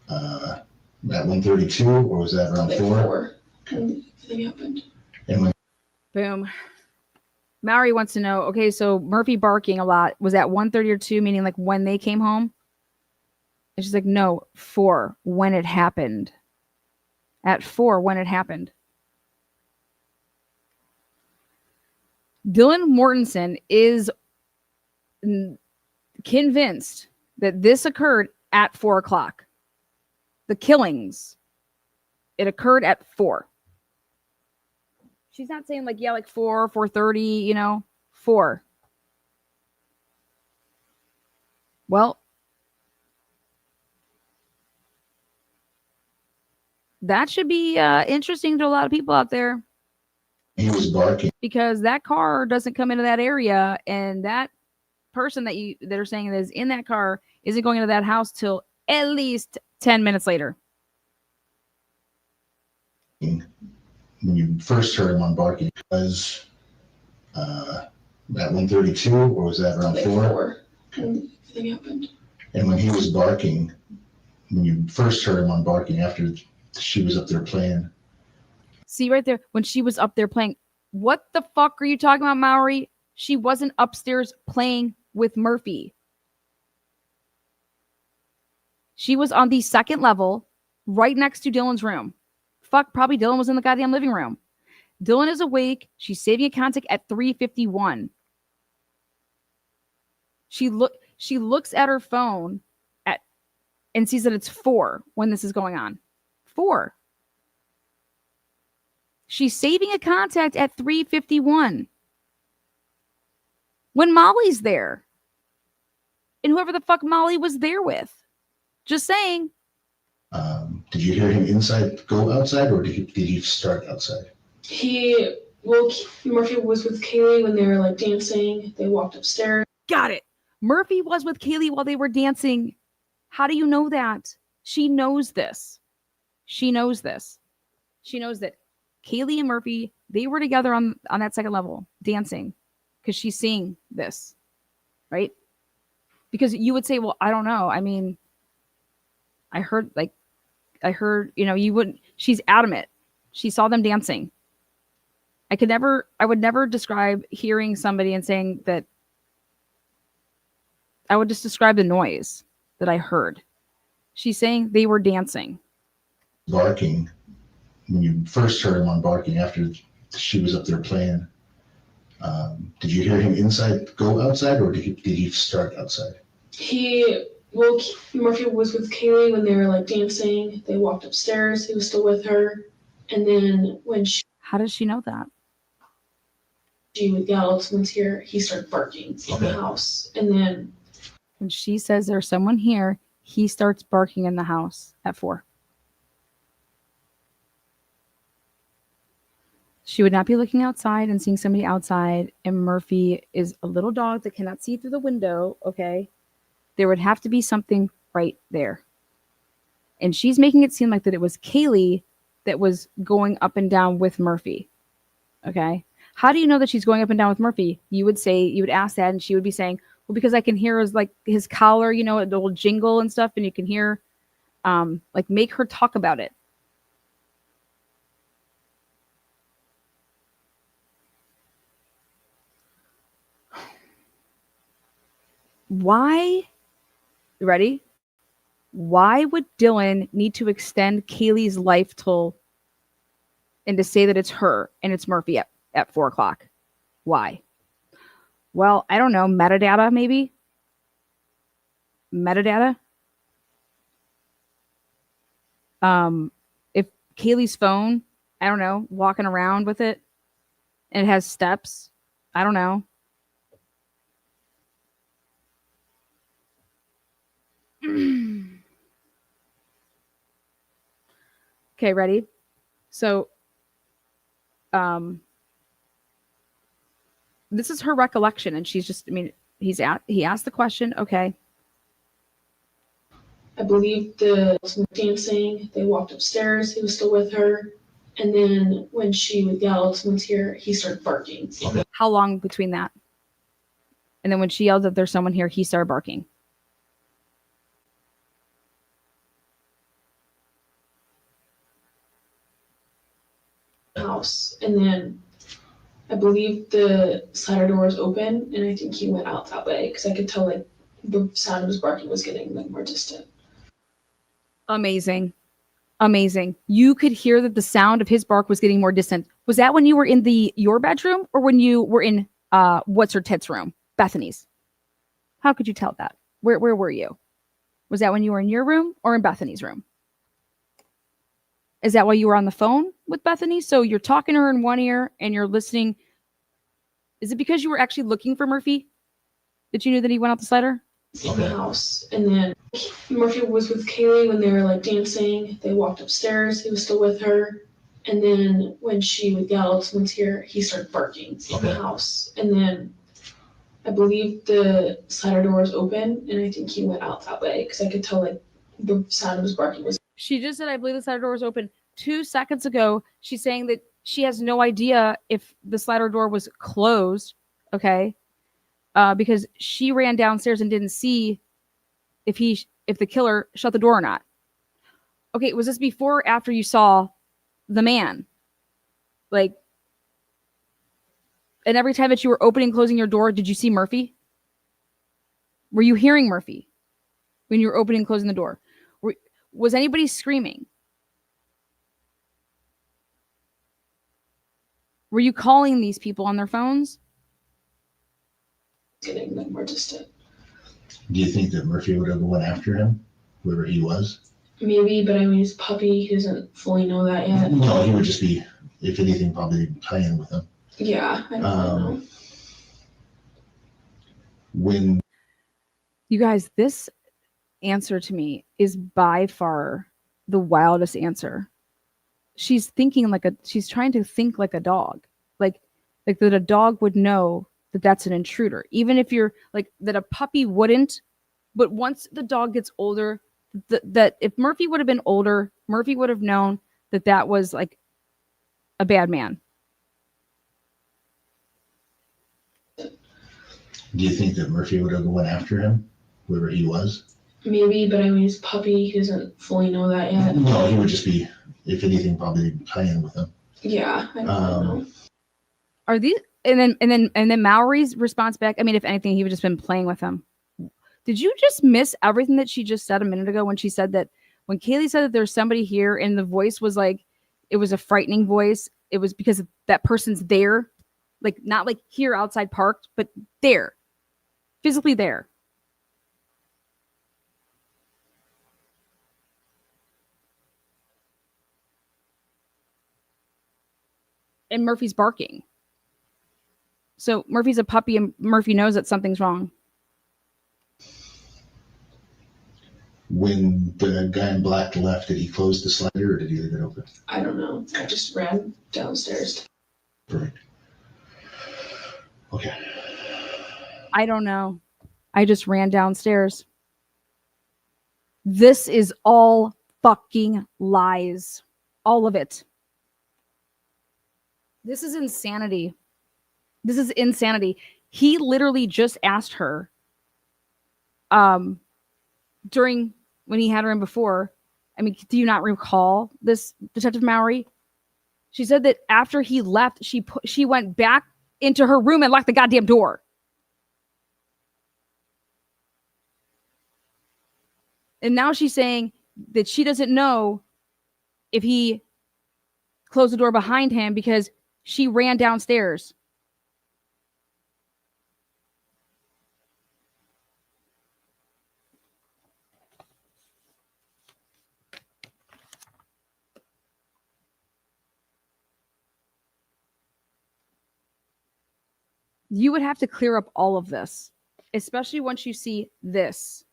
at 1:32, or was that around Like 4? And everything happened. And when Boom. Mallory wants to know, okay, so Murphy barking a lot, was at 1:30 or 2, meaning like when they came home? And she's like, no, 4, when it happened. At 4, when it happened. Dylan Mortensen is convinced that this occurred at 4 o'clock. The killings, it occurred at 4. She's not saying like, yeah, like 4, 4:30, 4. Well, That should be interesting to a lot of people out there. He was barking. Because that car doesn't come into that area, and that person that are saying that is in that car isn't going into that house till at least 10 minutes later. When you first heard him on barking, was at 1:32, or was that around Like 4? And everything happened. And when he was barking, when you first heard him on barking after she was up there playing. See right there, when she was up there playing, what the fuck are you talking about, Maury? She wasn't upstairs playing with Murphy. She was on the second level, right next to Dylan's room. Fuck, probably Dylan was in the goddamn living room. Dylan is awake. She's saving a contact at 3:51. She looks at her phone and sees that it's 4 when this is going on. 4. She's saving a contact at 3:51. When Molly's there. And whoever the fuck Molly was there with. Just saying. Did you hear him go outside, or did he start outside? Murphy was with Kaylee when they were like dancing. They walked upstairs. Got it. Murphy was with Kaylee while they were dancing. How do you know that? She knows this. She knows this. She knows that Kaylee and Murphy, they were together on that second level dancing because she's seeing this, right? Because you would say, well, I don't know. I mean, I heard, you wouldn't, she's adamant. She saw them dancing. I would never describe hearing somebody and saying that. I would just describe the noise that I heard. She's saying they were dancing. Barking. When you first heard him on barking after she was up there playing, did you hear him go outside, or did he start outside? Murphy was with Kaylee when they were like dancing. They walked upstairs. He was still with her. And then how does she know that? She would yell, someone's here, he started barking in the house. And then when she says there's someone here, he starts barking in the house at 4. She would not be looking outside and seeing somebody outside, and Murphy is a little dog that cannot see through the window, okay? There would have to be something right there. And she's making it seem like that it was Kaylee that was going up and down with Murphy, okay? How do you know that she's going up and down with Murphy? You would ask that, and she would be saying, well, because I can hear his collar, the little jingle and stuff, and you can hear, make her talk about it. Why? You ready? Why would Dylan need to extend Kaylee's life and to say that it's her and it's Murphy at 4 o'clock? Why? Well, I don't know. Metadata, maybe? Metadata? If Kaylee's phone, I don't know, walking around with it, and it has steps, I don't know. Okay, ready? So, this is her recollection, and she's just, he asked the question, okay. I believe dancing, they walked upstairs, he was still with her, and then when she would yell, someone's here, he started barking. How long between that? And then when she yelled that there's someone here, he started barking. House, and then I believe the slider door was open, and I think he went out that way because I could tell the sound of his barking was getting more distant. Amazing. You could hear that the sound of his bark was getting more distant. Was that when you were in your bedroom, or when you were in what's her tits room, Bethany's? How could you tell that? Where were you? Was that when you were in your room or in Bethany's room? Is that why you were on the phone with Bethany? So you're talking to her in one ear and you're listening. Is it because you were actually looking for Murphy that you knew that he went out the slider? in the house. And then Murphy was with Kaylee when they were like dancing. They walked upstairs. He was still with her. And then when she would yell, someone's here, he started barking in the house. And then I believe the slider door was open, and I think he went out that way because I could tell like the sound of his barking was. She just said, I believe the slider door was open. 2 seconds ago, she's saying that she has no idea if the slider door was closed, okay? Because she ran downstairs and didn't see if the killer shut the door or not. Okay, was this before or after you saw the man? Like, and every time that you were opening and closing your door, did you see Murphy? Were you hearing Murphy when you were opening and closing the door? Was anybody screaming? Were you calling these people on their phones? Getting like more distant. Do you think that Murphy would have went after him, whoever he was? Maybe, but I mean, he's a puppy. He doesn't fully know that yet. No, he would just be, if anything, probably playing with him. Yeah, I don't know. When you guys, this answer to me is by far the wildest answer. She's trying to think like a dog, like that a dog would know that that's an intruder, even if you're like that a puppy wouldn't. But once the dog gets older, that if Murphy would have been older, Murphy would have known that that was like a bad man. Do you think that Murphy would have went after him, whoever he was? Maybe, but I mean, he's a puppy. He doesn't fully know that yet. No, he would just be, if anything, probably playing with him. Yeah, I don't know. Are these and then Mallory's response back? I mean, if anything, he would have just been playing with him. Did you just miss everything that she just said a minute ago when she said that when Kaylee said that there's somebody here and the voice was like, it was a frightening voice. It was because that person's there, like not like here outside parked, but there, physically there. And Murphy's barking. So Murphy's a puppy and Murphy knows that something's wrong. When the guy in black left, did he close the slider or did he leave it open? I don't know. I just ran downstairs. Perfect. Okay. I don't know. I just ran downstairs. This is all fucking lies. All of it. This is insanity. This is insanity. He literally just asked her during when he had her in before. I mean, do you not recall this, Detective Mallory? She said that after he left, she went back into her room and locked the goddamn door. And now she's saying that she doesn't know if he closed the door behind him because she ran downstairs. You would have to clear up all of this, especially once you see this.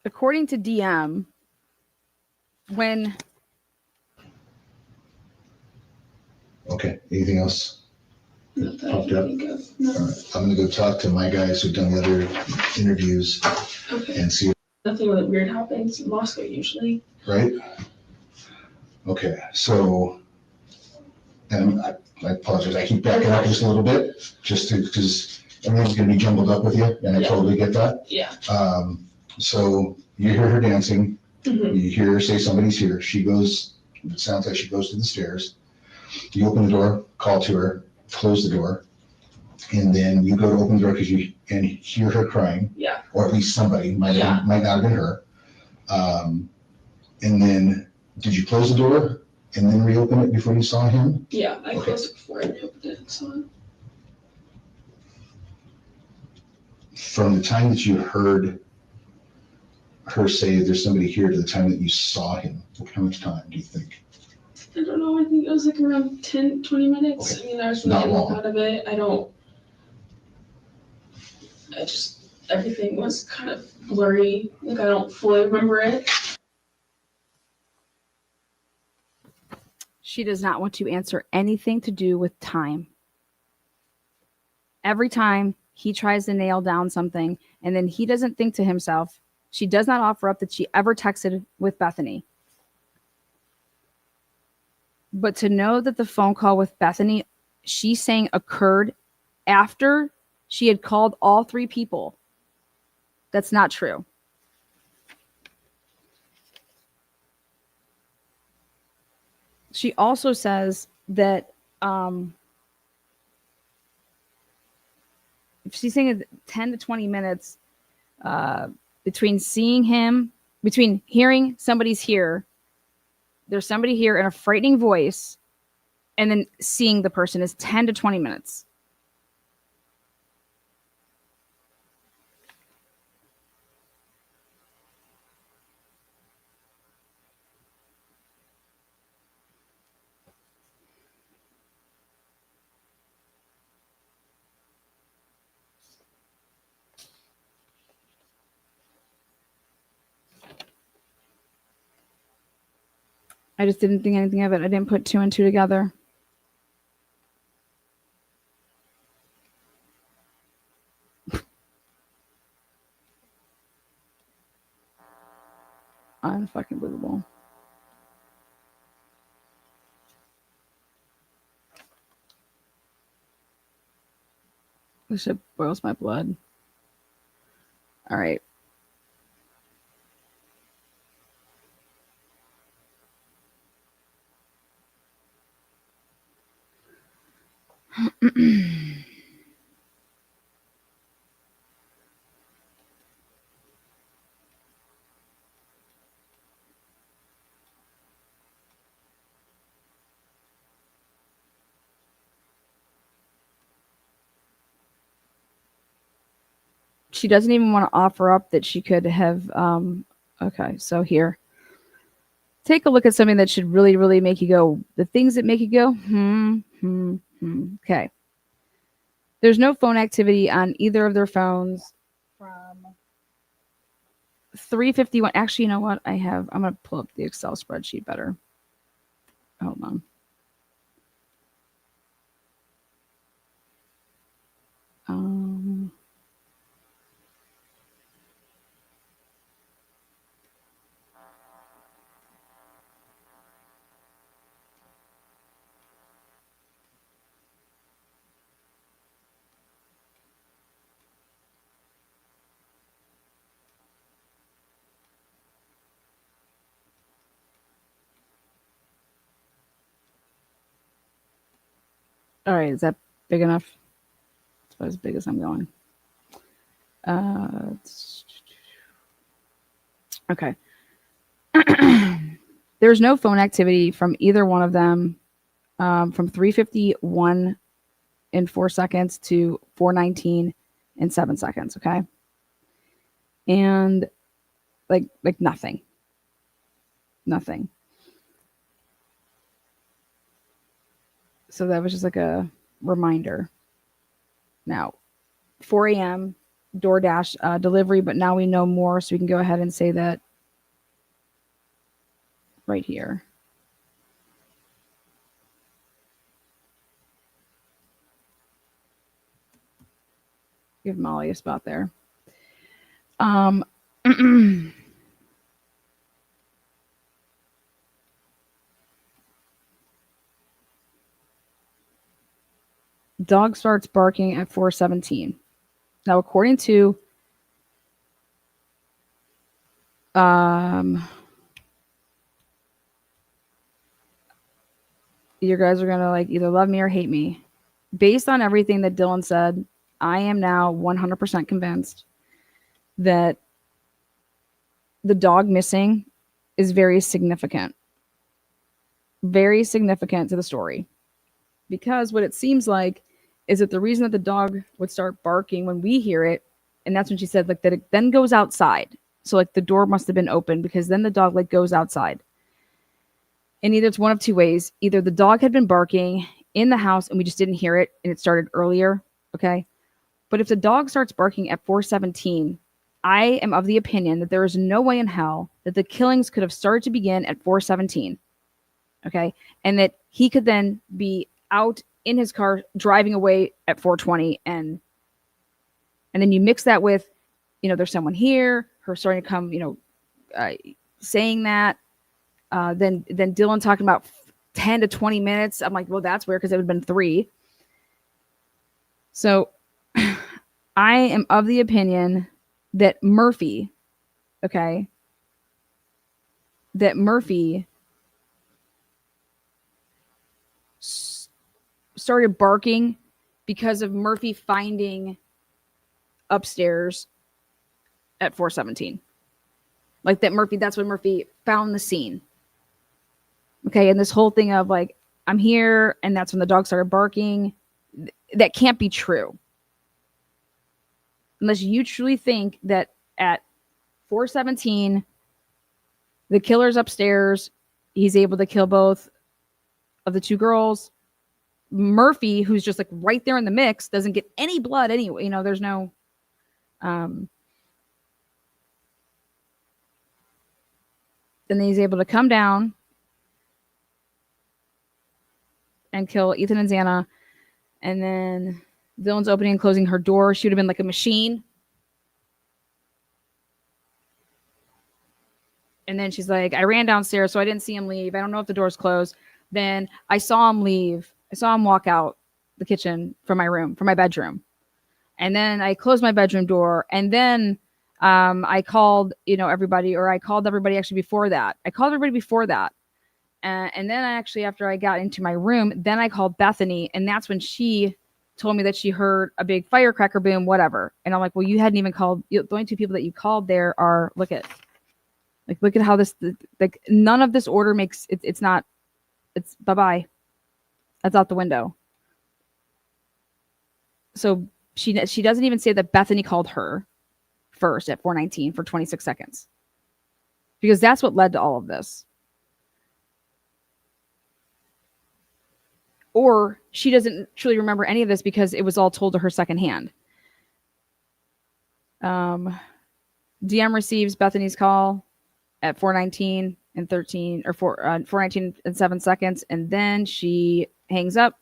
According to DM, when... Okay, anything else? Not that I Popped can up. think of. No. All right. I'm going to go talk to my guys who've done the other interviews Okay. and see. Nothing really weird happens in Moscow usually. Right? Okay, so, and I apologize, I keep backing up just a little bit, just to, because everyone's going to be jumbled up with you, and I totally get that. Yeah. So you hear her dancing, Mm-hmm. you hear her say somebody's here, she goes, it sounds like she goes to the stairs. You open the door, call to her, close the door, and then you go to open the door because you and hear her crying. Yeah. Or at least somebody, might not have been her. And then, did you close the door and then reopen it before you saw him? Yeah, I closed it before I opened it and saw it. From the time that you heard her say there's somebody here to the time that you saw him? How much time do you think? I don't know. I think it was like around 10, 20 minutes. Okay. I mean, I was Not really long. out of it. Everything was kind of blurry. Like, I don't fully remember it. She does not want to answer anything to do with time. Every time he tries to nail down something and then he doesn't think to himself, she does not offer up that she ever texted with Bethany. But to know that the phone call with Bethany, she's saying occurred after she had called all three people, that's not true. She also says that she's saying 10 to 20 minutes between hearing somebody's here, there's somebody here in a frightening voice, and then seeing the person is 10 to 20 minutes. I just didn't think anything of it. I didn't put two and two together. Unfucking believable. This shit boils my blood. All right. She doesn't even want to offer up that she could have. Okay, so here. Take a look at something that should really, really make you go. The things that make you go, Okay. There's no phone activity on either of their phones from 3:51. Actually, you know what? I'm going to pull up the Excel spreadsheet better. Hold on. All right, is that big enough? It's about as big as I'm going. Okay. There's no phone activity from either one of them from 3:51 in 4 seconds to 4:19 in 7 seconds. Okay. And like nothing. So that was just like a reminder. Now, 4 a.m. DoorDash delivery, but now we know more, so we can go ahead and say that right here. Give Molly a spot there. Dog starts barking at 4:17. Now, according to you guys are gonna like either love me or hate me. Based on everything that Dylan said, I am now 100% convinced that the dog missing is very significant to the story. Because what it seems like is that the reason that the dog would start barking when we hear it, and that's when she said like that it then goes outside. So like the door must have been open because then the dog like goes outside. And either it's one of two ways. Either the dog had been barking in the house and we just didn't hear it and it started earlier. Okay. But if the dog starts barking at 4:17, I am of the opinion that there is no way in hell that the killings could have started to begin at 4:17. Okay. And that he could then be out in his car driving away at 4:20, and then you mix that with, there's someone here, her starting to come, saying that, then Dylan talking about 10 to 20 minutes. I'm like, well, that's weird because it would have been 3. So I am of the opinion that Murphy started barking because of Murphy finding upstairs at 4:17. Like that's when Murphy found the scene. Okay, and this whole thing of like, I'm here, and that's when the dog started barking. That can't be true. Unless you truly think that at 4:17, the killer's upstairs, he's able to kill both of the 2 girls. Murphy, who's just like right there in the mix, doesn't get any blood anyway. There's no then he's able to come down and kill Ethan and Xana. And then Dylan's opening and closing her door. She would have been like a machine. And then she's like, I ran downstairs, so I didn't see him leave. I don't know if the door's closed. Then I saw him leave. I saw him walk out the kitchen from my bedroom. And then I closed my bedroom door. And then I called, everybody, or I called everybody actually before that. And then after I got into my room, then I called Bethany. And that's when she told me that she heard a big firecracker boom, whatever. And I'm like, well, you hadn't even called. The only 2 people that you called there are, look at how this, like, none of this order makes it. It's not, it's bye-bye. That's out the window. So she doesn't even say that Bethany called her first at 4:19 for 26 seconds. Because that's what led to all of this. Or she doesn't truly remember any of this because it was all told to her secondhand. DM receives Bethany's call at 4:19 and 13 or 4:19 and 7 seconds, and then she hangs up.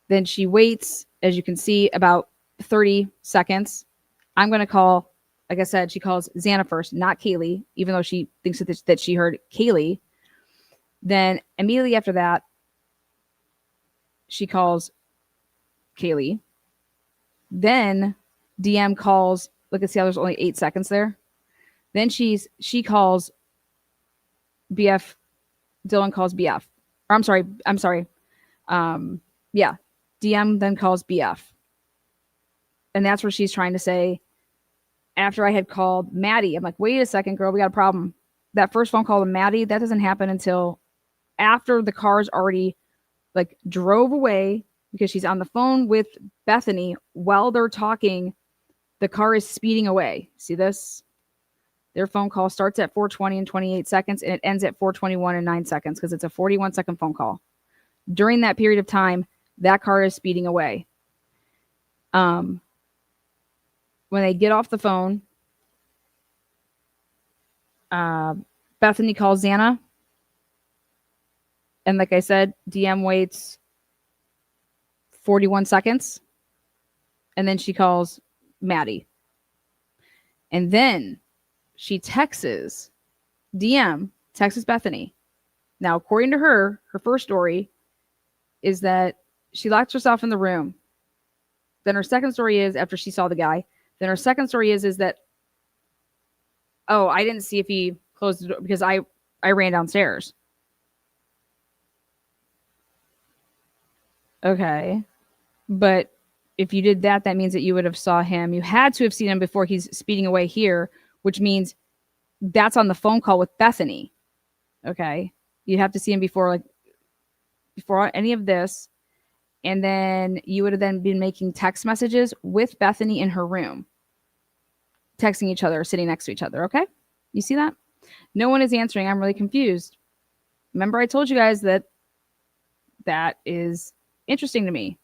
Then she waits, as you can see, about 30 seconds. I'm going to call, like I said, she calls Xana first, not Kaylee, even though she thinks that she heard Kaylee. Then immediately after that, she calls Kaylee. Then DM calls, look at see how there's only 8 seconds there. Then she calls BF. Dylan calls BF. Or I'm sorry. Yeah. DM then calls BF. And that's where she's trying to say, after I had called Maddie, I'm like, wait a second, girl, we got a problem. That first phone call to Maddie, that doesn't happen until after the car's already like drove away, because she's on the phone with Bethany while they're talking. The car is speeding away. See this? Their phone call starts at 4:20 and 28 seconds and it ends at 4:21 and 9 seconds because it's a 41-second phone call. During that period of time, that car is speeding away. When they get off the phone, Bethany calls Xana. And like I said, DM waits 41 seconds. And then she calls Maddie. And then she texts Bethany. Now, according to her first story is that she locks herself in the room. Then her second story is after she saw the guy. Then her second story is that, oh, I didn't see if he closed the door because I ran downstairs. Okay. But if you did that, that means that you would have saw him. You had to have seen him before he's speeding away here, which means that's on the phone call with Bethany. Okay. You have to see him before any of this. And then you would have then been making text messages with Bethany in her room. texting each other, sitting next to each other. Okay. You see that? No one is answering. I'm really confused. Remember, I told you guys that is interesting to me.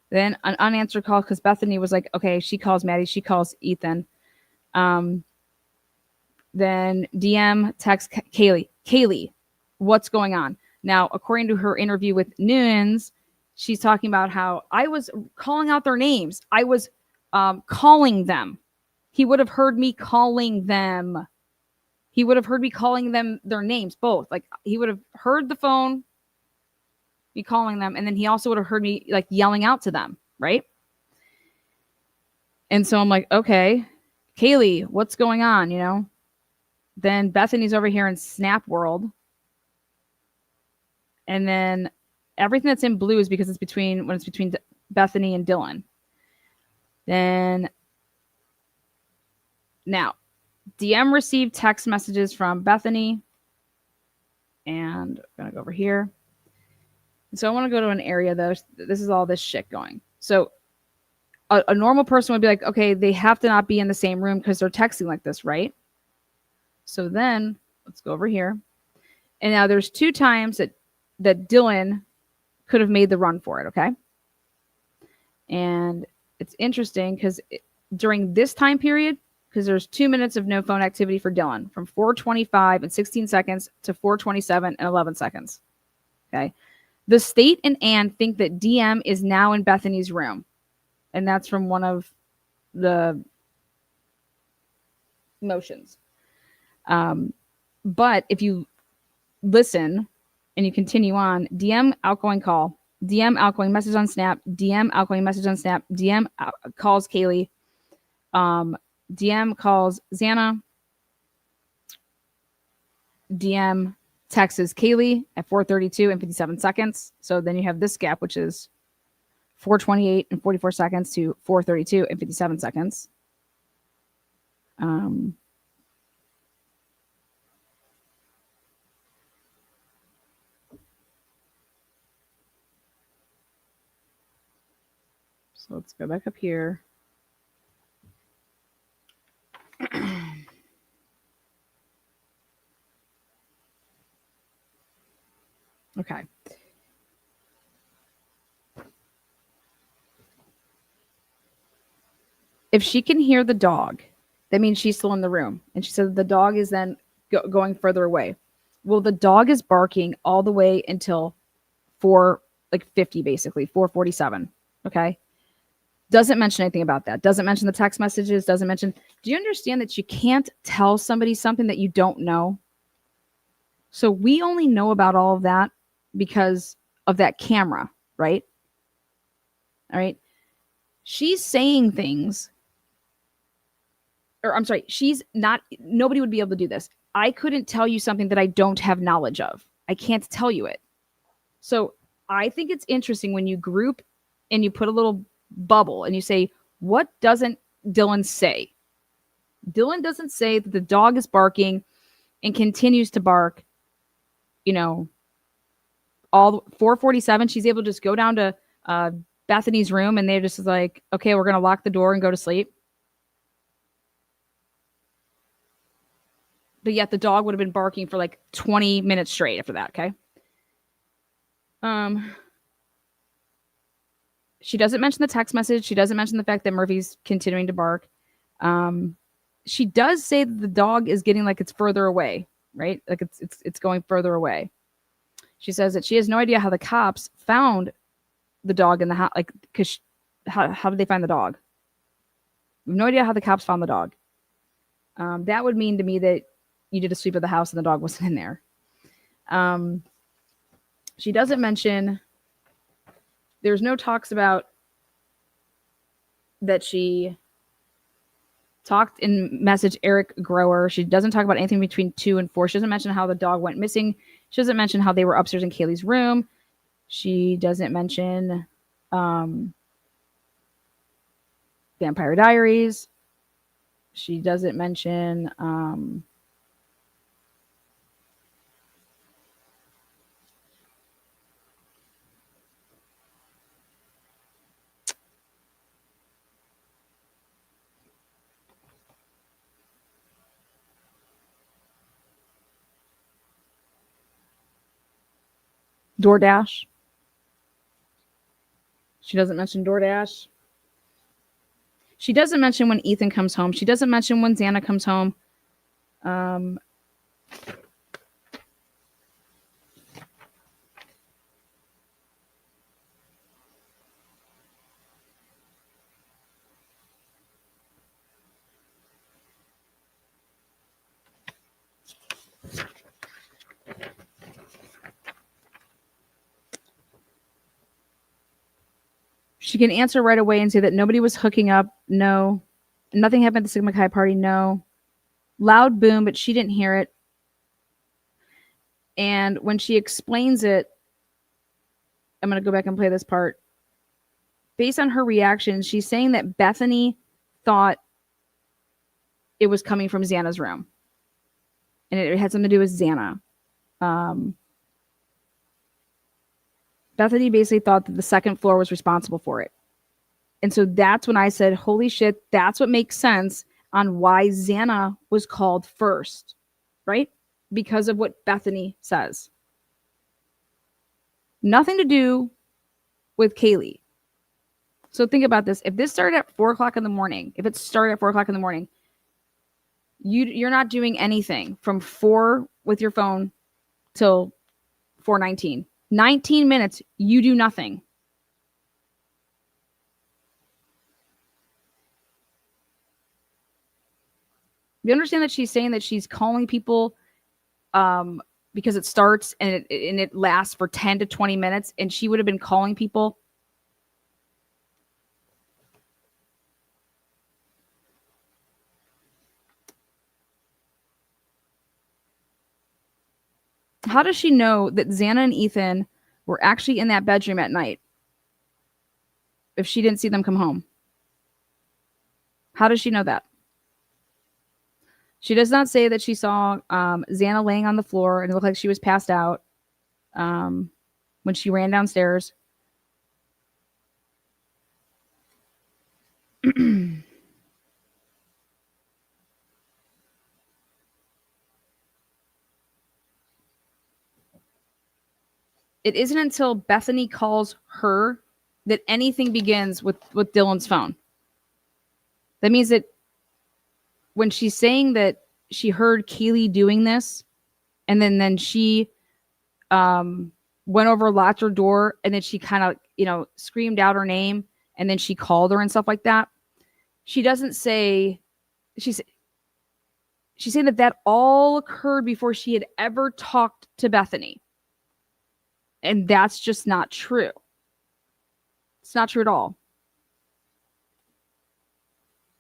Then an unanswered call because Bethany was like, okay, she calls Maddie, she calls Ethan. Then DM text Kaylee, what's going on? Now, according to her interview with Nunes, she's talking about how I was calling out their names. I was calling them. He would have heard me calling them. He would have heard me calling them their names, both. Like he would have heard the phone, me calling them, and then he also would have heard me like yelling out to them, right? And so I'm like, okay, Kaylee, what's going on? You know? Then Bethany's over here in Snap World. And then everything that's in blue is because it's between Bethany and Dylan. Then now, DM received text messages from Bethany. And I'm going to go over here. So I want to go to an area, though. This is all this shit going. So a normal person would be like, okay, they have to not be in the same room because they're texting like this, right? So then let's go over here. And now there's 2 times that Dylan could have made the run for it, okay? And it's interesting because during this time period, because there's 2 minutes of no phone activity for Dylan from 4:25 and 16 seconds to 4:27 and 11 seconds, okay? The state and Ann think that DM is now in Bethany's room. And that's from one of the motions. But if you listen and you continue on, DM outgoing call, DM outgoing message on Snap, DM outgoing message on Snap, DM calls Kaylee, DM calls Xana, DM texts Kaylee at 4:32 and 57 seconds. So then you have this gap, which is 4:28 and 44 seconds to 4:32 and 57 seconds. So let's go back up here. Okay. If she can hear the dog, that means she's still in the room. And she said the dog is then going further away. Well, the dog is barking all the way until 4:50, basically 4:47. Okay. Doesn't mention anything about that. Doesn't mention the text messages. Doesn't mention. Do you understand that you can't tell somebody something that you don't know? So we only know about all of that because of that camera, right? All right. She's saying things, or I'm sorry, she's not, nobody would be able to do this. I couldn't tell you something that I don't have knowledge of. I can't tell you it. So I think it's interesting when you group and you put a little bubble and you say, what doesn't Dylan say? Dylan doesn't say that the dog is barking and continues to bark, you know, all 4:47. She's able to just go down to Bethany's room and they're just like, okay, we're going to lock the door and go to sleep. But yet the dog would have been barking for like 20 minutes straight after that, okay? She doesn't mention the text message. She doesn't mention the fact that Murphy's continuing to bark. She does say that the dog is getting like it's further away, right? Like it's going further away. She says that she has no idea how the cops found the dog in the house, like, because how did they find the dog? We have no idea how the cops found the dog. That would mean to me that you did a sweep of the house and the dog wasn't in there. She doesn't mention, there's no talks about that she talked in message Eric Grower. She doesn't talk about anything between 2 and 4. She doesn't mention how the dog went missing. She doesn't mention how they were upstairs in Kaylee's room. She doesn't mention Vampire Diaries. She doesn't mention DoorDash. She doesn't mention DoorDash. She doesn't mention when Ethan comes home. She doesn't mention when Xana comes home. She can answer right away and say that nobody was hooking up. No. Nothing happened at the Sigma Chi party. No. Loud boom, but she didn't hear it. And when she explains it, I'm going to go back and play this part. Based on her reaction, she's saying that Bethany thought it was coming from Xana's room. And it had something to do with Xana. Bethany basically thought that the second floor was responsible for it. And so that's when I said, holy shit, that's what makes sense on why Xana was called first, right? Because of what Bethany says. Nothing to do with Kaylee. So think about this. If this started at 4 o'clock in the morning, if it started at 4 o'clock in the morning, you're not doing anything from 4 with your phone till 4:19. 19 minutes, you do nothing. You understand that she's saying that she's calling people because it starts and it lasts for 10 to 20 minutes, and she would have been calling people. How does she know that Xana and Ethan were actually in that bedroom at night if she didn't see them come home? How does she know that? She does not say that she saw Xana laying on the floor and it looked like she was passed out when she ran downstairs. It isn't until Bethany calls her that anything begins with Dylan's phone. That means that when she's saying that she heard Kaylee doing this, and then she went over, locked her door, and then she kind of, screamed out her name, and then she called her and stuff like that. She doesn't say, she's saying that all occurred before she had ever talked to Bethany. And that's just not true. It's not true at all.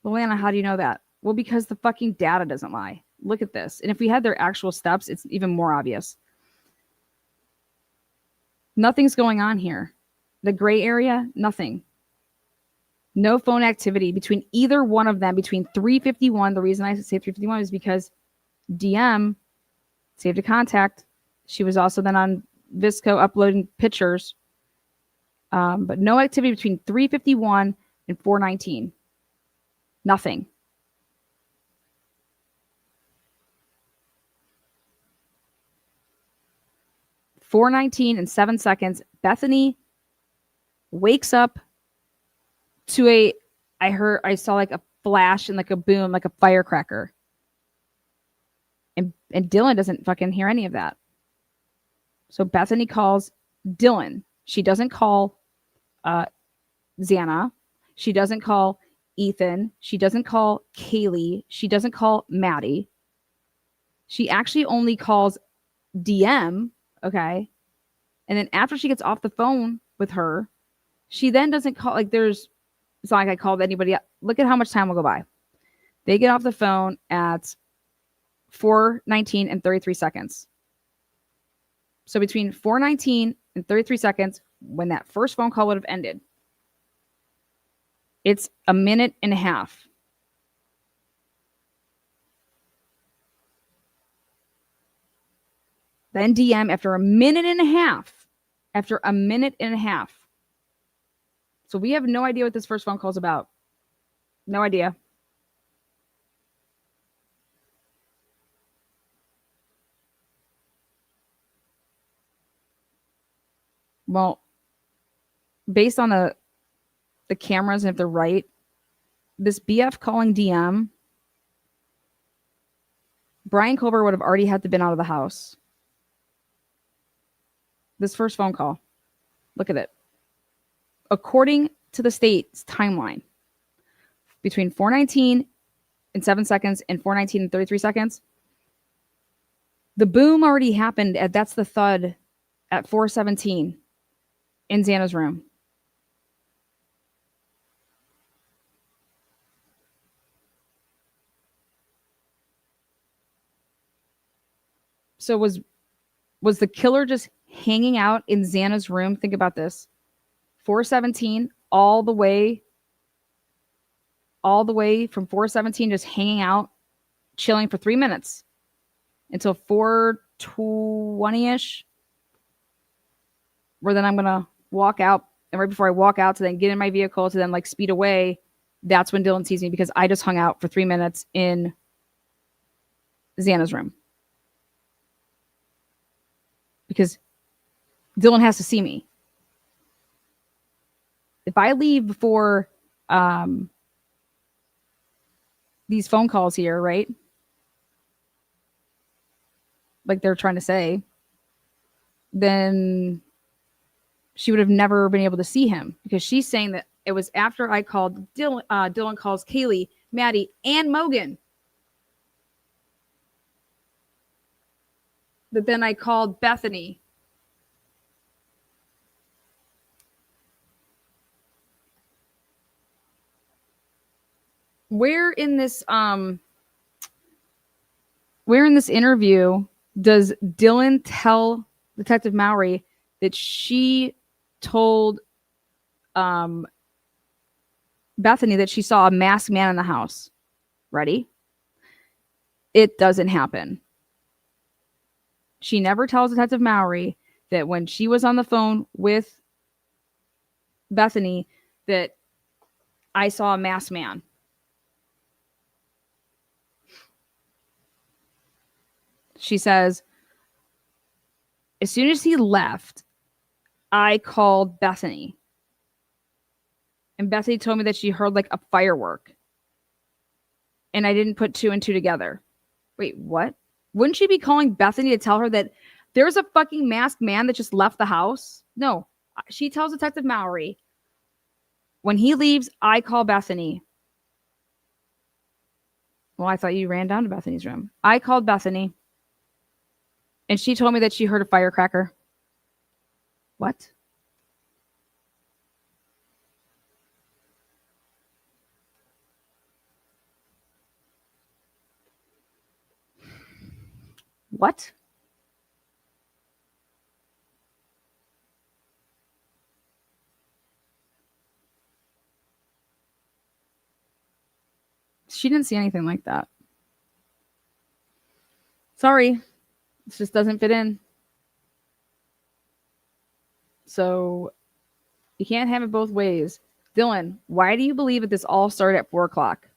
Lana, how do you know that? Well, because the fucking data doesn't lie. Look at this. And if we had their actual steps, it's even more obvious. Nothing's going on here. The gray area, nothing. No phone activity between either one of them between 3:51. The reason I say 3:51 is because DM saved a contact. She was also then on Visco uploading pictures. But no activity between 3:51 and 4:19. Nothing. $4:19 and 7 seconds. Bethany wakes up to I saw like a flash and like a boom, like a firecracker. And Dylan doesn't fucking hear any of that. So Bethany calls Dylan. She doesn't call Xana. She doesn't call Ethan. She doesn't call Kaylee. She doesn't call Maddie. She actually only calls DM. Okay. And then after she gets off the phone with her, she then doesn't call, it's not like I called anybody else. Look at how much time will go by. They get off the phone at 4:19 and 33 seconds. So between 4:19 and 33 seconds, when that first phone call would have ended, it's a minute and a half. Then DM after a minute and a half. After a minute and a half. So we have no idea what this first phone call is about. No idea. Well, based on the cameras, and if they're right, this BF calling DM, Brian Colbert would have already had to been out of the house. This first phone call, look at it. According to the state's timeline, between 4:19 and 7 seconds and 4:19 and 33 seconds, the boom already happened. That's the thud at 4:17 in Xana's room. So was the killer just hanging out in Xana's room? Think about this. 4:17 all the way from 4:17 just hanging out, chilling for 3 minutes until 4:20ish, where then I'm gonna walk out, and right before I walk out to then get in my vehicle to then like speed away, that's when Dylan sees me because I just hung out for 3 minutes in Xana's room. Because Dylan has to see me. If I leave before these phone calls here, right? Like they're trying to say, then she would have never been able to see him because she's saying that it was after I called Dylan. Dylan calls Kaylee, Maddie, and Mogan. That then I called Bethany. Where in this interview does Dylan tell Detective Mowry that she told Bethany that she saw a masked man in the house? Ready? It doesn't happen. She never tells Detective Mowry that when she was on the phone with Bethany that I saw a masked man. She says, as soon as he left, I called Bethany. And Bethany told me that she heard like a firework. And I didn't put two and two together. Wait, what? Wouldn't she be calling Bethany to tell her that there's a fucking masked man that just left the house? No. She tells Detective Mowry, when he leaves, I call Bethany. Well, I thought you ran down to Bethany's room. I called Bethany. And she told me that she heard a firecracker. What? What? She didn't see anything like that. Sorry. It just doesn't fit in. So you can't have it both ways. Dylan, why do you believe that this all started at 4 o'clock?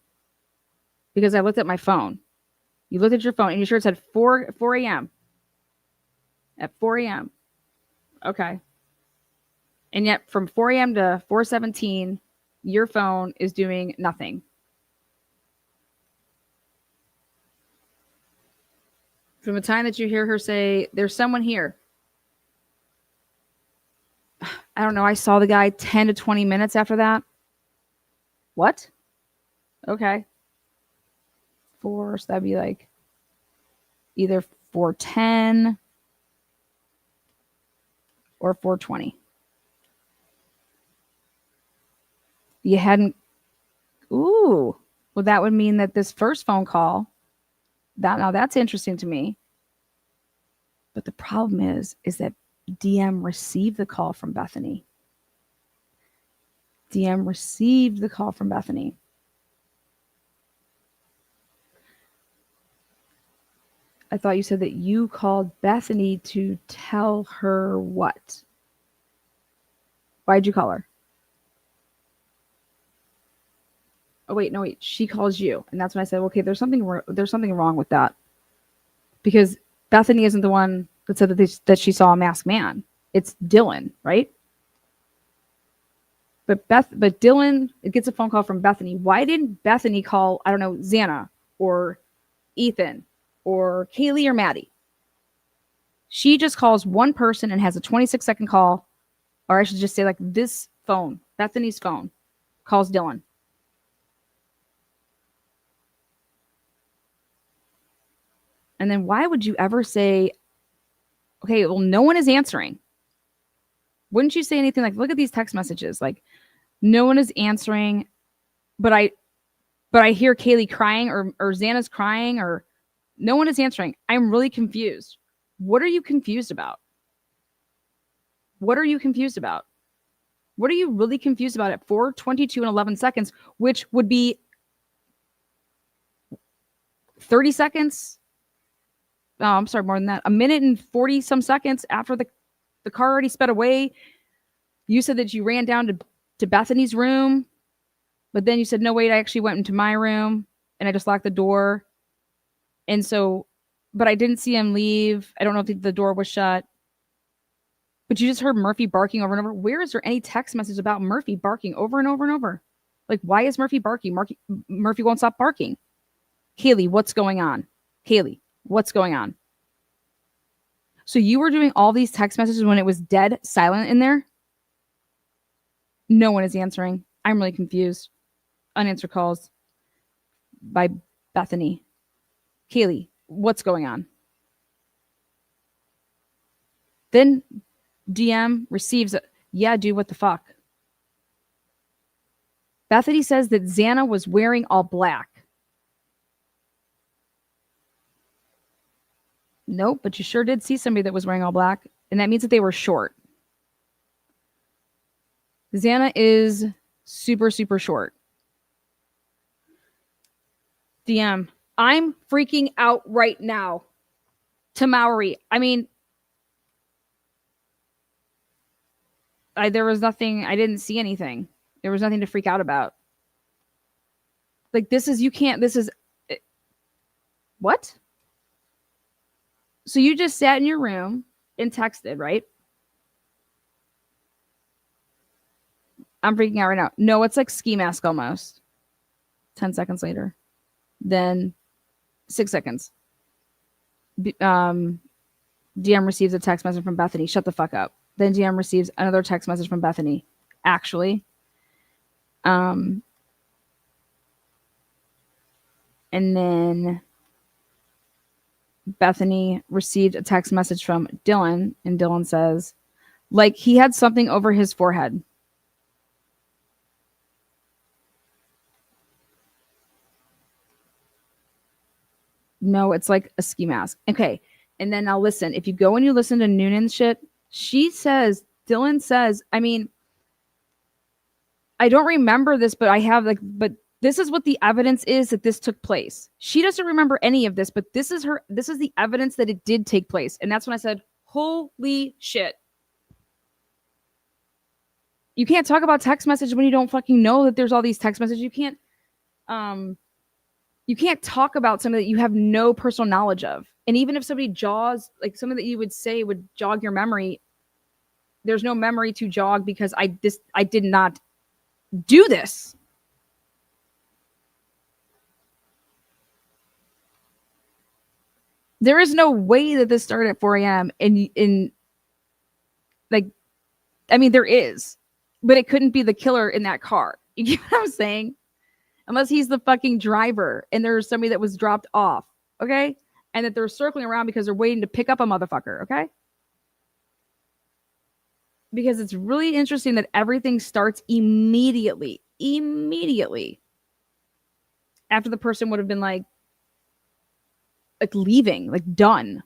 Because I looked at my phone. You looked at your phone and you sure it said 4 a.m. At 4 a.m. Okay. And yet from 4 a.m. to 4:17, your phone is doing nothing. From the time that you hear her say, there's someone here. I don't know. I saw the guy 10 to 20 minutes after that. What? Okay. 4, so that'd be like either 4:10 or 4:20. You hadn't. Ooh. Well, that would mean that this first phone call, that's interesting to me. But the problem is that DM received the call from Bethany. DM received the call from Bethany. I thought you said that you called Bethany to tell her what? Why'd you call her? Oh, wait, no, wait. She calls you. And that's when I said, okay, there's something wrong with that. Because Bethany isn't the one that said that she saw a masked man. It's Dylan, right? But Dylan, it gets a phone call from Bethany. Why didn't Bethany call, I don't know, Xana or Ethan or Kaylee or Maddie? She just calls one person and has a 26-second call, or I should just say like this phone, Bethany's phone, calls Dylan. And then why would you ever say, okay, well, no one is answering? Wouldn't you say anything like, look at these text messages, like no one is answering, but I hear Kaylee crying or Xana's crying, or no one is answering. I'm really confused. What are you confused about? What are you confused about? What are you really confused about at 4:22 and 11 seconds, which would be 30 seconds? Oh, I'm sorry, more than that. A minute and 40 some seconds after the car already sped away. You said that you ran down to Bethany's room, but then you said, no, wait, I actually went into my room and I just locked the door. And so, but I didn't see him leave. I don't know if the door was shut. But you just heard Murphy barking over and over. Where is there any text message about Murphy barking over and over and over? Like, why is Murphy barking? Murphy won't stop barking. Kaylee, what's going on? Kaylee, what's going on? So you were doing all these text messages when it was dead silent in there? No one is answering. I'm really confused. Unanswered calls by Bethany. Kaylee, what's going on? Then DM receives yeah, dude, what the fuck? Bethany says that Xana was wearing all black. Nope, but you sure did see somebody that was wearing all black, and that means that they were short. Xana is super, super short. DM, I'm freaking out right now. To Maori. I mean, there was nothing, I didn't see anything. There was nothing to freak out about. Like, what? So you just sat in your room and texted, right? I'm freaking out right now. No, it's like ski mask almost. 10 seconds later. Then 6 seconds. DM receives a text message from Bethany. Shut the fuck up. Then DM receives another text message from Bethany. Actually. And then Bethany received a text message from Dylan, and Dylan says, like, he had something over his forehead. No, it's like a ski mask. Okay. And then now listen, if you go and you listen to Noonan's shit, Dylan says, I mean, I don't remember this, but but this is what the evidence is that this took place. She doesn't remember any of this, but this is the evidence that it did take place. And that's when I said, holy shit. You can't talk about text messages when you don't fucking know that there's all these text messages. You can't talk about something that you have no personal knowledge of. And even if somebody jaws, like something that you would say would jog your memory, there's no memory to jog because I did not do this. There is no way that this started at 4 a.m. There is, but it couldn't be the killer in that car. You get what I'm saying? Unless he's the fucking driver and there's somebody that was dropped off, okay? And that they're circling around because they're waiting to pick up a motherfucker, okay? Because it's really interesting that everything starts immediately after the person would have been like leaving, like done.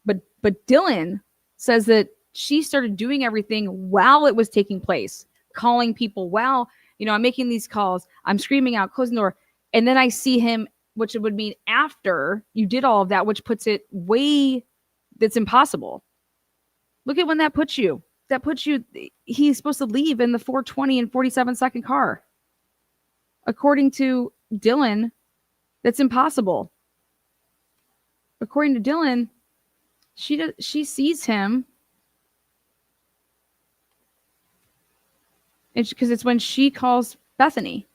But Dylan says that she started doing everything while it was taking place, calling people while, I'm making these calls, I'm screaming out, closing the door. And then I see him, which it would mean after you did all of that, which puts it way, that's impossible. Look at when that puts you. He's supposed to leave in the 4:20 and 47-second car. According to Dylan, that's impossible. According to Dylan, she sees him It's because it's when she calls Bethany.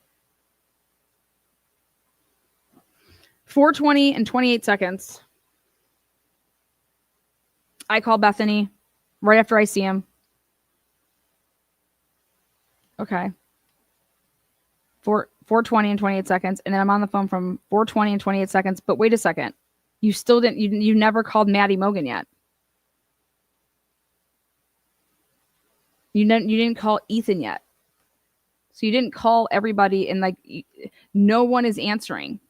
4:20 and 28 seconds. I call Bethany right after I see him. Okay. 4:20 and 28 seconds. And then I'm on the phone from 4:20 and 28 seconds. But wait a second. You still didn't, you never called Maddie Mogan yet. You didn't call Ethan yet. So you didn't call everybody and like no one is answering.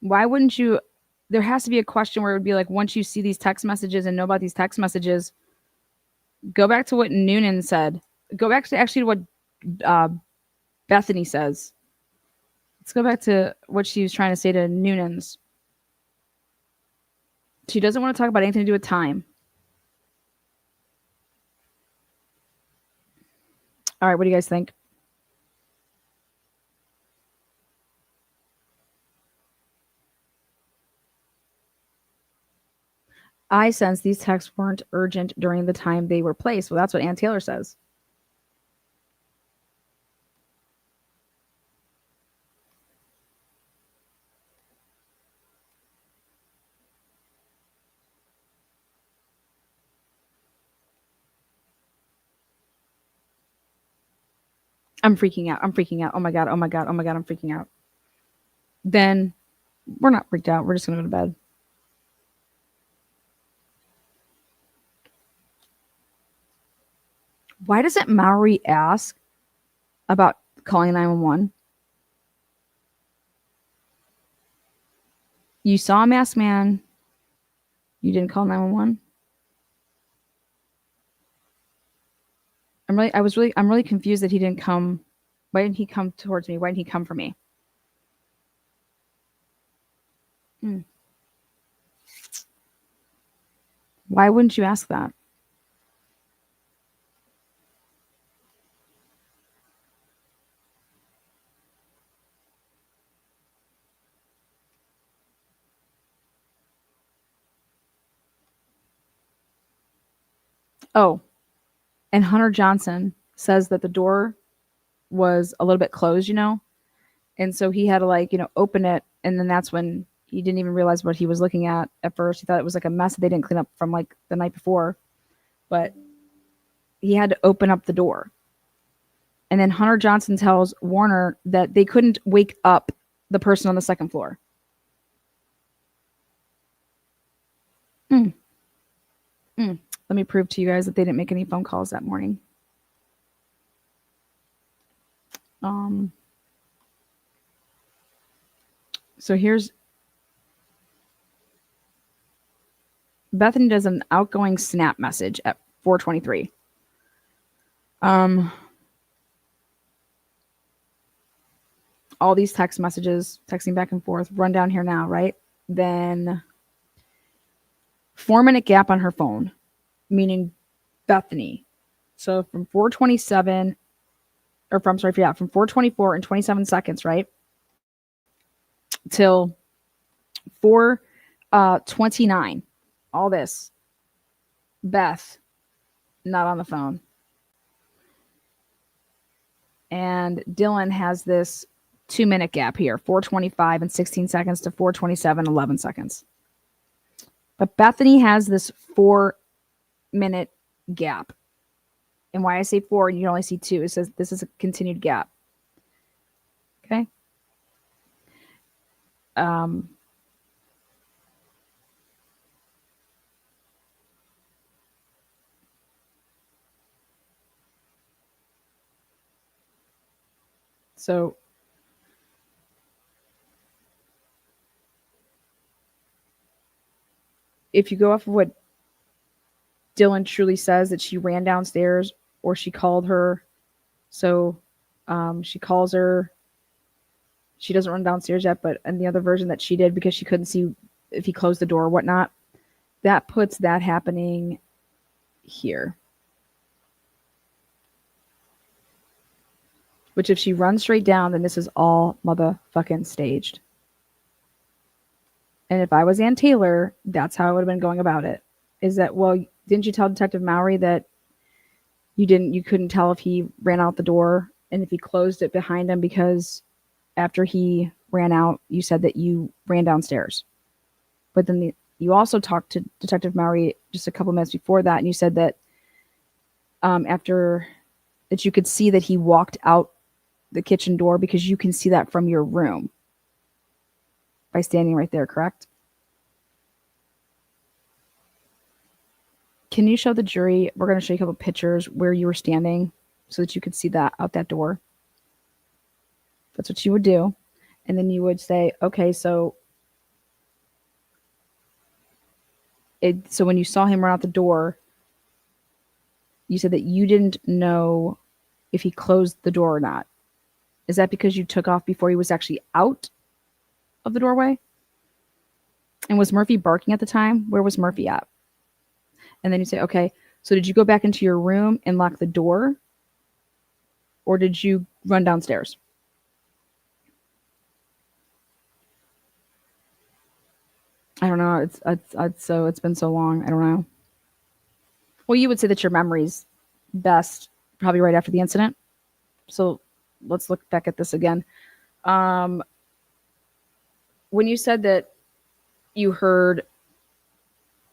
Why wouldn't you? There has to be a question where it would be like, once you see these text messages and know about these text messages, go back to what Noonan said. Go back to actually what Bethany says. Let's go back to what she was trying to say to Noonan's. She doesn't want to talk about anything to do with time. All right, what do you guys think? I sense these texts weren't urgent during the time they were placed. Well, that's what Ann Taylor says. I'm freaking out. I'm freaking out. Oh my God. Oh my God. Oh my God. I'm freaking out. Then we're not freaked out. We're just going to go to bed. Why doesn't Maury ask about calling 911? You saw a masked man. You didn't call 911? I'm really confused that he didn't come. Why didn't he come towards me? Why didn't he come for me? Why wouldn't you ask that? Oh, and Hunter Johnson says that the door was a little bit closed, and so he had to open it, and then that's when he didn't even realize what he was looking at first. He thought it was like a mess that they didn't clean up from like the night before, but he had to open up the door. And then Hunter Johnson tells Warner that they couldn't wake up the person on the second floor. Let me prove to you guys that they didn't make any phone calls that morning. So here's Bethany does an outgoing snap message at 4:23. All these text messages, texting back and forth, run down here now, right? Then 4-minute gap on her phone, meaning Bethany. So from 4:27, or from 4:24 and 27 seconds, right? Till 4:29. All this. Beth, not on the phone. And Dylan has this 2-minute gap here, 4:25 and 16 seconds to 4:27, 11 seconds. But Bethany has this 4-minute gap. And why I say 4 and you only see 2, it says this is a continued gap. Okay. So if you go off of what Dylan truly says, that she ran downstairs or she called her. So she calls her. She doesn't run downstairs yet, but in the other version that she did because she couldn't see if he closed the door or whatnot. That puts that happening here. Which if she runs straight down, then this is all motherfucking staged. And if I was Ann Taylor, that's how I would have been going about it. Is that, well, didn't you tell Detective Mowry that you couldn't tell if he ran out the door and if he closed it behind him, because after he ran out, you said that you ran downstairs. But then you also talked to Detective Mowry just a couple minutes before that, and you said that after that you could see that he walked out the kitchen door because you can see that from your room by standing right there, correct? Can you show the jury? We're going to show you a couple pictures where you were standing so that you could see that out that door. That's what you would do. And then you would say, okay, so when you saw him run out the door, you said that you didn't know if he closed the door or not. Is that because you took off before he was actually out of the doorway? And was Murphy barking at the time? Where was Murphy at? And then you say, okay, so did you go back into your room and lock the door? Or did you run downstairs? I don't know. It's been so long. I don't know. Well, you would say that your memory's best probably right after the incident. So let's look back at this again. When you said that you heard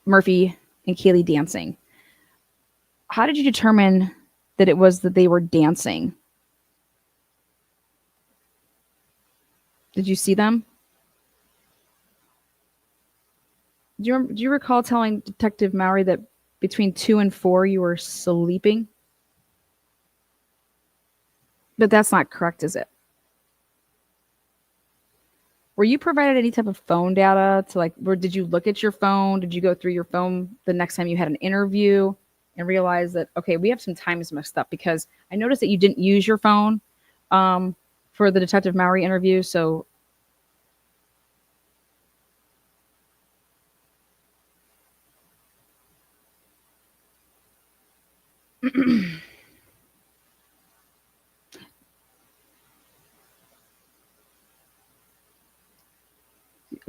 Murphy and Kaylee dancing, how did you determine that it was that they were dancing? Did you see them? Do you recall telling Detective Mowry that between 2 and 4 you were sleeping? But that's not correct, is it? Were you provided any type of phone data to did you look at your phone? Did you go through your phone the next time you had an interview and realize that, okay, we have some times messed up, because I noticed that you didn't use your phone for the Detective Mowry interview. So I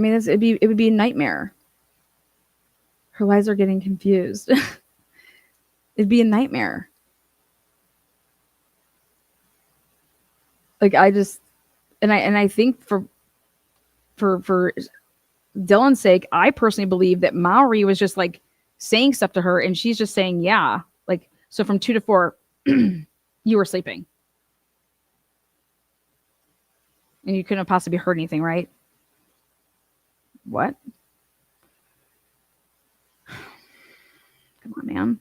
mean, it would be a nightmare. Her eyes are getting confused. It'd be a nightmare. Like I think for Dylan's sake, I personally believe that Mowry was just like saying stuff to her and she's just saying, yeah. Like, so from 2 to 4, you were sleeping. And you couldn't have possibly heard anything, right? What? Come on, man.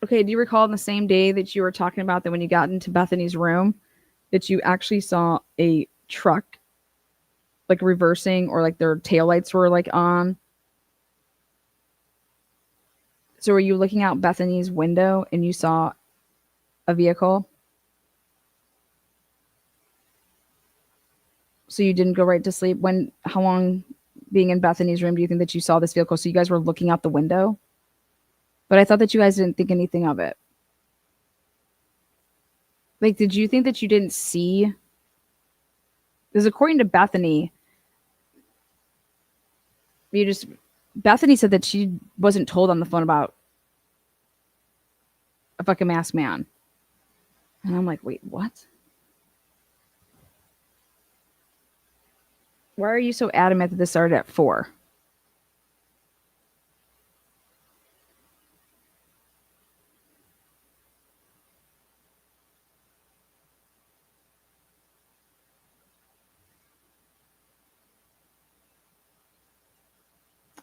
Okay, do you recall in the same day that you were talking about that when you got into Bethany's room, that you actually saw a truck like reversing, or like their taillights were like on? So were you looking out Bethany's window and you saw a vehicle? So you didn't go right to sleep? How long being in Bethany's room do you think that you saw this vehicle? So you guys were looking out the window? But I thought that you guys didn't think anything of it. Like, did you think that you didn't see? Because according to Bethany, Bethany said that she wasn't told on the phone about a fucking masked man. And I'm like, wait, what? Why are you so adamant that this started at 4?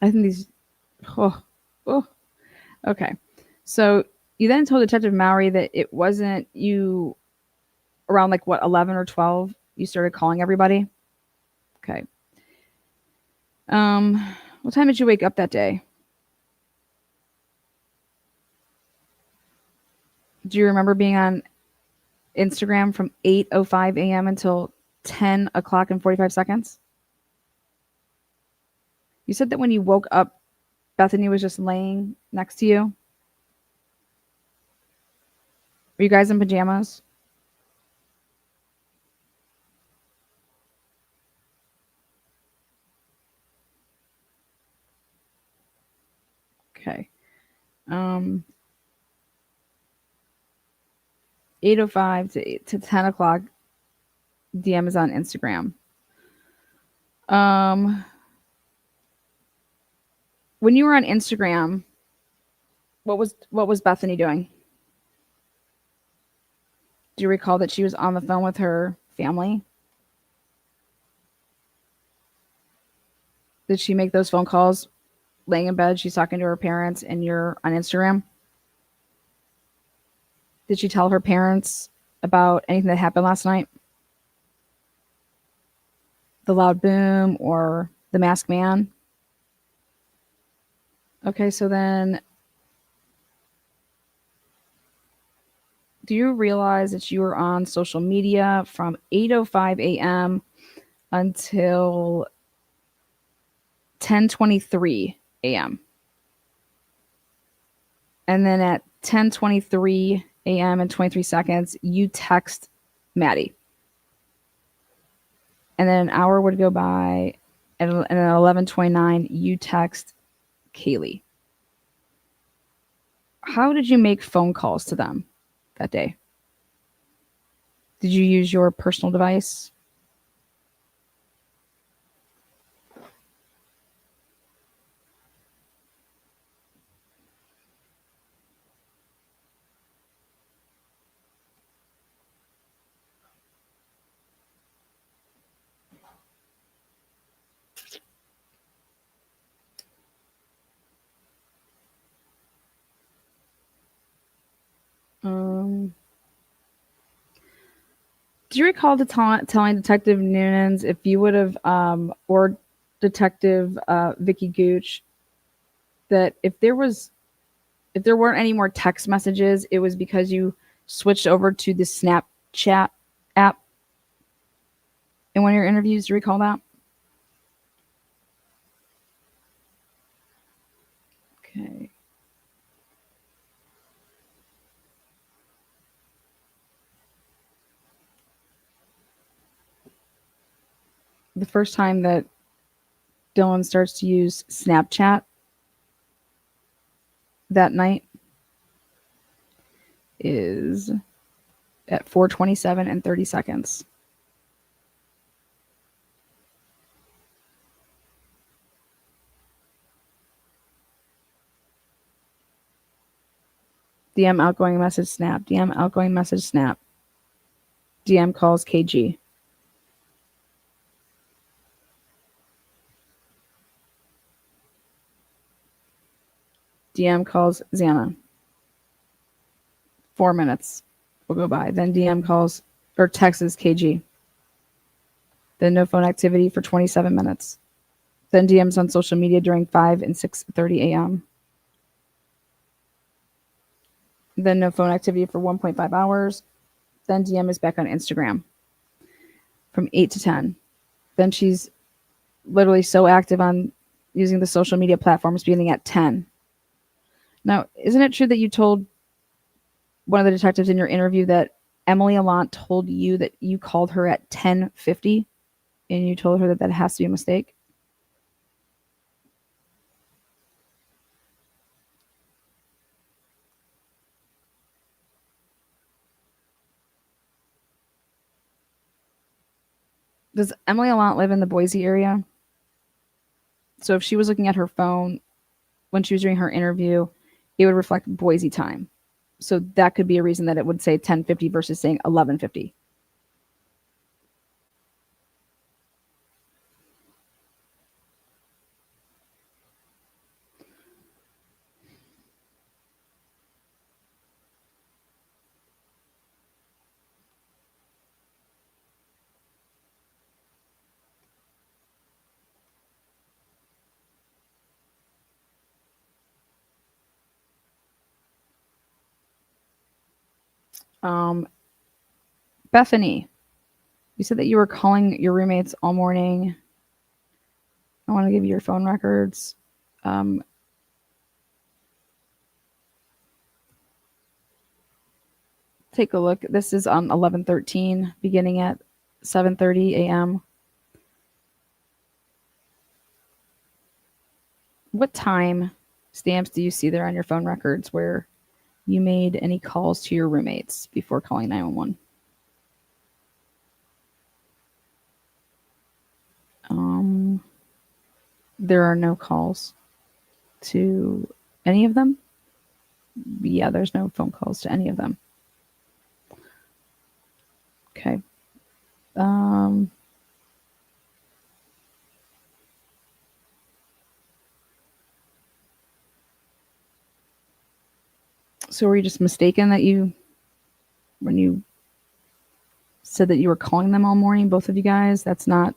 I think these. Oh. Okay. So you then told Detective Mowry that it wasn't you around 11 or 12 you started calling everybody? Okay. What time did you wake up that day? Do you remember being on Instagram from 8:05 a.m. until 10 o'clock and 45 seconds? You said that when you woke up, Bethany was just laying next to you. Were you guys in pajamas? Okay. 8:05 to 10 o'clock, DM is on Instagram. When you were on Instagram, what was Bethany doing? Do you recall that she was on the phone with her family? Did she make those phone calls laying in bed? She's talking to her parents and you're on Instagram? Did she tell her parents about anything that happened last night? The loud boom or the masked man? Okay, so then do you realize that you were on social media from 8:05 a.m. until 10:23 a.m.? And then at 10:23 a.m. and 23 seconds, you text Maddie. And then an hour would go by, and at 11:29, you text Kaylee. How did you make phone calls to them that day? Did you use your personal device? Do you recall telling Detective Noonans if you would have, or Detective Vicky Gooch, that if there weren't any more text messages, it was because you switched over to the Snapchat app in one of your interviews? Do you recall that? Okay. The first time that Dylan starts to use Snapchat that night is at 4:27 and 30 seconds. DM outgoing message snap. DM outgoing message snap. DM calls KG. DM calls Xana. 4 minutes will go by. Then DM calls or texts KG. Then no phone activity for 27 minutes. Then DMs on social media during 5 and 6:30 a.m. Then no phone activity for 1.5 hours. Then DM is back on Instagram from 8 to 10. Then she's literally so active on using the social media platforms beginning at 10. Now, isn't it true that you told one of the detectives in your interview that Emily Allant told you that you called her at 10:50 and you told her that that has to be a mistake? Does Emily Allant live in the Boise area? So if she was looking at her phone when she was doing her interview, it would reflect Boise time. So that could be a reason that it would say 10:50 versus saying 11:50. Bethany, you said that you were calling your roommates all morning. I want to give you your phone records. Take a look. This is on 11/13, beginning at 7:30 a.m. What time stamps do you see there on your phone records where you made any calls to your roommates before calling 911? There are no calls to any of them. Yeah, there's no phone calls to any of them. Okay. So were you just mistaken that when you said that you were calling them all morning, both of you guys? That's not.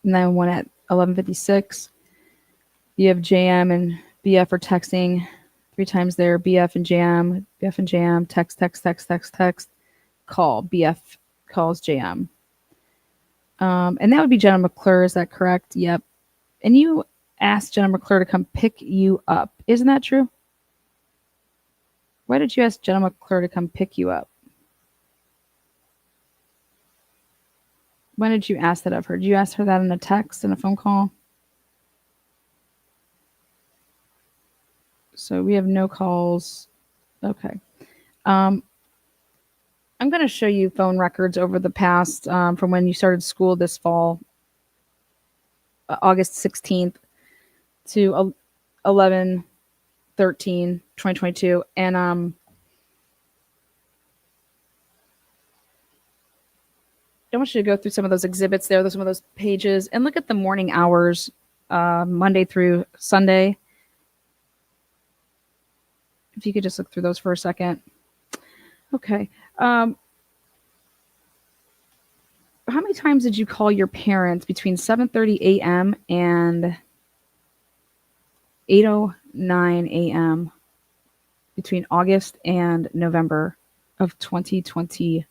And then one at 11:56, you have JM and BF are texting 3 times there. BF and JM, text, call. BF calls JM. And that would be Jenna McClure. Is that correct? Yep. And you asked Jenna McClure to come pick you up. Isn't that true? Why did you ask Jenna McClure to come pick you up? When did you ask that of her? Did you ask her that in a text and a phone call? So we have no calls. Okay. I'm going to show you phone records over the past from when you started school this fall, August 16th to 11/13/2022. And I want you to go through some of those exhibits there, some of those pages, and look at the morning hours, Monday through Sunday. If you could just look through those for a second. Okay. How many times did you call your parents between 7:30 a.m. and 8:09 a.m. between August and November of 2022?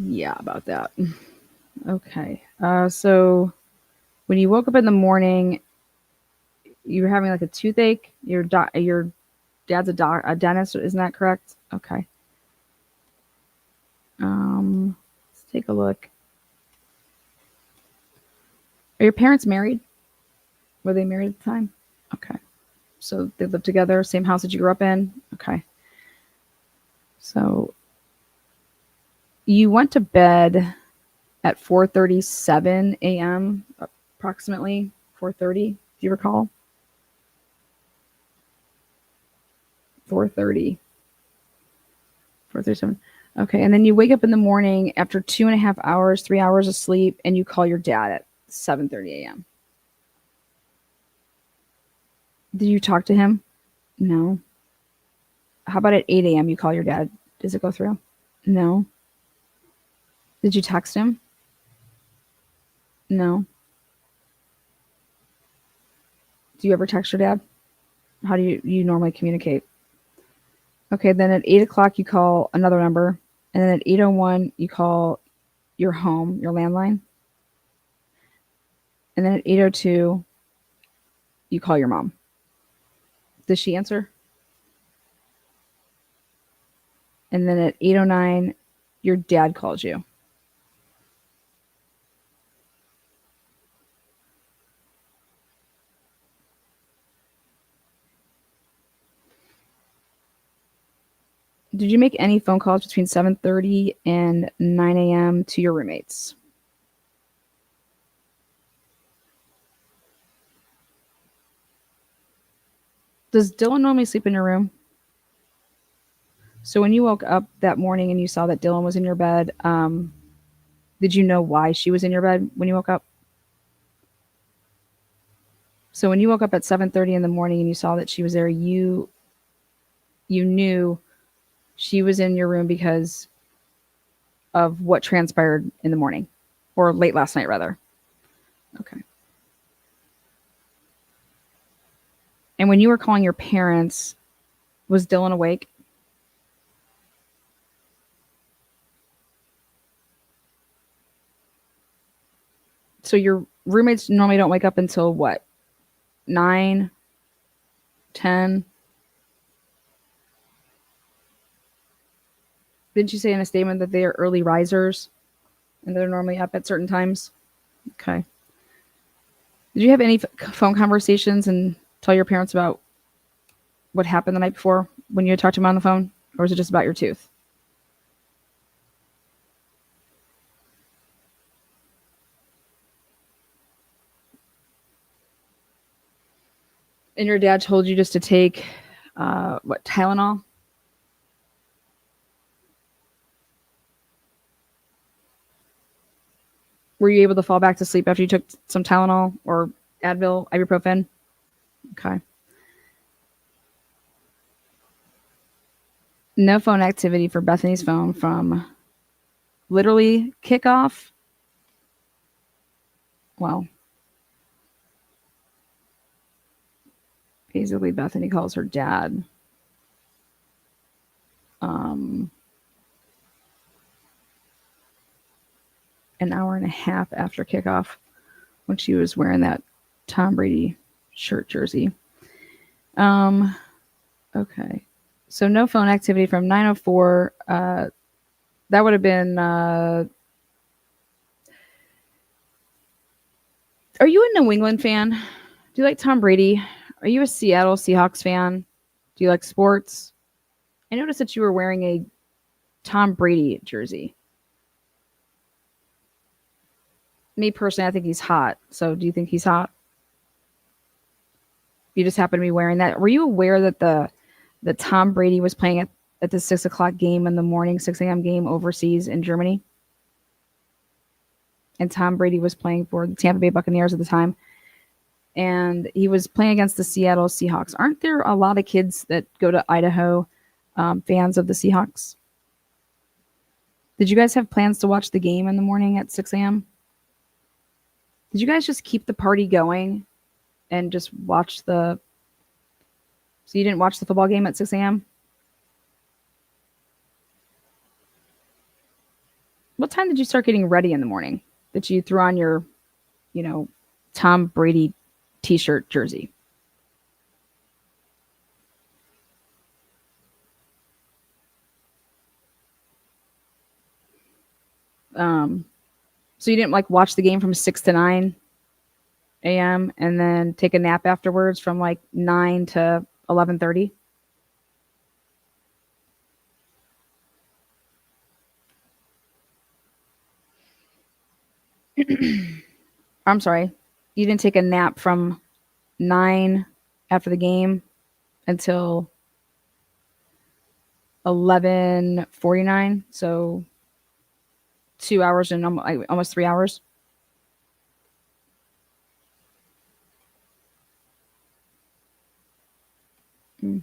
Yeah, about that. Okay. So when you woke up in the morning, you were having like a toothache. Your dad's a dentist, isn't that correct? Okay. Let's take a look. Are your parents married? Were they married at the time? Okay. So they lived together, same house that you grew up in? Okay. So you went to bed at 4:37 a.m. approximately 4:30. Do you recall? 4:30. 4:37. Okay, and then you wake up in the morning after 2.5 hours, 3 hours of sleep, and you call your dad at 7:30 a.m. Did you talk to him? No. How about at 8 a.m. you call your dad? Does it go through? No. Did you text him? No. Do you ever text your dad? How do you normally communicate? Okay, then at 8 o'clock you call another number, and then at 8:01 you call your home, your landline, and then at 8:02 you call your mom. Does she answer? And then at 8:09 your dad calls you. Did you make any phone calls between 7:30 and 9 a.m. to your roommates? Does Dylan normally sleep in your room? So when you woke up that morning and you saw that Dylan was in your bed, did you know why she was in your bed when you woke up? So when you woke up at 7:30 in the morning and you saw that she was there, you you knew she was in your room because of what transpired in the morning or late last night, rather. Okay. And when you were calling your parents, was Dylan awake? So your roommates normally don't wake up until what? 9, 10? Didn't you say in a statement that they are early risers and they're normally up at certain times? Okay. Did you have any phone conversations and tell your parents about what happened the night before when you had talked to them on the phone? Or was it just about your tooth? And your dad told you just to take, what, Tylenol? Were you able to fall back to sleep after you took some Tylenol or Advil, ibuprofen? Okay. No phone activity for Bethany's phone from literally kickoff. Well, basically, Bethany calls her dad. An hour and a half after kickoff when she was wearing that Tom Brady shirt jersey. Okay. So no phone activity from 9:04. That would have been. Are you a New England fan? Do you like Tom Brady? Are you a Seattle Seahawks fan? Do you like sports? I noticed that you were wearing a Tom Brady jersey. Me personally, I think he's hot. So do you think he's hot? You just happen to be wearing that. Were you aware that the Tom Brady was playing at the 6 o'clock game in the morning, 6 a.m. game overseas in Germany? And Tom Brady was playing for the Tampa Bay Buccaneers at the time. And he was playing against the Seattle Seahawks. Aren't there a lot of kids that go to Idaho, fans of the Seahawks? Did you guys have plans to watch the game in the morning at 6 a.m.? Did you guys just keep the party going and just watch the... So you didn't watch the football game at 6 a.m.? What time did you start getting ready in the morning that you threw on your, Tom Brady t-shirt jersey? So you didn't watch the game from 6 to 9 a.m. and then take a nap afterwards from 9 to 11:30? I'm sorry. You didn't take a nap from 9 after the game until 11:49, so 2 hours and almost 3 hours. Mm.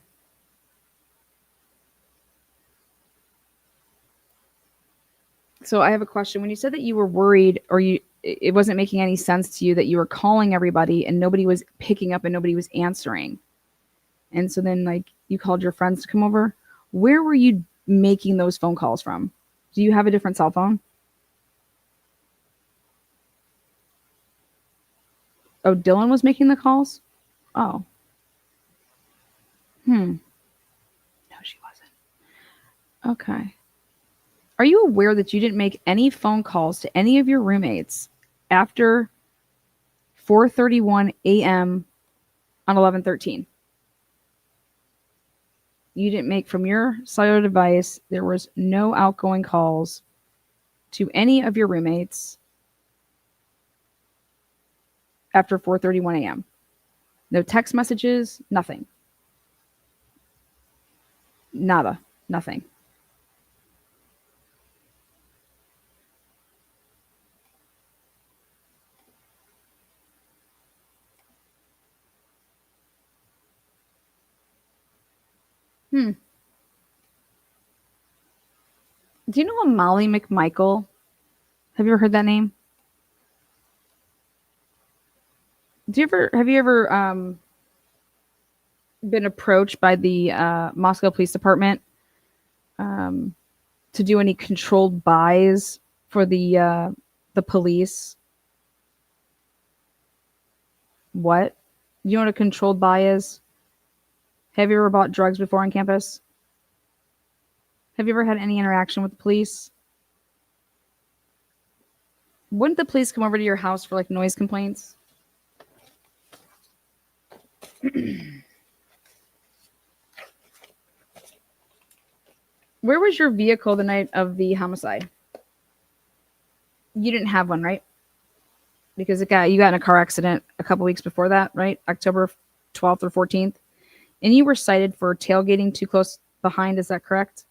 So I have a question. When you said that you were worried, or it wasn't making any sense to you that you were calling everybody and nobody was picking up and nobody was answering, and so then you called your friends to come over, where were you making those phone calls from? Do you have a different cell phone? Oh, Dylan was making the calls? Oh. No, she wasn't. Okay. Are you aware that you didn't make any phone calls to any of your roommates after 4:31 a.m. on 11/13? You didn't make from your cellular device. There was no outgoing calls to any of your roommates after 4:31 a.m. No text messages, nothing. Nada, nothing. Do you know a Molly McMichael? Have you ever heard that name? Have you ever been approached by the Moscow Police Department um, to do any controlled buys for the police? What? You know what a controlled buy is? Have you ever bought drugs before on campus? Have you ever had any interaction with the police? Wouldn't the police come over to your house for like noise complaints? Where was your vehicle the night of the homicide? You didn't have one, right? Because you got in a car accident a couple weeks before that, right? October 12th or 14th. And you were cited for tailgating too close behind, is that correct?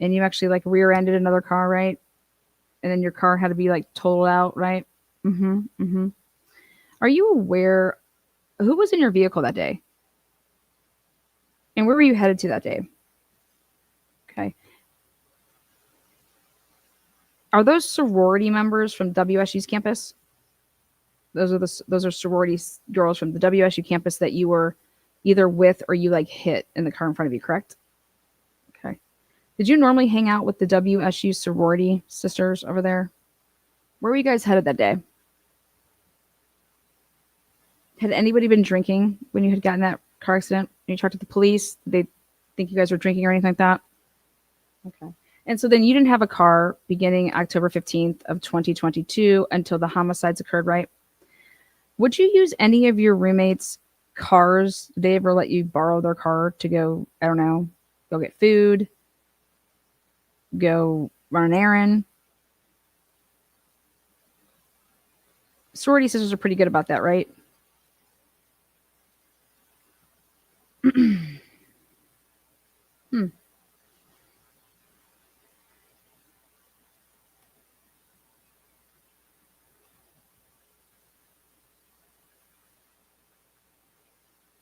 And you actually like rear-ended another car, right? And then your car had to be like totaled out, right? Mm-hmm. Mm-hmm. Are you aware who was in your vehicle that day? And where were you headed to that day? Okay. Are those sorority members from WSU's campus? Those are sorority girls from the WSU campus that you were either with or you like hit in the car in front of you, correct? Okay. Did you normally hang out with the WSU sorority sisters over there? Where were you guys headed that day? Had anybody been drinking when you had gotten that car accident? When you talked to the police, did they think you guys were drinking or anything like that? Okay. And so then you didn't have a car beginning October 15th of 2022 until the homicides occurred, right? Would you use any of your roommates' cars? Did they ever let you borrow their car to go, I don't know, go get food, go run an errand? Sorority sisters are pretty good about that, right? Hmm.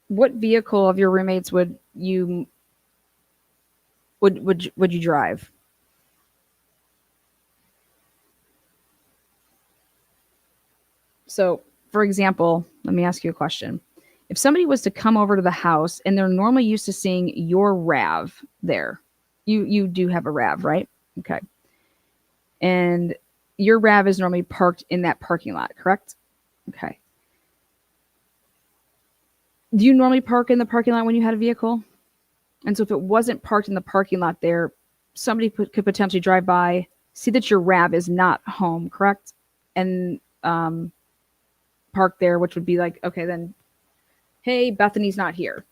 What vehicle of your roommates would you drive? So, for example, let me ask you a question. If somebody was to come over to the house and they're normally used to seeing your RAV there, you do have a RAV, right? Okay. And your RAV is normally parked in that parking lot, correct? Okay. Do you normally park in the parking lot when you had a vehicle? And so if it wasn't parked in the parking lot there, somebody could potentially drive by, see that your RAV is not home, correct? And park there, which would be like, okay, then, hey, Bethany's not here.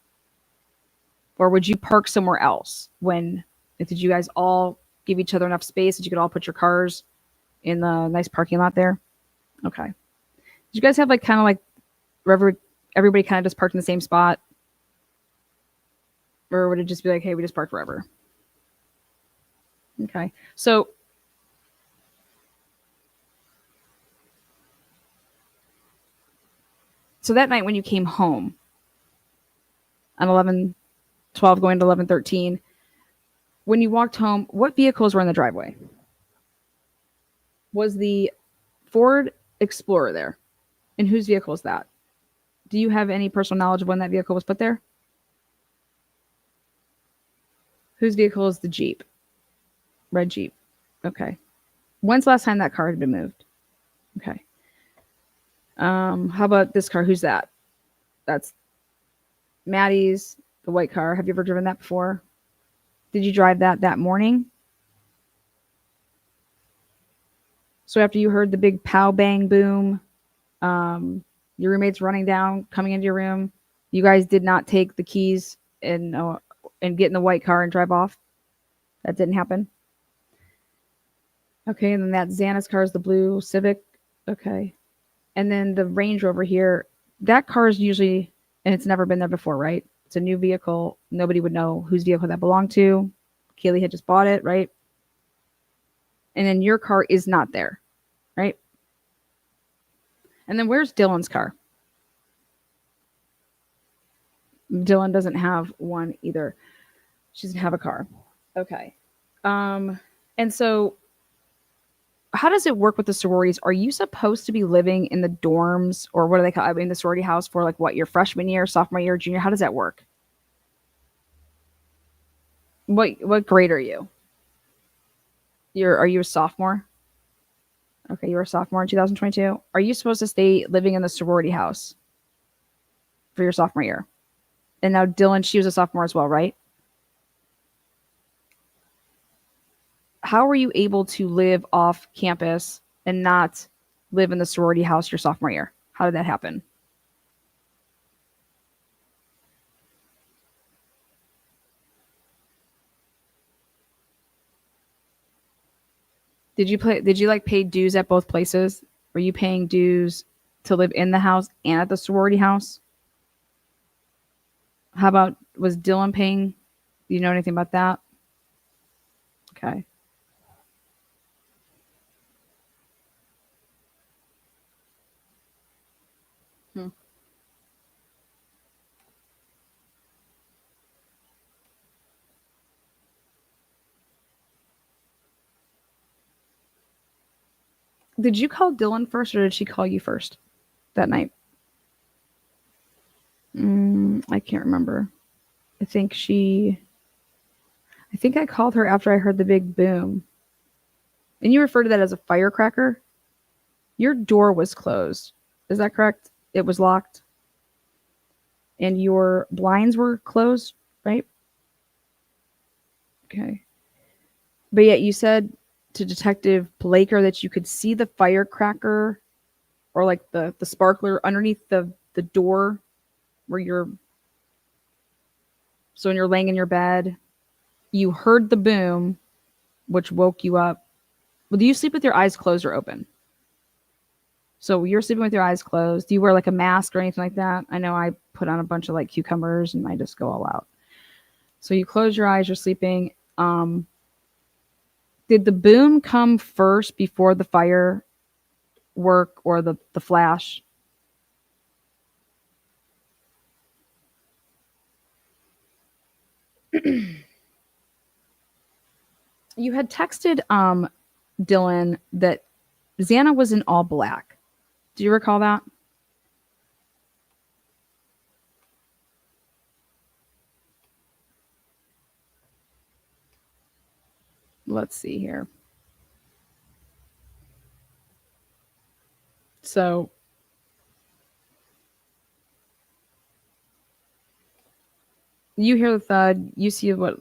Or would you park somewhere else did you guys all give each other enough space that you could all put your cars in the nice parking lot there? Okay. Did you guys have like kind of like everybody kind of just parked in the same spot? Or would it just be like, hey, we just parked wherever? Okay. So that night when you came home on 11/12 going to 11/13, when you walked home, what vehicles were in the driveway? Was the Ford Explorer there? And whose vehicle is that? Do you have any personal knowledge of when that vehicle was put there? Whose vehicle is the Jeep? Red Jeep. Okay. When's the last time that car had been moved? Okay. How about this car? Who's that? That's Maddie's, the white car. Have you ever driven that before? Did you drive that morning? So after you heard the big pow bang boom, your roommates running down, coming into your room, you guys did not take the keys and get in the white car and drive off? That didn't happen? Okay, and then that Xana's car is the blue Civic. Okay. And then the Range Rover here, that car is usually, and it's never been there before, right? It's a new vehicle. Nobody would know whose vehicle that belonged to. Kaylee had just bought it, right? And then your car is not there, right? And then where's Dylan's car? Dylan doesn't have one either. She doesn't have a car. Okay. And so how does it work with the sororities? Are you supposed to be living in the dorms, or what do they call it? I mean, the sorority house for like what, your freshman year, sophomore year, junior? How does that work? What grade are you? Are you a sophomore? Okay, you're a sophomore in 2022. Are you supposed to stay living in the sorority house for your sophomore year? And now Dylan, she was a sophomore as well, right? How were you able to live off campus and not live in the sorority house your sophomore year? How did that happen? Did you like pay dues at both places? Were you paying dues to live in the house and at the sorority house? How about, was Dylan paying? Do you know anything about that? Okay. Hmm. Did you call Dylan first, or did she call you first that night? I can't remember. I think I called her after I heard the big boom. And you refer to that as a firecracker? Your door was closed. Is that correct? It was locked. And your blinds were closed, right? Okay. But yet you said to Detective Blaker that you could see the firecracker, or like the sparkler underneath the door where so when you're laying in your bed, you heard the boom, which woke you up. Well, do you sleep with your eyes closed or open? So you're sleeping with your eyes closed. Do you wear like a mask or anything like that? I know I put on a bunch of like cucumbers and I just go all out. So you close your eyes, you're sleeping. Did the boom come first before the firework or the flash? You had texted Dylan that Xana was in all black. Do you recall that? Let's see here. So you hear the thud, you see what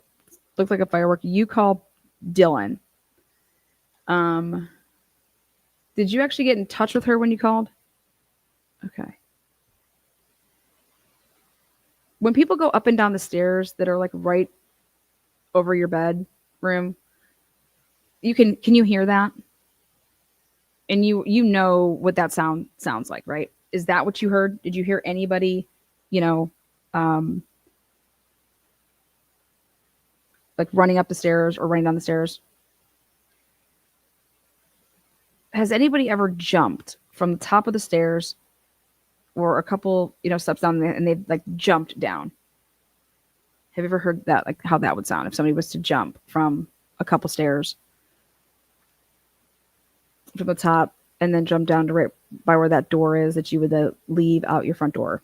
looked like a firework, you call Dylan. Did you actually get in touch with her when you called? Okay. When people go up and down the stairs that are like right over your bedroom, can you hear that? And you know what that sounds like, right? Is that what you heard? Did you hear anybody, you know, um, like running up the stairs or running down the stairs? Has anybody ever jumped from the top of the stairs or a couple, steps down there and they've like jumped down? Have you ever heard that, like how that would sound if somebody was to jump from a couple stairs from the top and then jump down to right by where that door is that you would leave out your front door?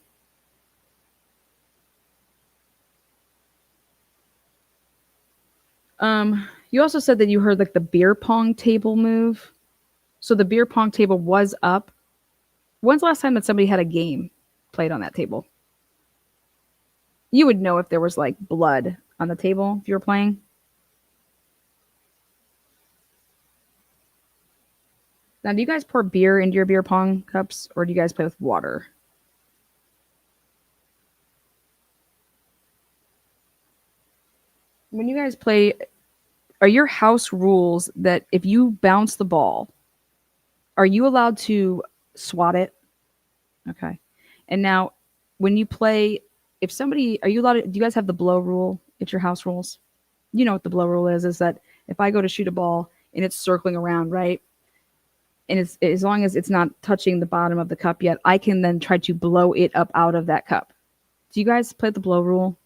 You also said that you heard like the beer pong table move. So the beer pong table was up. When's the last time that somebody had a game played on that table? You would know if there was like blood on the table if you were playing. Now, do you guys pour beer into your beer pong cups, or do you guys play with water? When you guys play, are your house rules that if you bounce the ball, are you allowed to swat it? Okay. And now, when you play, are you allowed to, do you guys have the blow rule at your house rules? You know what the blow rule is that if I go to shoot a ball and it's circling around, right? And it's, as long as it's not touching the bottom of the cup yet, I can then try to blow it up out of that cup. Do you guys play the blow rule?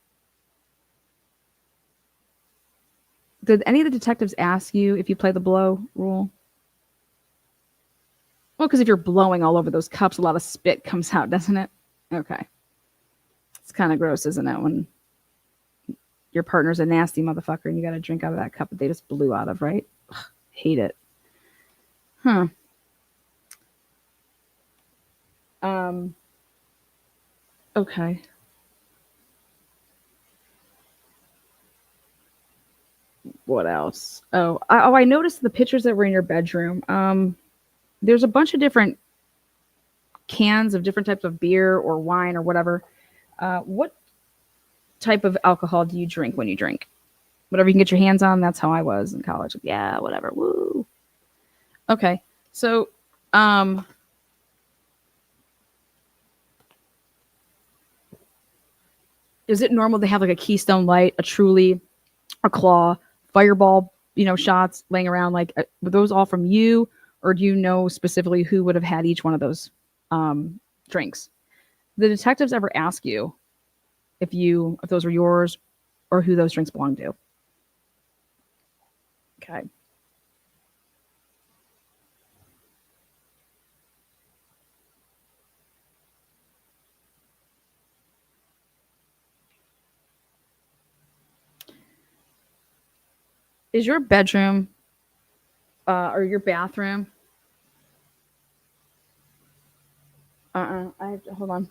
Did any of the detectives ask you if you play the blow rule? Well, because if you're blowing all over those cups, a lot of spit comes out, doesn't it? Okay. It's kind of gross, isn't it, when your partner's a nasty motherfucker and you got to drink out of that cup that they just blew out of, right? Ugh, hate it. Huh. Okay. What else? I noticed the pictures that were in your bedroom. There's a bunch of different cans of different types of beer or wine or whatever. What type of alcohol do you drink when you drink? Whatever you can get your hands on. That's how I was in college. Like, yeah, whatever. Woo. Okay. So, is it normal to have like a Keystone Light, a Truly, a Claw, Fireball, shots laying around? Like, were those all from you, or do you know specifically who would have had each one of those drinks? The detectives ever ask you if those were yours or who those drinks belonged to? Okay. Is your bedroom or your bathroom? I have to hold on.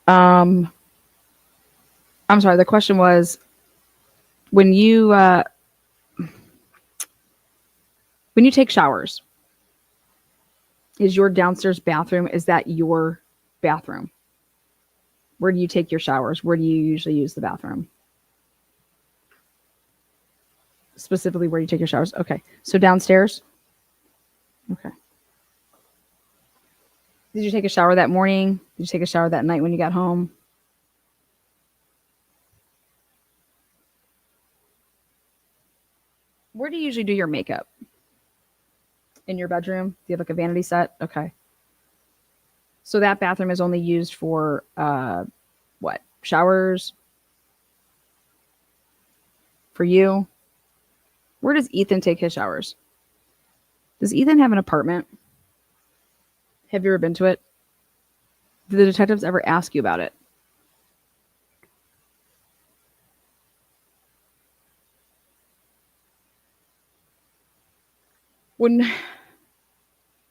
Um, I'm sorry. The question was when you take showers, is your downstairs bathroom, is that your bathroom? Where do you take your showers? Where do you usually use the bathroom? Specifically, where you take your showers? Okay. So downstairs? Okay. Did you take a shower that morning? Did you take a shower that night when you got home? Where do you usually do your makeup? In your bedroom? Do you have like a vanity set? Okay. So that bathroom is only used for what? Showers? For you? Where does Ethan take his showers? Does Ethan have an apartment? Have you ever been to it? Did the detectives ever ask you about it? When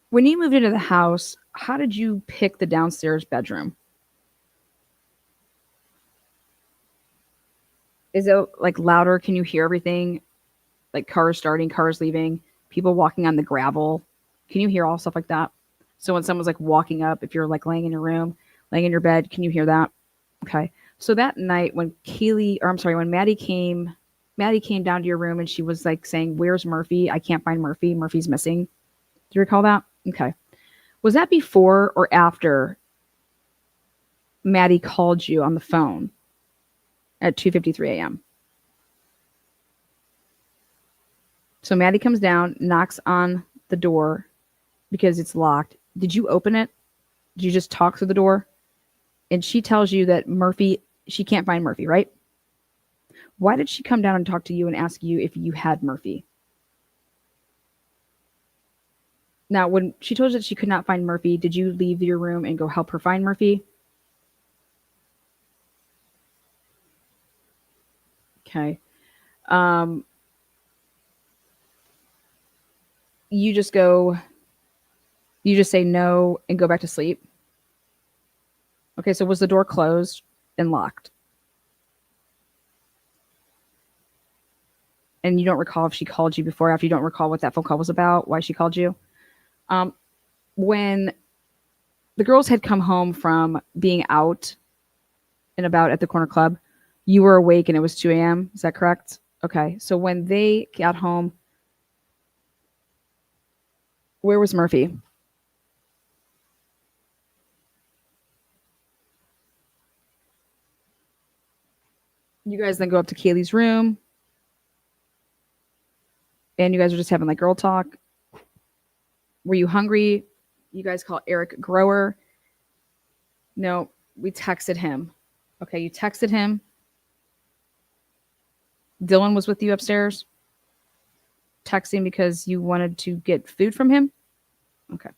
when you moved into the house, how did you pick the downstairs bedroom? Is it like louder? Can you hear everything? Like cars starting, cars leaving, people walking on the gravel. Can you hear all stuff like that? So when someone's like walking up, if you're like laying in your room, laying in your bed, can you hear that? Okay. So that night when when Maddie came down to your room and she was like saying, "Where's Murphy? I can't find Murphy. Murphy's missing." Do you recall that? Okay. Was that before or after Maddie called you on the phone at 2:53 a.m.? So Maddie comes down, knocks on the door because it's locked. Did you open it? Did you just talk through the door? And she tells you that she can't find Murphy, right? Why did she come down and talk to you and ask you if you had Murphy? Now, when she told you that she could not find Murphy, did you leave your room and go help her find Murphy? Okay. Um, you just say no and go back to sleep. Okay, so was the door closed and locked? And you don't recall if she called you before or after? You don't recall what that phone call was about, why she called you? When the girls had come home from being out and about at the corner club, you were awake and it was 2 a.m. Is that correct? Okay. So when they got home, where was Murphy? You guys then go up to Kaylee's room. and you guys were just having like girl talk. Were you hungry? You guys call Eric Grower. No, we texted him. Okay, you texted him. Dylan was with you upstairs, texting because you wanted to get food from him. Okay.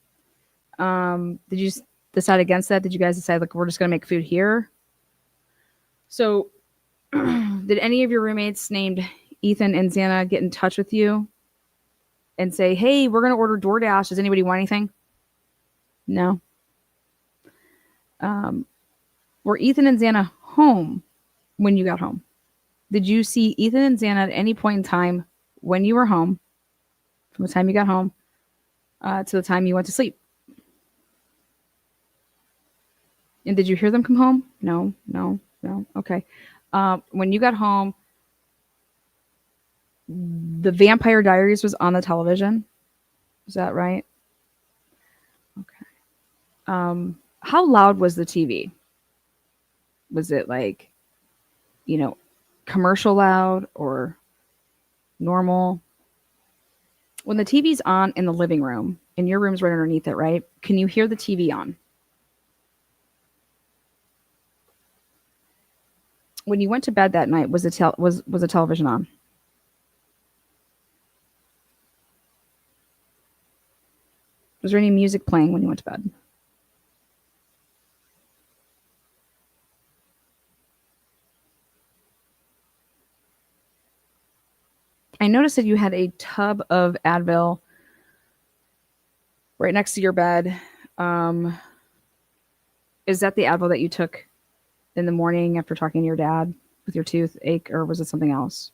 Did you decide against that? Did you guys decide like we're just gonna make food here? So, did any of your roommates named Ethan and Xana get in touch with you and say, "Hey, we're gonna order DoorDash. Does anybody want anything?" No. Were Ethan and Xana home when you got home? Did you see Ethan and Xana at any point in time when you were home, from the time you got home to the time you went to sleep? And did you hear them come home? No. Okay. When you got home, the Vampire Diaries was on the television. Is that right? Okay. How loud was the TV? Was it like, commercial loud or normal? When the TV's on in the living room, and your room's right underneath it, right? Can you hear the TV on? When you went to bed that night, was the television on? Was there any music playing when you went to bed? I noticed that you had a tub of Advil right next to your bed. Is that the Advil that you took in the morning after talking to your dad with your toothache, or was it something else?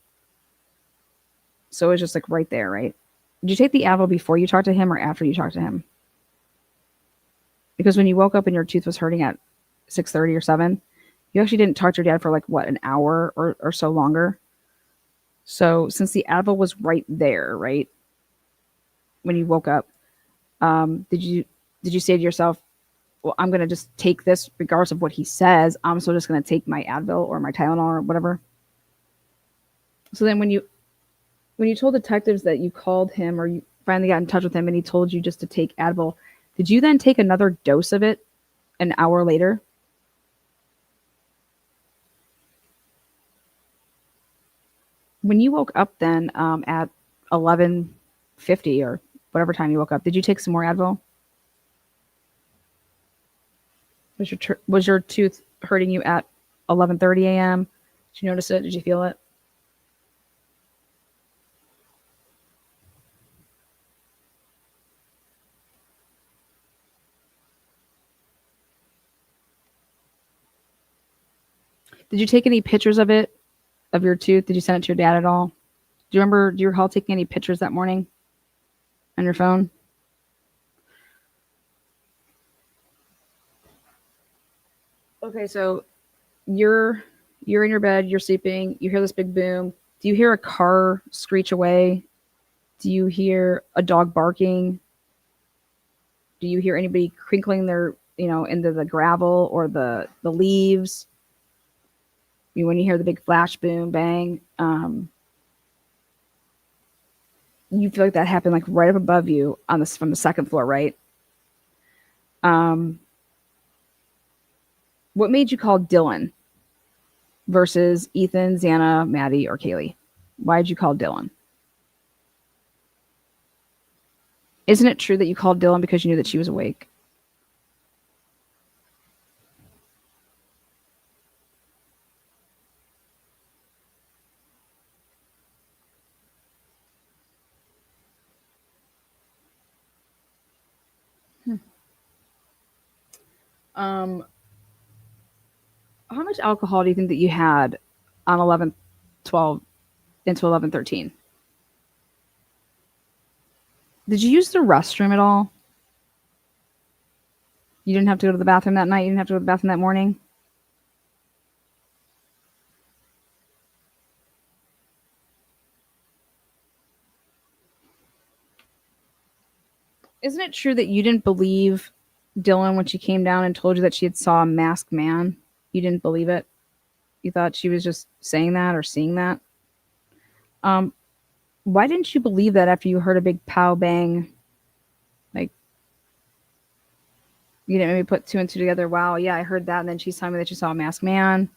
So it was just like right there, right? Did you take the Advil before you talked to him or after you talked to him? Because when you woke up and your tooth was hurting at 6:30 or 7, you actually didn't talk to your dad for like what, an hour or so longer. So since the Advil was right there, right, when you woke up, did you say to yourself, well, I'm gonna just take this regardless of what he says. I'm still just gonna take my Advil or my Tylenol or whatever. So then when you told detectives that you called him or you finally got in touch with him and he told you just to take Advil, did you then take another dose of it an hour later? When you woke up then at 11:50 or whatever time you woke up, did you take some more Advil? Was your tooth hurting you at 11:30 a.m.? Did you notice it? Did you feel it? Did you take any pictures of it, of your tooth? Did you send it to your dad at all? Do you recall taking any pictures that morning on your phone? Okay, so you're in your bed, you're sleeping, you hear this big boom. Do you hear a car screech away? Do you hear a dog barking? Do you hear anybody crinkling their, into the gravel or the leaves? When you hear the big flash boom bang, you feel like that happened like right up above you on this from the second floor, right? What made you call Dylan versus Ethan, Xana, Maddie, or Kaylee? Why did you call Dylan? Isn't it true that you called Dylan because you knew that she was awake? How much alcohol do you think that you had on 11/12 into 11/13? Did you use the restroom at all? You didn't have to go to the bathroom that night? You didn't have to go to the bathroom that morning? Isn't it true that you didn't believe Dylan when she came down and told you that she had saw a masked man? You didn't believe it? You thought she was just saying that or seeing that? Why didn't you believe that after you heard a big pow bang? Like, you didn't maybe put two and two together. Wow, yeah, I heard that. And then she's telling me that she saw a masked man.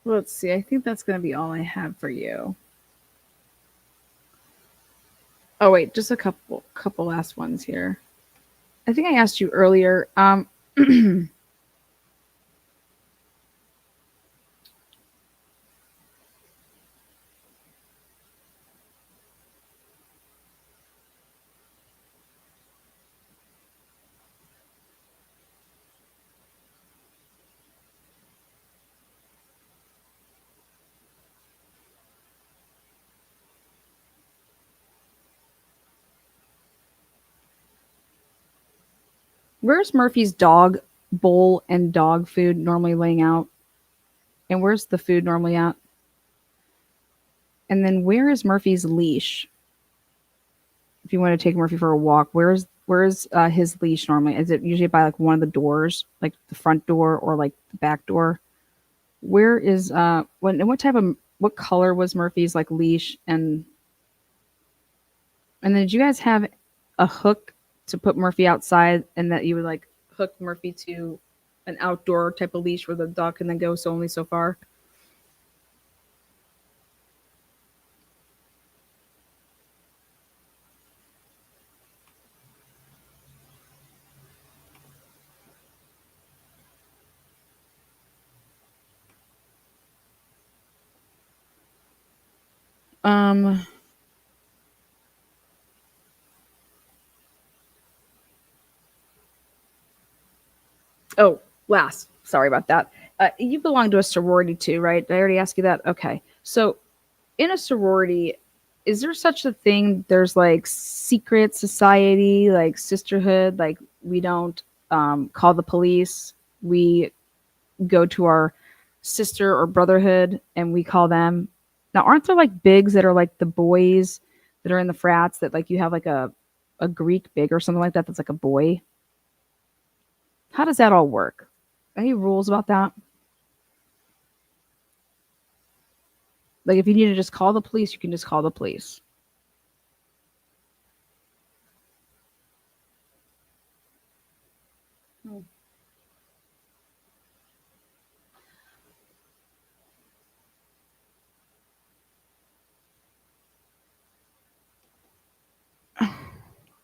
Let's see. I think that's going to be all I have for you. Oh wait, just a couple last ones here. I think I asked you earlier. Where's Murphy's dog bowl and dog food normally laying out? And where's the food normally at? And then where is Murphy's leash? If you want to take Murphy for a walk, where's his leash normally? Is it usually by like one of the doors, like the front door or like the back door? Where is what color was Murphy's like leash? And then did you guys have a hook to put Murphy outside, and that you would like hook Murphy to an outdoor type of leash where the dog can then go so only so far? Um. Oh, last. Sorry about that. You belong to a sorority too, right? Did I already ask you that? Okay. So in a sorority, is there such a thing? There's like secret society, like sisterhood. Like we don't call the police. We go to our sister or brotherhood and we call them. Now, aren't there like bigs that are like the boys that are in the frats that like you have like a Greek big or something like that that's like a boy? How does that all work? Any rules about that? Like if you need to just call the police, you can just call the police.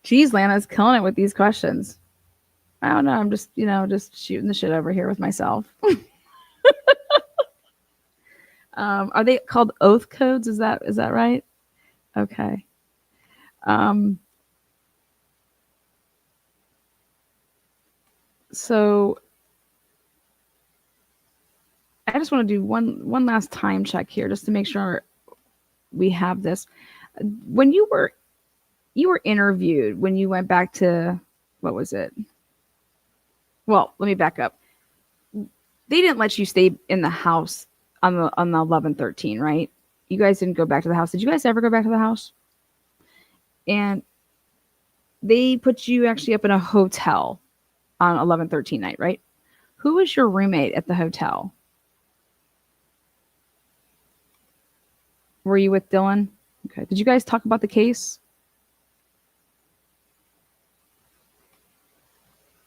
Geez, Lana's killing it with these questions. I don't know. I'm just, just shooting the shit over here with myself. Are they called oath codes? Is that right? Okay. Um, so I just want to do one last time check here, just to make sure we have this. When you were interviewed, when you went back to, what was it? Well, let me back up. They didn't let you stay in the house on the 11/13, right? You guys didn't go back to the house. Did you guys ever go back to the house? And they put you actually up in a hotel on 11/13 night, right? Who was your roommate at the hotel? Were you with Dylan? Okay. Did you guys talk about the case?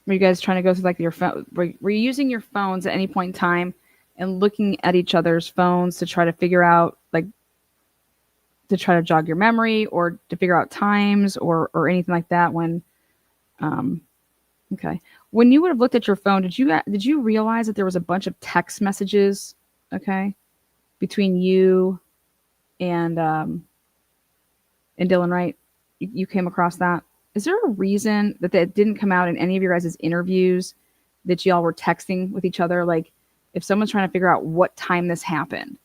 Were you guys trying to go through like your phone? Were you using your phones at any point in time and looking at each other's phones to try to figure out like to try to jog your memory or to figure out times or anything like that when um okay. When you would have looked at your phone, did you realize that there was a bunch of text messages, okay, between you and Dylan, right? You came across that. Is there a reason that didn't come out in any of your guys' interviews that y'all were texting with each other? Like, if someone's trying to figure out what time this happened.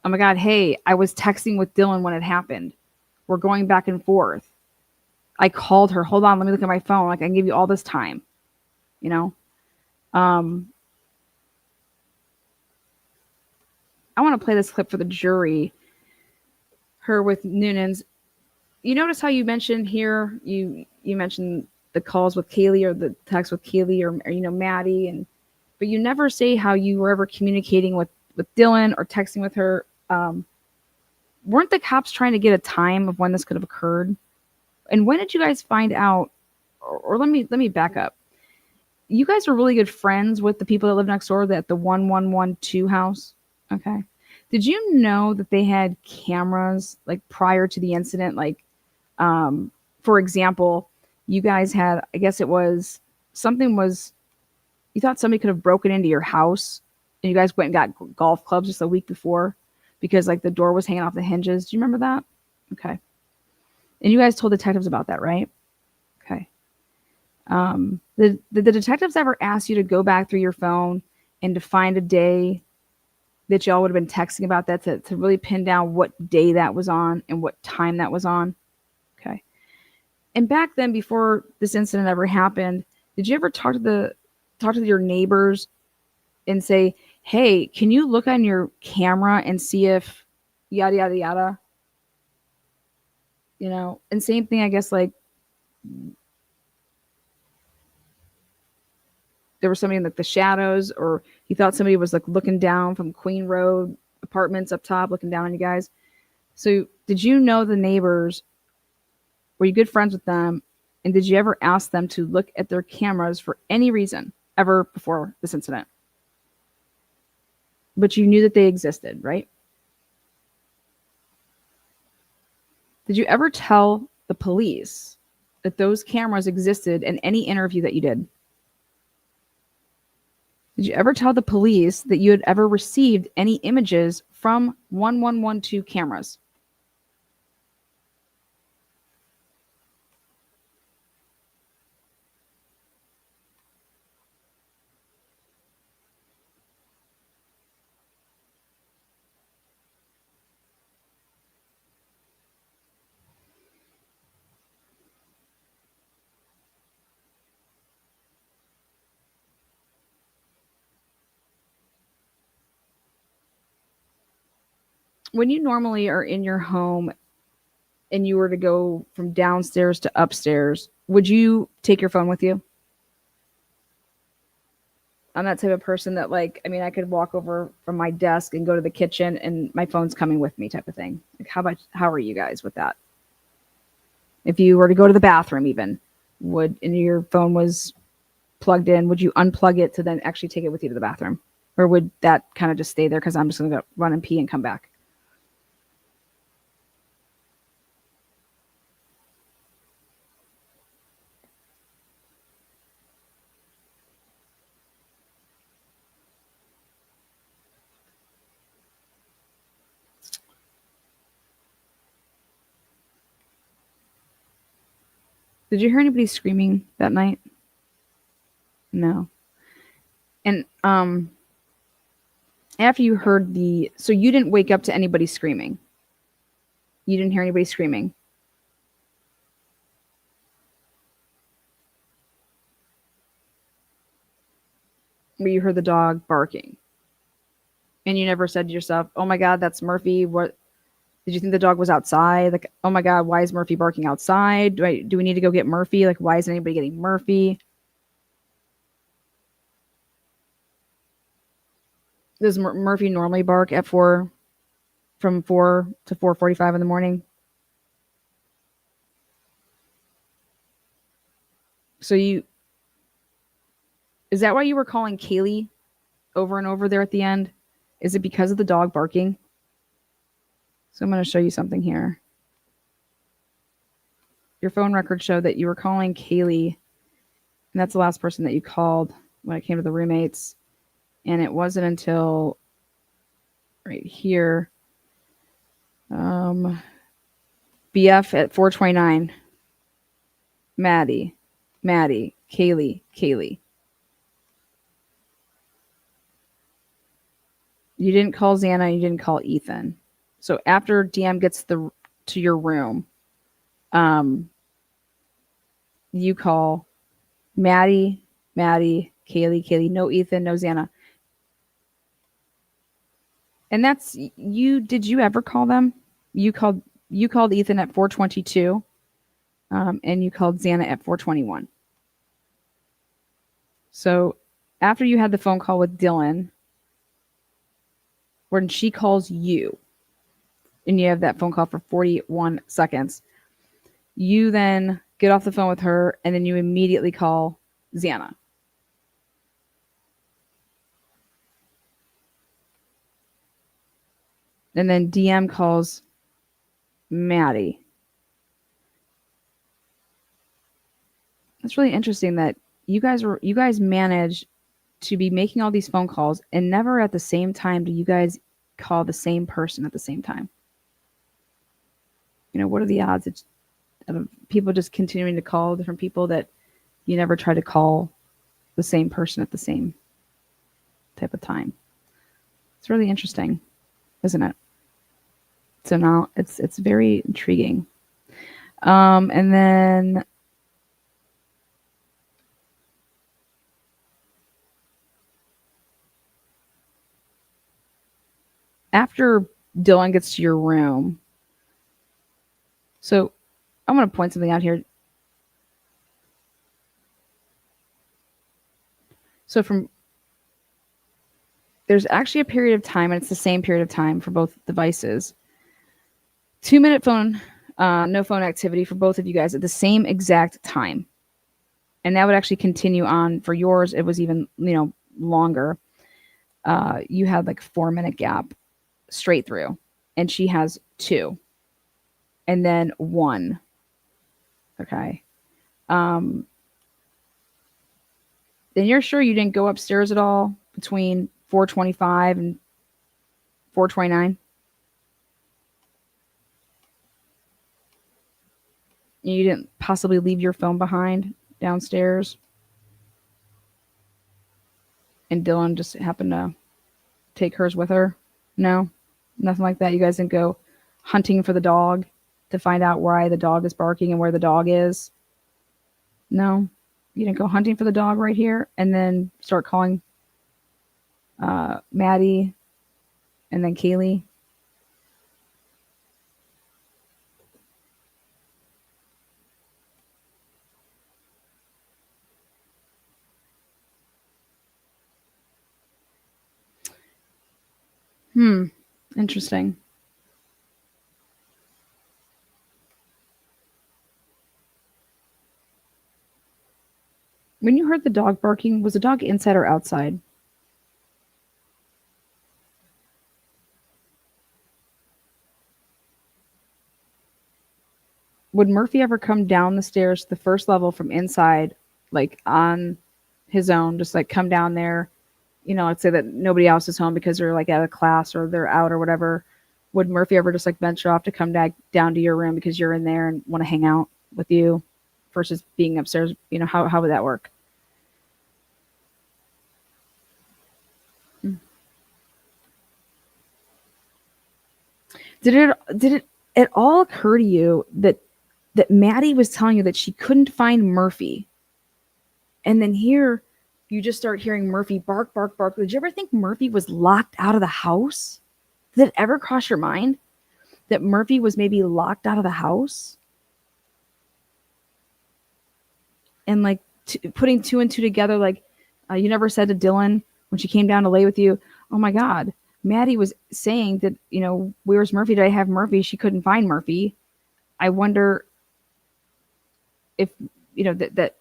Oh my God, hey, I was texting with Dylan when it happened. We're going back and forth. I called her. Hold on, let me look at my phone. Like, I can give you all this time. You know? I want to play this clip for the jury. Her with Noonan's. You notice how you mentioned here, you mentioned the calls with Kaylee or the text with Kaylee or Maddie, but you never say how you were ever communicating with Dylan or texting with her. Weren't the cops trying to get a time of when this could have occurred? And when did you guys find out? Or let me back up. You guys were really good friends with the people that live next door at the 1112 house. Okay. Did you know that they had cameras like prior to the incident? Like, for example, you guys had, I guess it was you thought somebody could have broken into your house and you guys went and got golf clubs just a week before because like the door was hanging off the hinges. Do you remember that? Okay. And you guys told detectives about that, right? Okay. Did the detectives ever ask you to go back through your phone and to find a day that y'all would have been texting about that to really pin down what day that was on and what time that was on? Okay. And back then, before this incident ever happened, did you ever talk to your neighbors and say, hey, can you look on your camera and see if yada, yada, yada? And same thing, I guess, like there was somebody in like the shadows, or he thought somebody was like looking down from Queen Road apartments up top, looking down on you guys. So did you know the neighbors? Were you good friends with them? And did you ever ask them to look at their cameras for any reason ever before this incident? But you knew that they existed, right? Did you ever tell the police that those cameras existed in any interview that you did? Did you ever tell the police that you had ever received any images from 1112 cameras? When you normally are in your home and you were to go from downstairs to upstairs, would you take your phone with you? I'm that type of person that I could walk over from my desk and go to the kitchen and my phone's coming with me type of thing. Like, how are you guys with that? If you were to go to the bathroom even, and your phone was plugged in, would you unplug it to then actually take it with you to the bathroom? Or would that kind of just stay there because I'm just going to go run and pee and come back? Did you hear anybody screaming that night? No. And after you heard so you didn't wake up to anybody screaming. You didn't hear anybody screaming. But you heard the dog barking. And you never said to yourself, oh my God, that's Murphy. What did you think the dog was outside? Like, oh my God, why is Murphy barking outside? Do we need to go get Murphy? Like, why isn't anybody getting Murphy? Does Murphy normally bark at from 4 to 4:45 in the morning? So is that why you were calling Kaylee over and over there at the end? Is it because of the dog barking? So I'm going to show you something here. Your phone records show that you were calling Kaylee, and that's the last person that you called when it came to the roommates. And it wasn't until right here, BF at 4:29. Maddie, Kaylee. You didn't call Xana. You didn't call Ethan. So after DM gets to your room, you call Maddie, Kaylee, no Ethan, no Xana. And that's you. Did you ever call them? You called Ethan at 4:22, and you called Xana at 4:21. So after you had the phone call with Dylan, when she calls you, and you have that phone call for 41 seconds, you then get off the phone with her, and then you immediately call Xana. And then DM calls Maddie. That's really interesting that you guys managed to be making all these phone calls, and never at the same time do you guys call the same person at the same time. What are the odds of people just continuing to call different people that you never try to call the same person at the same type of time? It's really interesting, isn't it? So now it's very intriguing. And then after Dylan gets to your room, so I'm going to point something out here. So there's actually a period of time, and it's the same period of time for both devices. 2-minute phone, no phone activity for both of you guys at the same exact time. And that would actually continue on for yours. It was even, longer. You had like 4-minute gap straight through, and she has 2 and then 1. Okay. Then you're sure you didn't go upstairs at all between 4:25 and 4:29? You didn't possibly leave your phone behind downstairs? And Dylan just happened to take hers with her? No? Nothing like that? You guys didn't go hunting for the dog to find out why the dog is barking and where the dog is? No? You didn't go hunting for the dog right here and then start calling Maddie and then Kaylee? Interesting. When you heard the dog barking, was the dog inside or outside? Would Murphy ever come down the stairs to the first level from inside, like on his own, just like come down there? Let's say that nobody else is home because they're like out of class or they're out or whatever. Would Murphy ever just like venture off to come down to your room because you're in there and want to hang out with you versus being upstairs? How would that work? Did it at all occur to you that Maddie was telling you that she couldn't find Murphy, and then here you just start hearing Murphy bark, bark, bark? Did you ever think Murphy was locked out of the house? Did it ever cross your mind that Murphy was maybe locked out of the house? And like putting 2 and 2 together, like you never said to Dylan when she came down to lay with you, oh my God, Maddie was saying that, where's Murphy? Did I have Murphy? She couldn't find Murphy. I wonder if, that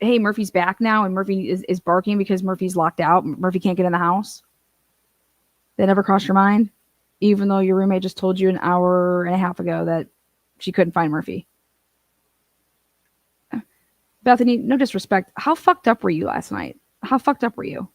hey, Murphy's back now and Murphy is barking because Murphy's locked out. Murphy can't get in the house. That never crossed your mind? Even though your roommate just told you an hour and a half ago that she couldn't find Murphy. Bethany, no disrespect. How fucked up were you last night? How fucked up were you?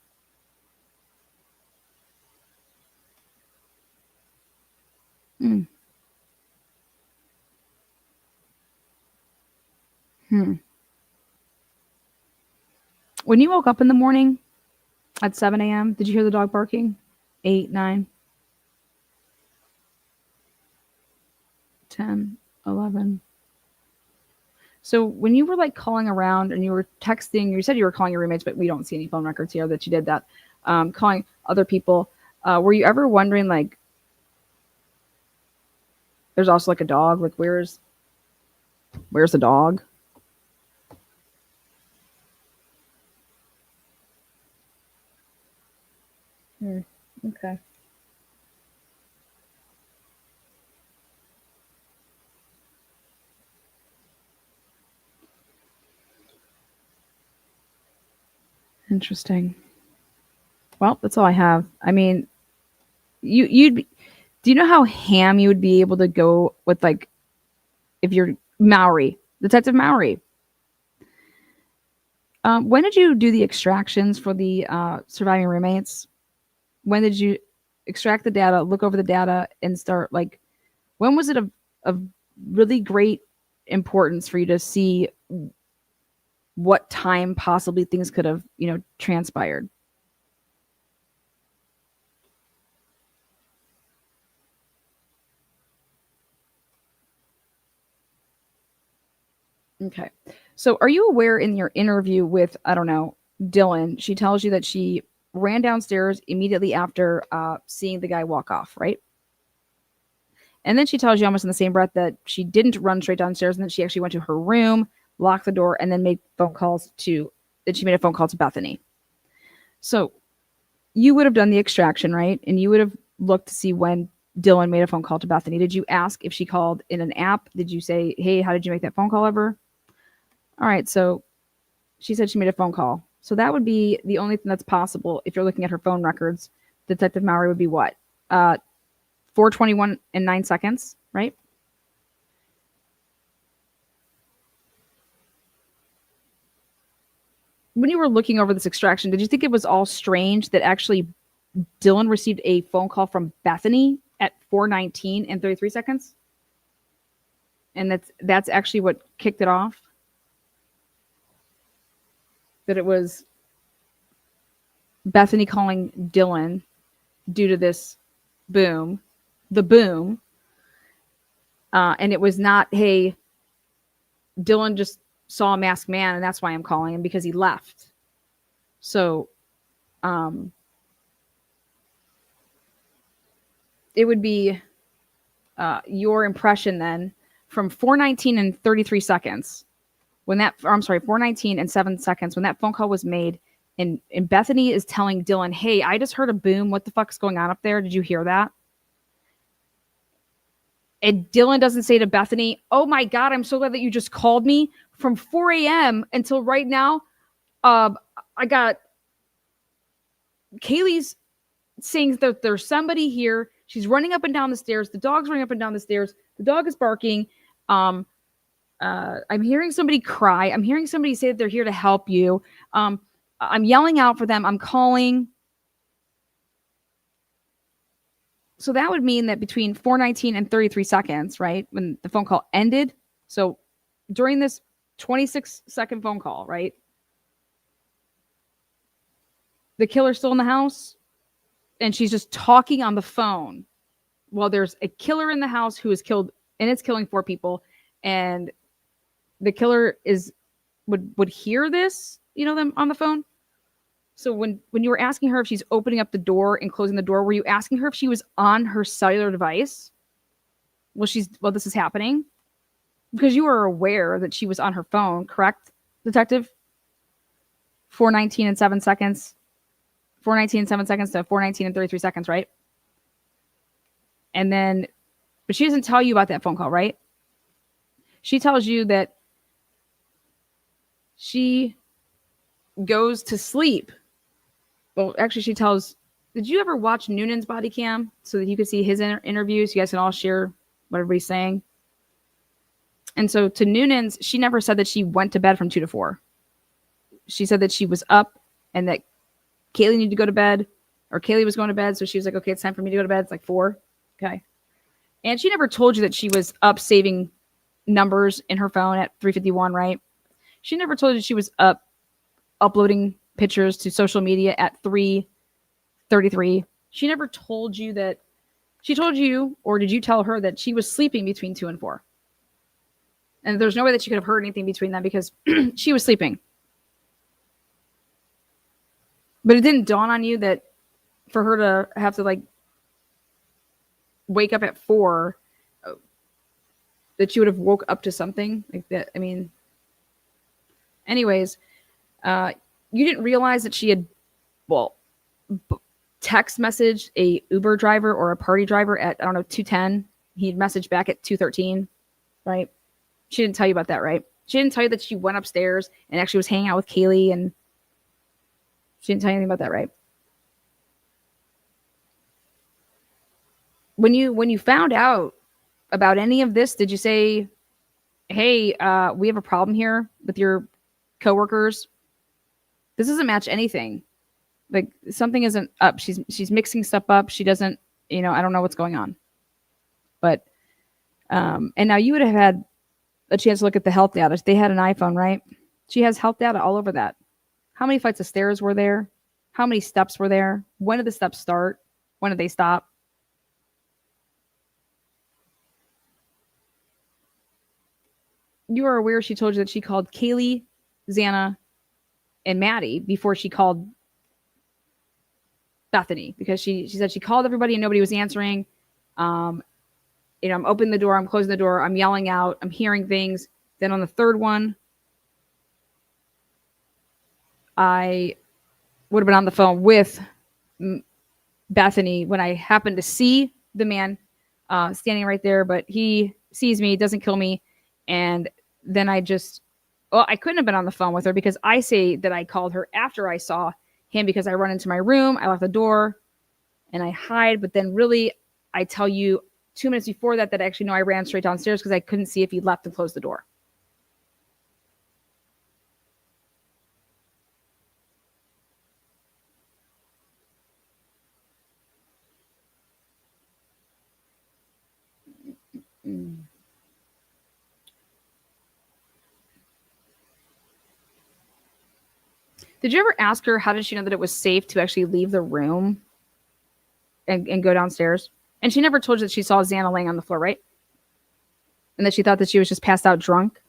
When you woke up in the morning at 7 a.m., did you hear the dog barking? 8, 9, 10, 11. So when you were like calling around and you were texting, you said you were calling your roommates, but we don't see any phone records here that you did that. Calling other people, were you ever wondering like, there's also like a dog, like where's the dog? Okay. Interesting. Well, that's all I have. I mean, you'd be, do you know how ham you would be able to go with like if you're Maori, Detective Maori? When did you do the extractions for the surviving roommates? When did you extract the data, look over the data, and start like? When was it of really great importance for you to see what time possibly things could have transpired? Okay. So are you aware in your interview with, I don't know, Dylan, she tells you that she ran downstairs immediately after seeing the guy walk off, right? And then she tells you almost in the same breath that she didn't run straight downstairs and that she actually went to her room, locked the door, and then made phone calls that she made a phone call to Bethany. So you would have done the extraction, right? And you would have looked to see when Dylan made a phone call to Bethany. Did you ask if she called in an app? Did you say, hey, how did you make that phone call ever? All right, so she said she made a phone call. So that would be the only thing that's possible if you're looking at her phone records. Detective Mowry would be what? 4:21 and 9 seconds, right? When you were looking over this extraction, did you think it was all strange that actually Dylan received a phone call from Bethany at 4:19 and 33 seconds? And that's actually what kicked it off? That it was Bethany calling Dylan due to this boom, the boom. And it was not, hey, Dylan just saw a masked man and that's why I'm calling him because he left. So it would be your impression then from 4:19 and 33 seconds when that, or I'm sorry, 4:19 and 7 seconds when that phone call was made, and Bethany is telling Dylan, hey, I just heard a boom. What the fuck's going on up there? Did you hear that? And Dylan doesn't say to Bethany, oh my God, I'm so glad that you just called me from 4 a.m. until right now. I got Kaylee's saying that there's somebody here. She's running up and down the stairs. The dog's running up and down the stairs. The dog is barking. I'm hearing somebody cry. I'm hearing somebody say that they're here to help you. I'm yelling out for them. I'm calling. So that would mean that between 4:19 and 33 seconds, right, when the phone call ended. So during this 26-second phone call, right, the killer's still in the house and she's just talking on the phone while there's a killer in the house who is killed and it's killing 4 people. And the killer would hear this, them on the phone. So when you were asking her if she's opening up the door and closing the door, were you asking her if she was on her cellular device? Well, this is happening because you were aware that she was on her phone, correct, detective? 4:19 and 7 seconds. 4:19 and 7 seconds to 4:19 and 33 seconds, right? And then, but she doesn't tell you about that phone call, right? She tells you that she goes to sleep. Well, actually, did you ever watch Noonan's body cam so that you could see his interviews? You guys can all share what everybody's saying. And so to Noonan's, she never said that she went to bed from 2 to 4. She said that she was up and that Kaylee needed to go to bed, or Kaylee was going to bed. So she was like, okay, it's time for me to go to bed. It's like 4. Okay. And she never told you that she was up saving numbers in her phone at 3:51, right? She never told you she was up uploading pictures to social media at 3:33. She never told you that. She told you, or did you tell her that she was sleeping between 2 and 4? And there's no way that she could have heard anything between them because she was sleeping. But it didn't dawn on you that for her to have to like wake up at 4, that she would have woke up to something like that. I mean, anyways, you didn't realize that she had, well, text messaged a Uber driver or a party driver at, I don't know, 2:10. He'd messaged back at 2:13, right? She didn't tell you about that, right? She didn't tell you that she went upstairs and actually was hanging out with Kaylee, and she didn't tell you anything about that, right? When you found out about any of this, did you say, "Hey, we have a problem here with your coworkers. This doesn't match anything. Like something isn't up. She's mixing stuff up. She doesn't, I don't know what's going on." But and now you would have had a chance to look at the health data. They had an iPhone, right? She has health data all over that. How many flights of stairs were there? How many steps were there? When did the steps start? When did they stop? You are aware she told you that she called Kaylee, Xana, and Maddie before she called Bethany, because she said she called everybody and nobody was answering. I'm opening the door, I'm closing the door, I'm yelling out, I'm hearing things. Then on the third one, I would have been on the phone with Bethany when I happened to see the man standing right there, but he sees me, doesn't kill me. And then I couldn't have been on the phone with her because I say that I called her after I saw him, because I run into my room, I lock the door, and I hide. But then really, I tell you 2 minutes before that actually, no, I ran straight downstairs because I couldn't see if he left and closed the door. Did you ever ask her how did she know that it was safe to actually leave the room and go downstairs? And she never told you that she saw Xana laying on the floor, right? And that she thought that she was just passed out drunk.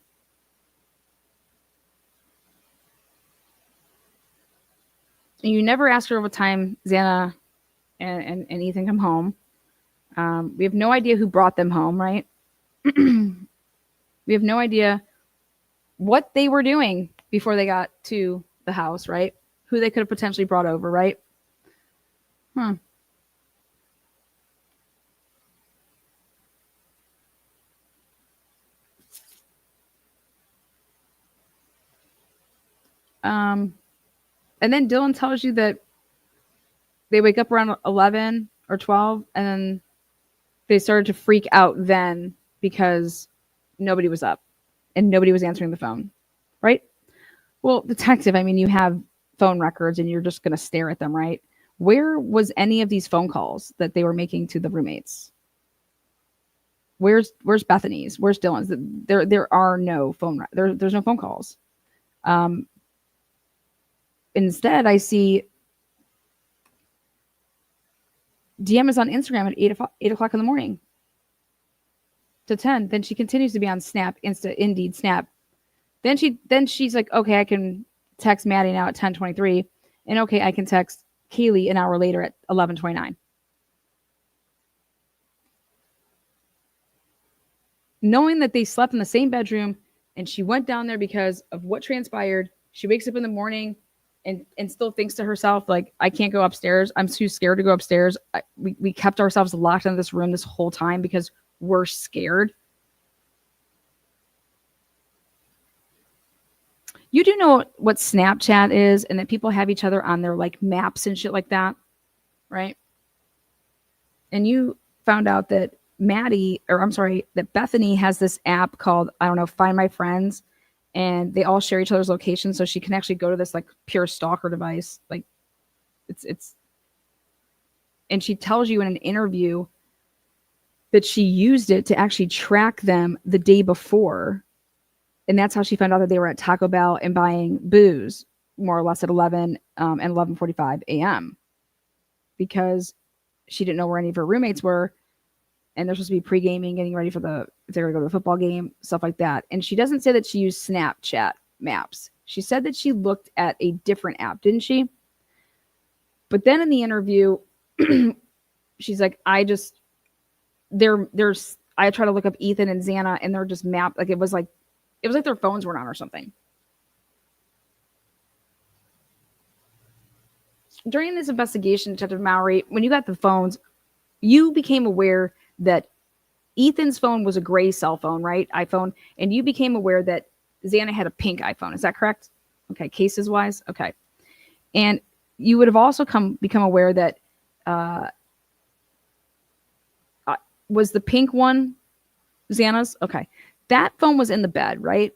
And you never asked her what time Xana and Ethan come home. We have no idea who brought them home, right? We have no idea what they were doing before they got to the house, right? Who they could have potentially brought over, right? And then Dylan tells you that they wake up around 11 or 12, and then they started to freak out then because nobody was up and nobody was answering the phone, right? Well, detective, I mean, you have phone records and you're just going to stare at them, right? Where was any of these phone calls that they were making to the roommates? Where's Bethany's? Where's Dylan's? There are no phone. There's no phone calls. Instead, I see DM is on Instagram at 8 o'clock in the morning to 10. Then she continues to be on Snap, Indeed, Snap. Then she's like, okay, I can text Maddie now at 10:23, and okay, I can text Kaylee an hour later at 11:29. Knowing that they slept in the same bedroom, and she went down there because of what transpired. She wakes up in the morning and still thinks to herself, like, I can't go upstairs. I'm too scared to go upstairs. We kept ourselves locked in this room this whole time because we're scared. You do know what Snapchat is, and that people have each other on their like maps and shit like that, right? And you found out that that Bethany has this app called, I don't know, Find My Friends, and they all share each other's locations, so she can actually go to this like pure stalker device. Like it's and she tells you in an interview that she used it to actually track them the day before. And that's how she found out that they were at Taco Bell and buying booze more or less at 11 and 11:45 a.m. Because she didn't know where any of her roommates were, and they're supposed to be pre-gaming, getting ready for if they're going to go to the football game, stuff like that. And she doesn't say that she used Snapchat maps. She said that she looked at a different app, didn't she? But then in the interview, she's like, I try to look up Ethan and Xana, and they're just mapped. Like it was like their phones weren't on or something. During this investigation, Detective Mowry, when you got the phones, you became aware that Ethan's phone was a gray cell phone, right? iPhone. And you became aware that Xana had a pink iPhone. Is that correct? Okay. Cases wise. Okay. And you would have also become aware that was the pink one Xana's? Okay. That phone was in the bed, right?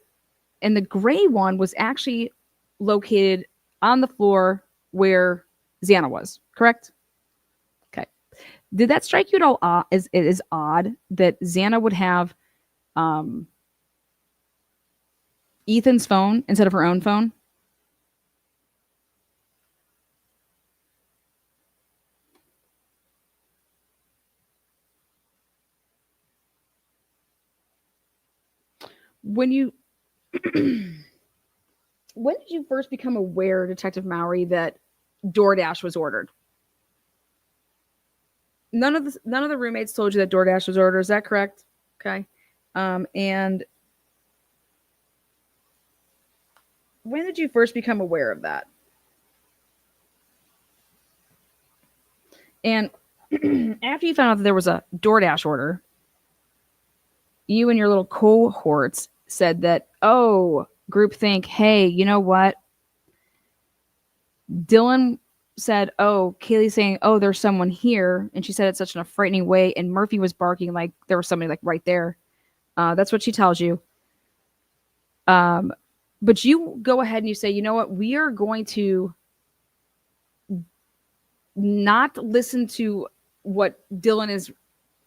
And the gray one was actually located on the floor where Xana was, correct? Okay. Did that strike you at all? It is odd that Xana would have Ethan's phone instead of her own phone? When you when did you first become aware, Detective Mowry, that DoorDash was ordered? None of the roommates told you that DoorDash was ordered. Is that correct? Okay. And when did you first become aware of that? And after you found out that there was a DoorDash order, you and your little cohorts said that, oh, groupthink, hey, you know what? Dylan said, oh, Kaylee's saying, oh, there's someone here. And she said it such in a frightening way. And Murphy was barking like there was somebody like right there. That's what she tells you. But you go ahead and you say, you know what? We are going to not listen to what Dylan is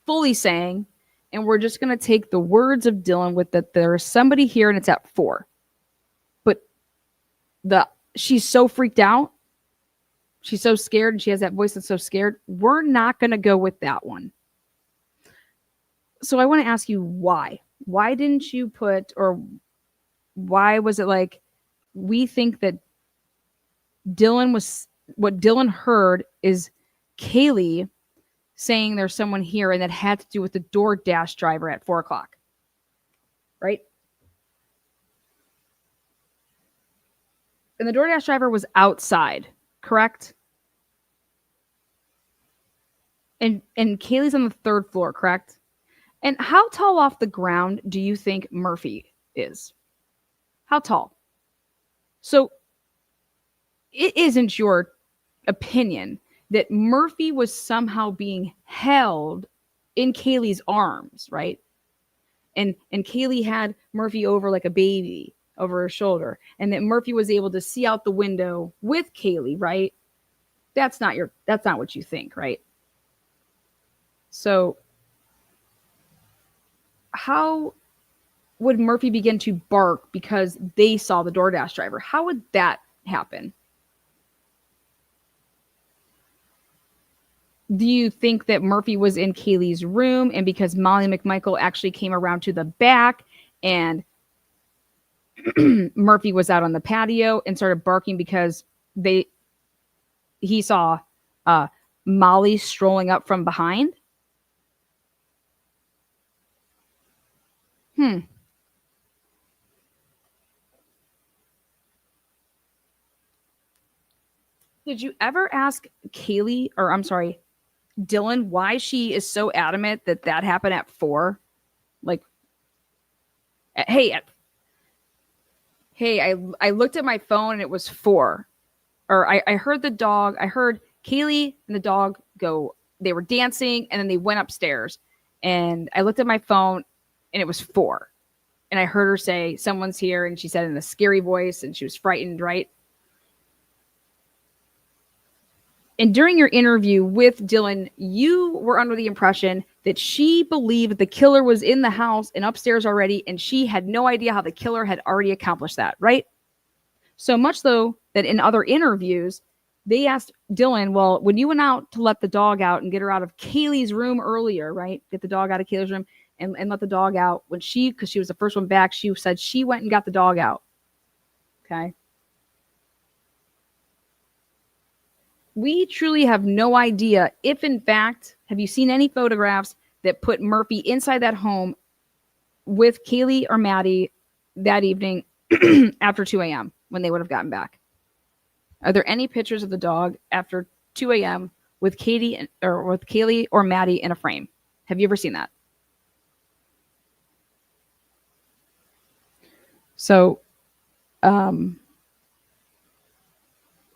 fully saying. And we're just going to take the words of Dylan with that there's somebody here and it's at 4. But she's so freaked out. She's so scared and she has that voice that's so scared. We're not going to go with that one. So I want to ask you why. Why didn't you put, or why was it like, we think that what Dylan heard is Kaylee saying there's someone here, and that had to do with the DoorDash driver at 4:00, right? And the DoorDash driver was outside, correct? And Kaylee's on the 3rd floor, correct? And how tall off the ground do you think Murphy is? How tall? So it isn't your opinion that Murphy was somehow being held in Kaylee's arms, right? And Kaylee had Murphy over like a baby over her shoulder, and that Murphy was able to see out the window with Kaylee, right? That's not what you think, right? So how would Murphy begin to bark because they saw the DoorDash driver? How would that happen? Do you think that Murphy was in Kaylee's room, and because Molly McMichael actually came around to the back and Murphy was out on the patio and started barking because he saw Molly strolling up from behind? Did you ever ask Kaylee, or I'm sorry, Dylan, why she is so adamant that happened at 4? Like, hey, I looked at my phone and it was 4. Or I heard Kaylee and the dog they were dancing and then they went upstairs. And I looked at my phone and it was 4. And I heard her say, someone's here. And she said in a scary voice and she was frightened, right? And during your interview with Dylan, you were under the impression that she believed the killer was in the house and upstairs already, and she had no idea how the killer had already accomplished that, right? So much so that in other interviews, they asked Dylan, well, when you went out to let the dog out and get her out of Kaylee's room earlier, right? Get the dog out of Kaylee's room and let the dog out. When because she was the first one back, she said she went and got the dog out. Okay. We truly have no idea if, in fact, have you seen any photographs that put Murphy inside that home with Kaylee or Maddie that evening after 2 a.m. when they would have gotten back? Are there any pictures of the dog after 2 a.m. with Kaylee or Maddie in a frame? Have you ever seen that? So,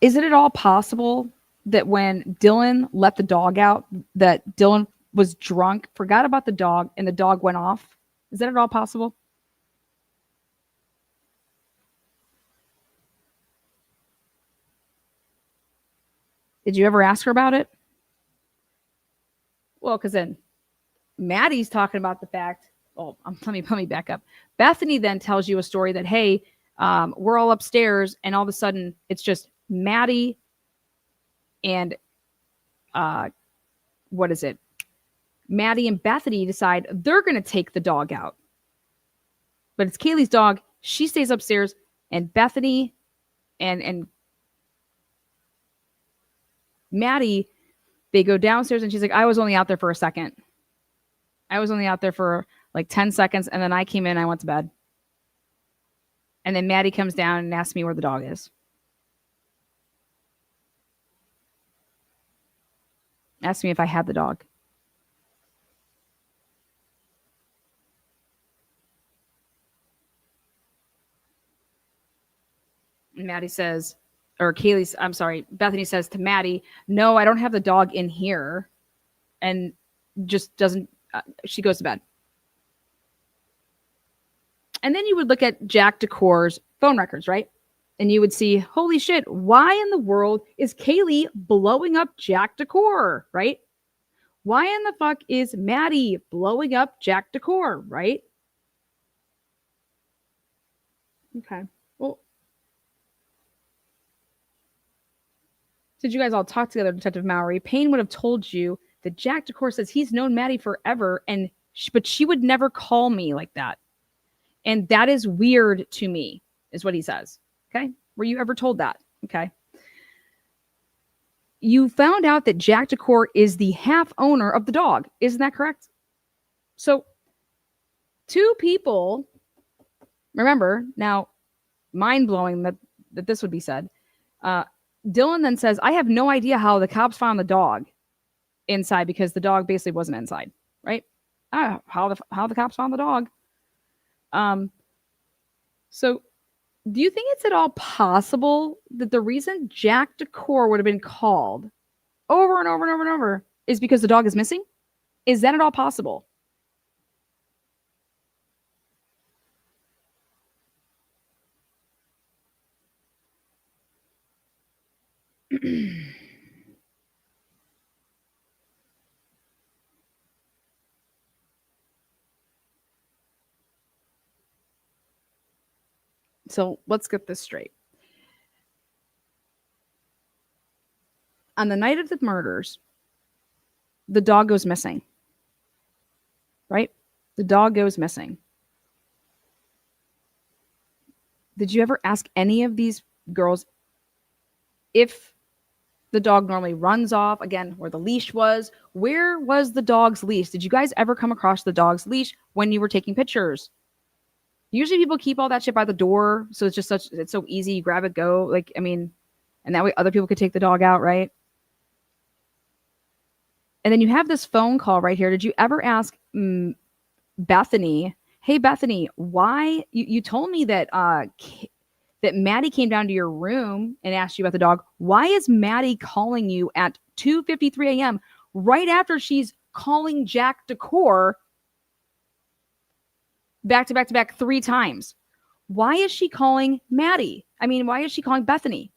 is it at all possible that when Dylan let the dog out, that Dylan was drunk, forgot about the dog, and the dog went off? Is that at all possible? Did you ever ask her about it? Well, because then Maddie's talking about the fact. Oh, let me back up. Bethany then tells you a story that, hey, we're all upstairs, and all of a sudden it's just Maddie and what is it? Maddie and Bethany decide they're going to take the dog out. But it's Kaylee's dog. She stays upstairs, and Bethany and Maddie, they go downstairs, and she's like, I was only out there for a second. I was only out there for like 10 seconds, and then I came in, I went to bed. And then Maddie comes down and asks me where the dog is. Asked me if I had the dog. And Maddie says, or Kaylee, I'm sorry, Bethany says to Maddie, no, I don't have the dog in here. And just doesn't, she goes to bed. And then you would look at Jack Decor's phone records, right? And you would see, holy shit, why in the world is Kaylee blowing up Jack Decor, right? Why in the fuck is Maddie blowing up Jack Decor, right? Okay. Well, since you guys all talked together, Detective Mowry, Payne would have told you that Jack Decor says he's known Maddie forever, but she would never call me like that. And that is weird to me, is what he says. Okay. Were you ever told that? Okay. You found out that Jack Decor is the half owner of the dog. Isn't that correct? So, two people, remember, now, mind blowing that this would be said. Dylan then says, I have no idea how the cops found the dog inside because the dog basically wasn't inside, right? How the cops found the dog. So do you think it's at all possible that the reason Jack Decor would have been called over and over and over and over is because the dog is missing? Is that at all possible? So let's get this straight. On the night of the murders, the dog goes missing. Right? The dog goes missing. Did you ever ask any of these girls if the dog normally runs off? Again, where the leash was. Where was the dog's leash? Did you guys ever come across the dog's leash when you were taking pictures? Usually people keep all that shit by the door. So it's just it's so easy. You grab it, go. Like, I mean, and that way other people could take the dog out, right? And then you have this phone call right here. Did you ever ask Bethany, hey, Bethany, why you told me that that Maddie came down to your room and asked you about the dog. Why is Maddie calling you at 2:53 a.m. right after she's calling Jack Decor back to back to back 3 times? Why is she calling Maddie? I mean, why is she calling Bethany?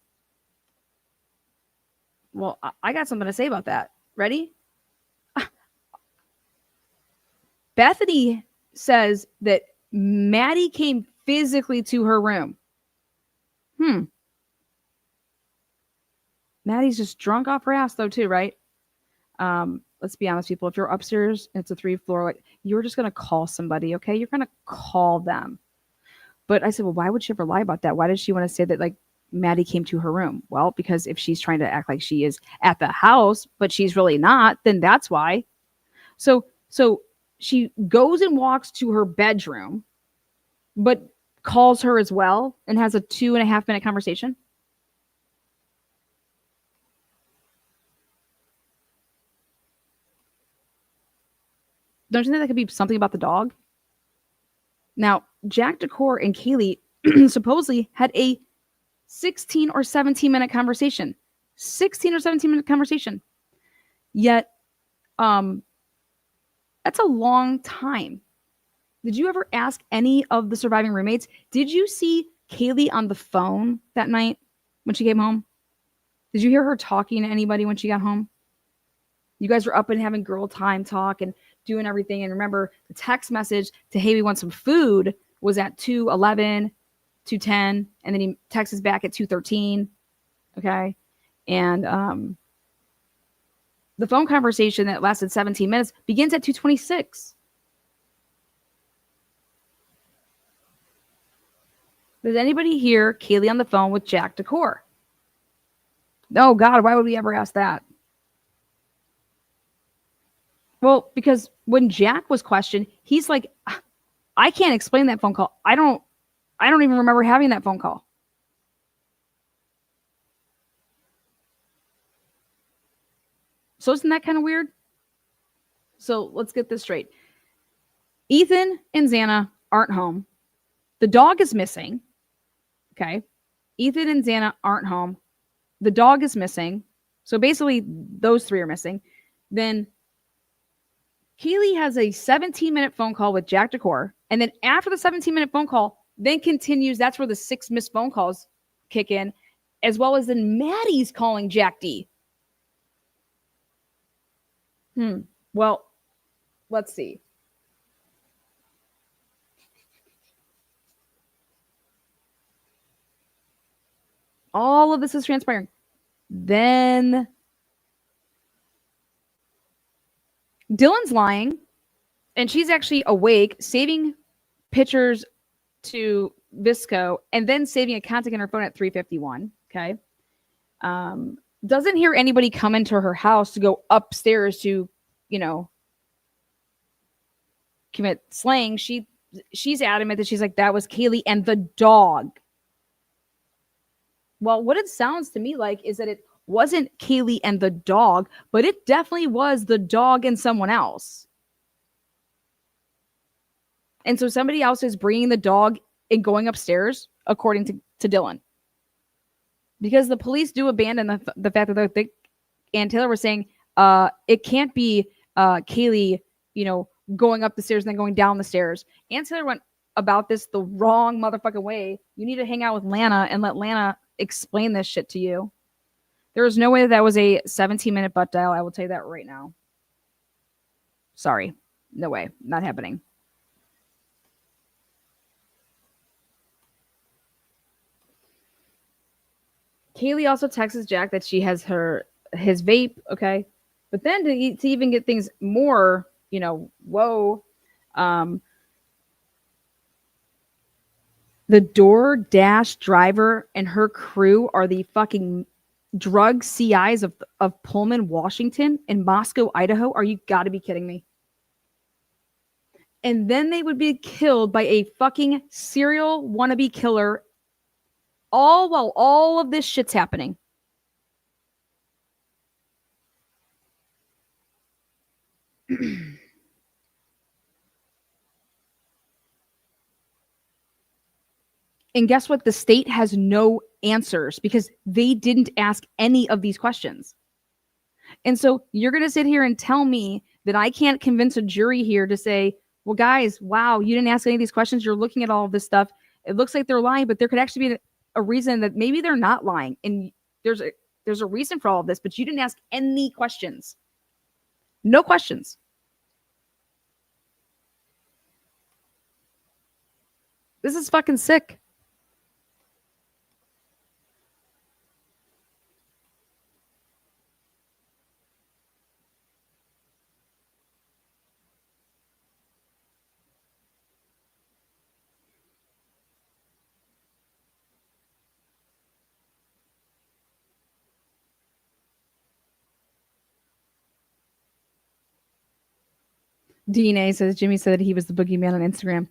Well, I got something to say about that. Ready? Bethany says that Maddie came physically to her room. Maddie's just drunk off her ass though too, right? Let's be honest, people. If you're upstairs and it's a 3rd floor, like you're just gonna call somebody, okay? You're gonna call them. But I said, well, why would she ever lie about that? Why does she want to say that like Maddie came to her room? Well, because if she's trying to act like she is at the house, but she's really not, then that's why. So she goes and walks to her bedroom, but calls her as well and has a 2.5 minute conversation. Don't you think that could be something about the dog? Now, Jack Decor and Kaylee supposedly had a 16 or 17-minute conversation. 16 or 17-minute conversation. Yet, that's a long time. Did you ever ask any of the surviving roommates? Did you see Kaylee on the phone that night when she came home? Did you hear her talking to anybody when she got home? You guys were up and having girl time talk and doing everything. And remember, the text message to hey, we want some food was at 2:11, 2:10, and then he texts back at 2:13. Okay. And the phone conversation that lasted 17 minutes begins at 2:26. Does anybody hear Kaylee on the phone with Jack Decor? Oh, God, why would we ever ask that? Well, because when Jack was questioned, he's like, I can't explain that phone call. I don't even remember having that phone call. So isn't that kind of weird? So let's get this straight. Ethan and Xana aren't home. The dog is missing. Okay. Ethan and Xana aren't home. The dog is missing. So basically, those 3 are missing. Then Keely has a 17-minute phone call with Jack Decor. And then after the 17-minute phone call, then continues. That's where the 6 missed phone calls kick in, as well as then Maddie's calling Jack D. Well, let's see. All of this is transpiring. Then Dylan's lying, and she's actually awake, saving pictures to Visco, and then saving a contact in her phone at 3:51. Okay. Doesn't hear anybody come into her house to go upstairs to, commit slaying. She's adamant that she's like, that was Kaylee and the dog. Well, what it sounds to me like is that it wasn't Kaylee and the dog, but it definitely was the dog and someone else. And so somebody else is bringing the dog and going upstairs, according to Dylan. Because the police do abandon the fact that they and Taylor was saying it can't be Kaylee, going up the stairs and then going down the stairs. And Taylor went about this the wrong motherfucking way. You need to hang out with Lana and let Lana explain this shit to you. There is no way that was a 17-minute butt dial. I will tell you that right now. Sorry. No way. Not happening. Kaylee also texts Jack that she has his vape, okay? But then to even get things more, whoa, the DoorDash driver and her crew are the fucking drug CIs of Pullman, Washington, and Moscow, Idaho. Are you got to be kidding me? And then they would be killed by a fucking serial wannabe killer, all while all of this shit's happening. And guess what? The state has no answers because they didn't ask any of these questions. And so you're going to sit here and tell me that I can't convince a jury here to say, well, guys, wow, you didn't ask any of these questions. You're looking at all of this stuff. It looks like they're lying, but there could actually be a reason that maybe they're not lying. And there's a reason for all of this, but you didn't ask any questions. No questions. This is fucking sick. DNA says Jimmy said he was the boogeyman on Instagram.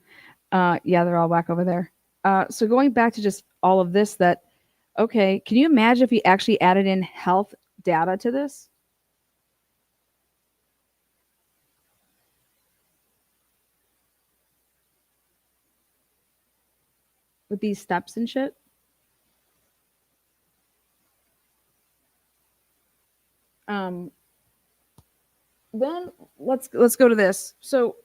Yeah, they're all whack over there. So going back to just all of this, okay, can you imagine if we actually added in health data to this? With these steps and shit? Then let's go to this. So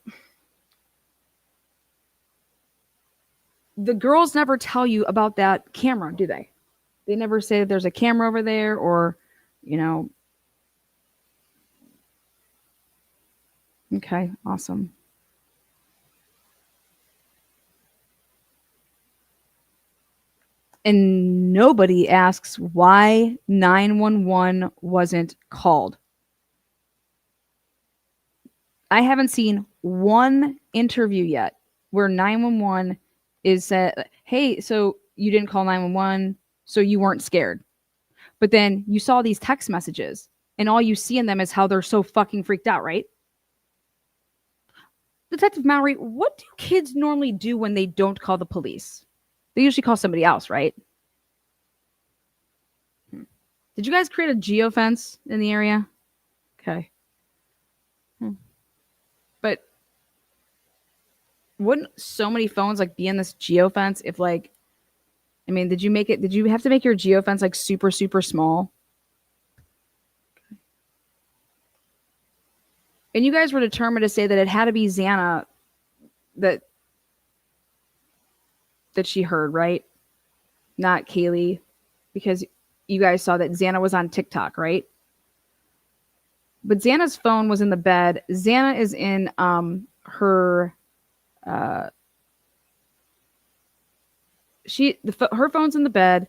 the girls never tell you about that camera, do they? They never say that there's a camera over there, or, you know. Okay, awesome. And nobody asks why 911 wasn't called. I haven't seen one interview yet where 911 is said, hey, so you didn't call 911, so you weren't scared. But then you saw these text messages, and all you see in them is how they're so fucking freaked out, right? Detective Mallory, what do kids normally do when they don't call the police? They usually call somebody else, right? Did you guys create a geofence in the area? Okay. But wouldn't so many phones like be in this geofence if like, I mean, did you have to make your geofence like super, super small? And you guys were determined to say that it had to be Xana that she heard, right? Not Kaylee, because you guys saw that Xana was on TikTok, right? But Xana's phone was in the bed. Xana is in her her phone's in the bed,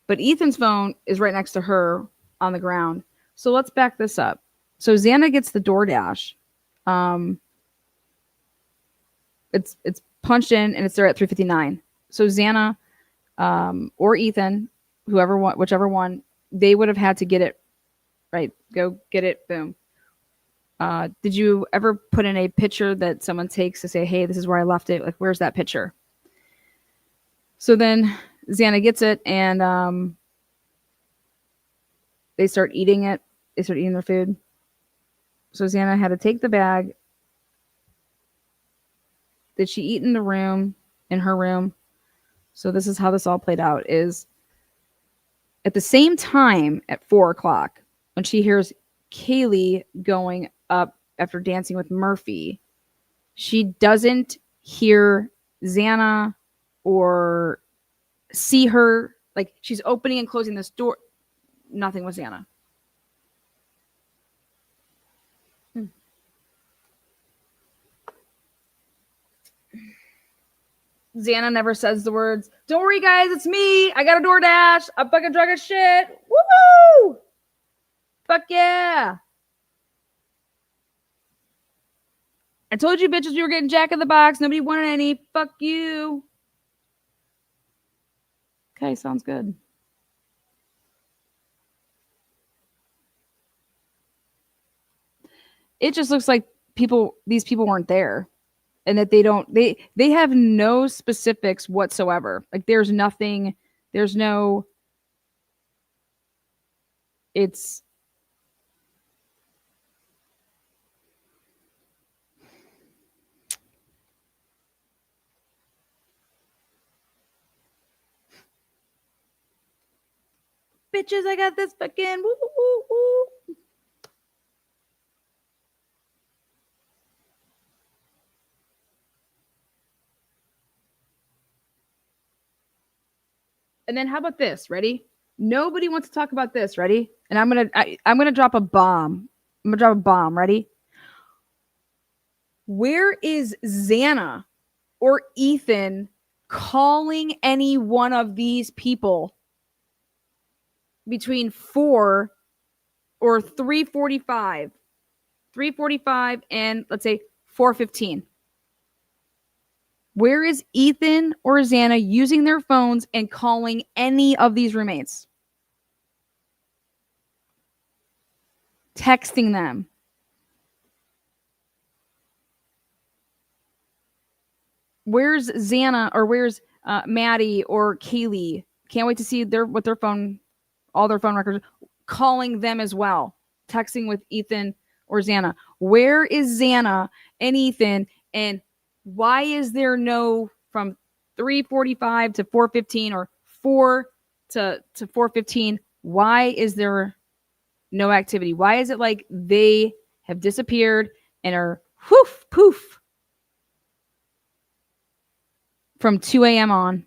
but Ethan's phone is right next to her on the ground. So let's back this up. So Xana gets the DoorDash. It's punched in and it's there at 3:59. So Xana or Ethan, whichever one, they would have had to get it right. Go get it. Boom. Did you ever put in a picture that someone takes to say, hey, this is where I left it? Like, where's that picture? So then Xana gets it, and they start eating it. They start eating their food. So Xana had to take the bag. Did she eat in her room? So this is how this all played out, is at the same time at 4:00, when she hears Kaylee going up after dancing with Murphy, she doesn't hear Xana or see her. Like, she's opening and closing this door. Nothing with Xana. Xana never says the words, don't worry, guys, it's me. I got a DoorDash. I'm fucking drunk as shit. Woo! Fuck yeah. I told you bitches we were getting Jack in the Box. Nobody wanted any. Fuck you. Okay, sounds good. It just looks like these people weren't there. And that they have no specifics whatsoever. Like, it's bitches, I got this fucking woo, woo, woo. And then how about this? Ready? Nobody wants to talk about this. Ready? And I'm gonna drop a bomb. I'm gonna drop a bomb. Ready? Where is Xana or Ethan calling any one of these people between 4 or 3:45, 3:45, and let's say 4:15? Where is Ethan or Xana using their phones and calling any of these roommates? Texting them. Where's Xana or where's Maddie or Kaylee? Can't wait to see what their phone, all their phone records, calling them as well, texting with Ethan or Xana. Where is Xana and Ethan? And why is there no from 3:45 to 4:15 or 4 to 4:15? Why is there no activity? Why is it like they have disappeared and are poof from 2 a.m. on?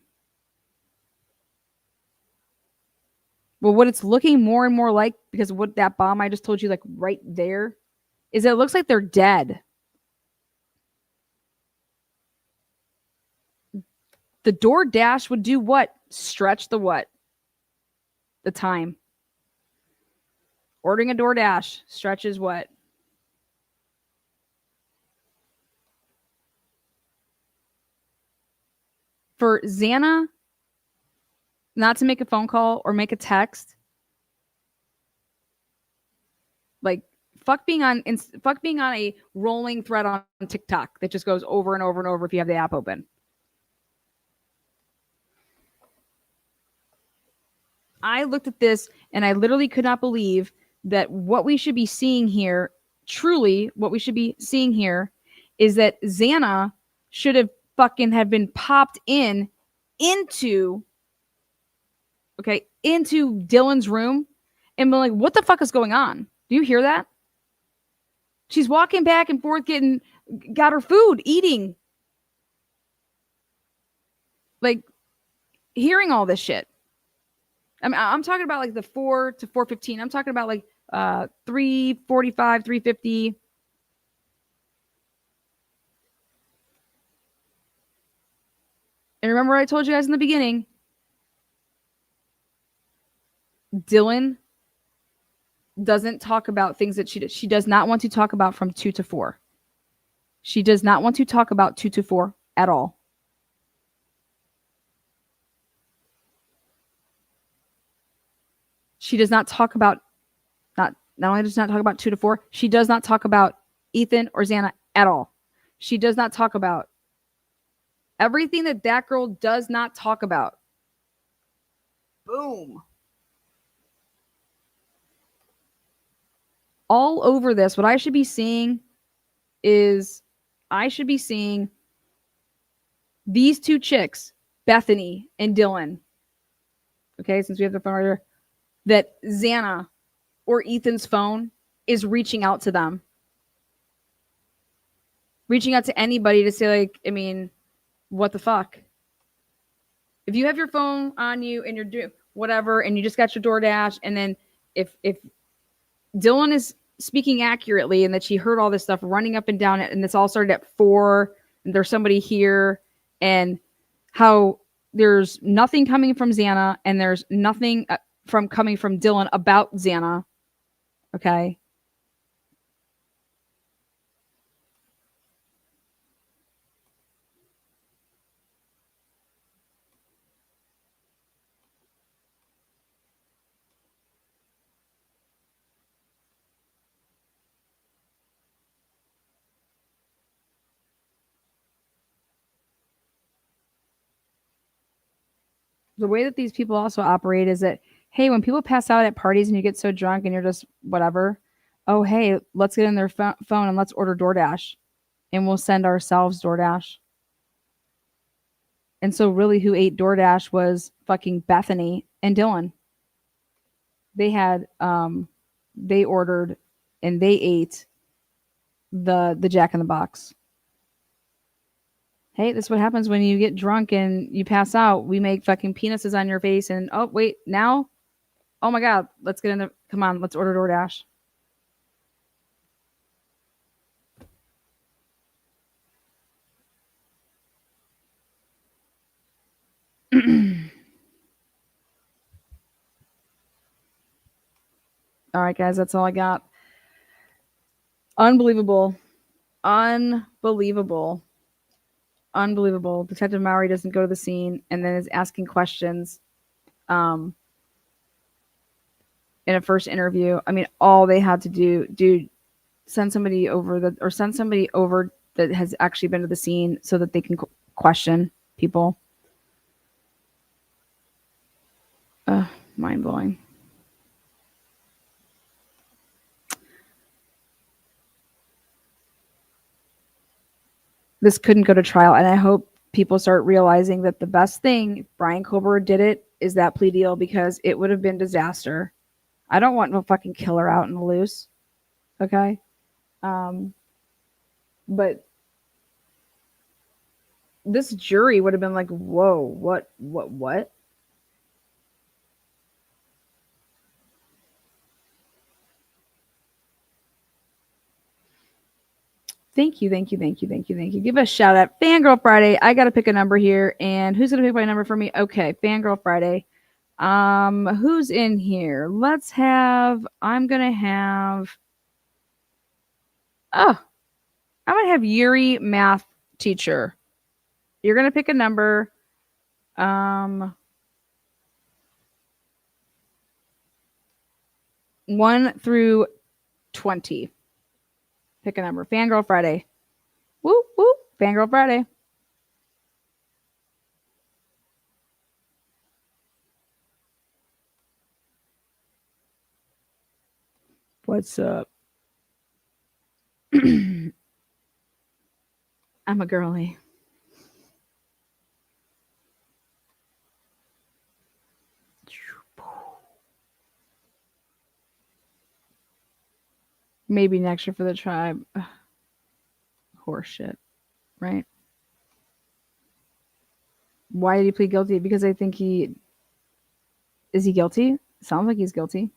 Well, what it's looking more and more like, because of what that bomb I just told you, like right there, is that it looks like they're dead. The DoorDash would do what? Stretch the what? The time. Ordering a DoorDash stretches what? For Xana not to make a phone call or make a text, like fuck being on a rolling thread on TikTok that just goes over and over and over if you have the app open. I looked at this and I literally could not believe that what we should be seeing here, truly what we should be seeing here, is that Xana should have fucking have been popped into Dylan's room and been like, what the fuck is going on? Do you hear that? She's walking back and forth, got her food, eating. Like, hearing all this shit. I mean, I'm talking about like the 4 to 4:15. I'm talking about like 3:45, 3:50. And remember I told you guys in the beginning, Dylan doesn't talk about things that she does not want to talk about from 2 to 4. She does not want to talk about 2 to 4 at all. She does not talk about, not only does not talk about 2 to 4, she does not talk about Ethan or Xana at all. She does not talk about everything that girl does not talk about. Boom. All over this, what I should be seeing is these two chicks, Bethany and Dylan. Okay, since we have the phone right here, that Xana or Ethan's phone is reaching out to them. Reaching out to anybody to say, like, I mean, what the fuck? If you have your phone on you and you're doing whatever and you just got your DoorDash, and then if Dylan is speaking accurately and that she heard all this stuff running up and down and this all started at 4 and there's somebody here, and how there's nothing coming from Xana and there's nothing coming from Dylan about Xana. Okay. The way that these people also operate is that, hey, when people pass out at parties and you get so drunk and you're just whatever, oh, hey, let's get in their phone and let's order DoorDash and we'll send ourselves DoorDash. And so really who ate DoorDash was fucking Bethany and Dylan. They had, they ordered and they ate the Jack in the Box. Hey, this is what happens when you get drunk and you pass out. We make fucking penises on your face and, oh, wait, now? Oh my God, let's get in there. Come on, let's order DoorDash. All right, guys, that's all I got. Unbelievable. Detective Mowry doesn't go to the scene and then is asking questions in a first interview. I mean, all they had to do, send somebody over that has actually been to the scene so that they can question people. Mind blowing. This couldn't go to trial, and I hope people start realizing that the best thing if Brian Colbert did it is that plea deal, because it would have been disaster. I don't want no fucking killer out in the loose. Okay. But this jury would have been like, whoa, what? Thank you. Give a shout out. Fangirl Friday. I got to pick a number here. And who's going to pick my number for me? Okay. Fangirl Friday. Who's in here? I'm going to have Yuri, math teacher. You're going to pick a number. 1 through 20. Pick a number. Fangirl Friday. Woo, woo. Fangirl Friday. What's up? I'm a girly. Maybe next year for the tribe. Horse shit, right? Why did he plead guilty? Because I think is he guilty? Sounds like he's guilty.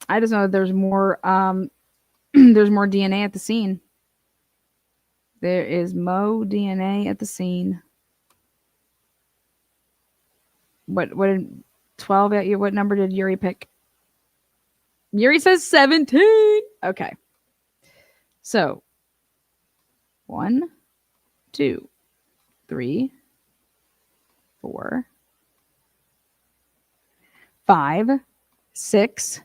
I just know that there's more there's more DNA at the scene. There is more DNA at the scene. What did 12 at you? What number did Yuri pick? Yuri says 17. Okay. So 1, 2, 3, 4, 5, 6,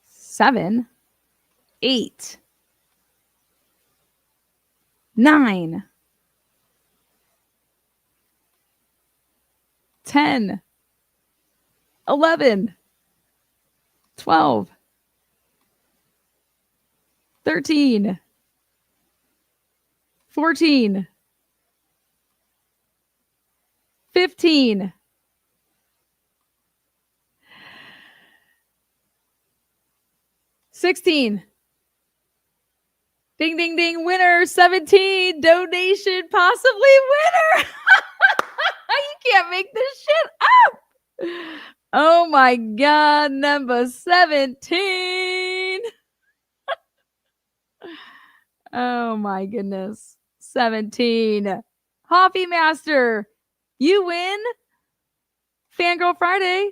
7, 8, 9, 10, 11, 12, 13, 14, 15, 16. Ding, ding, ding. Winner 17. Donation possibly winner. You can't make this shit up. Oh my God. Number 17. Oh my goodness. 17. Hoppy Master. You win. Fangirl Friday.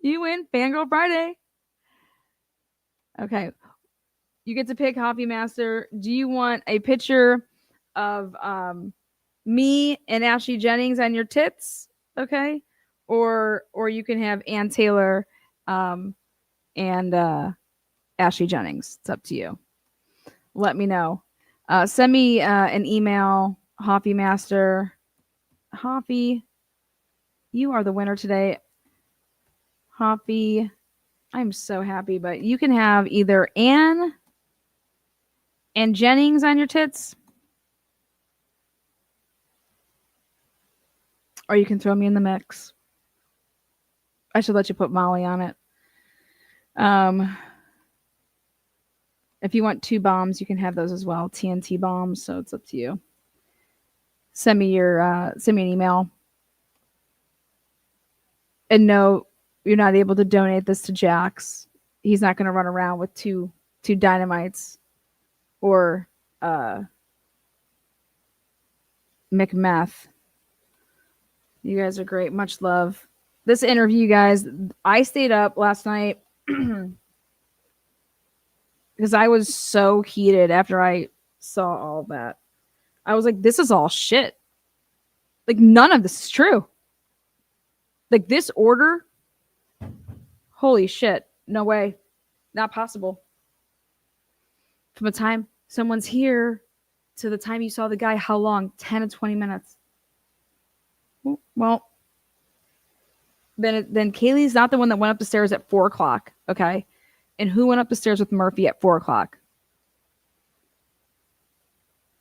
You win Fangirl Friday. Okay. You get to pick Hoppy Master. Do you want a picture of me and Ashley Jennings on your tits? Okay. Or you can have Ann Taylor and Ashley Jennings. It's up to you. Let me know. Send me an email, Hoppy Master. Hoppy, you are the winner today. Hoppy, I'm so happy, but you can have either Ann and Jennings on your tits, or you can throw me in the mix. I should let you put Molly on it. If you want 2 bombs, you can have those as well. TNT bombs. So it's up to you. Send me an email. And no, you're not able to donate this to Jax. He's not going to run around with two dynamites or McMeth. You guys are great. Much love. This interview, guys, I stayed up last night because I was so heated after I saw all that. I was like, this is all shit. Like, none of this is true. Like, this order, holy shit. No way. Not possible. From the time someone's here to the time you saw the guy. How long? 10 to 20 minutes. Well, then Kaylee's not the one that went up the stairs at 4 o'clock. Okay. And who went up the stairs with Murphy at 4 o'clock?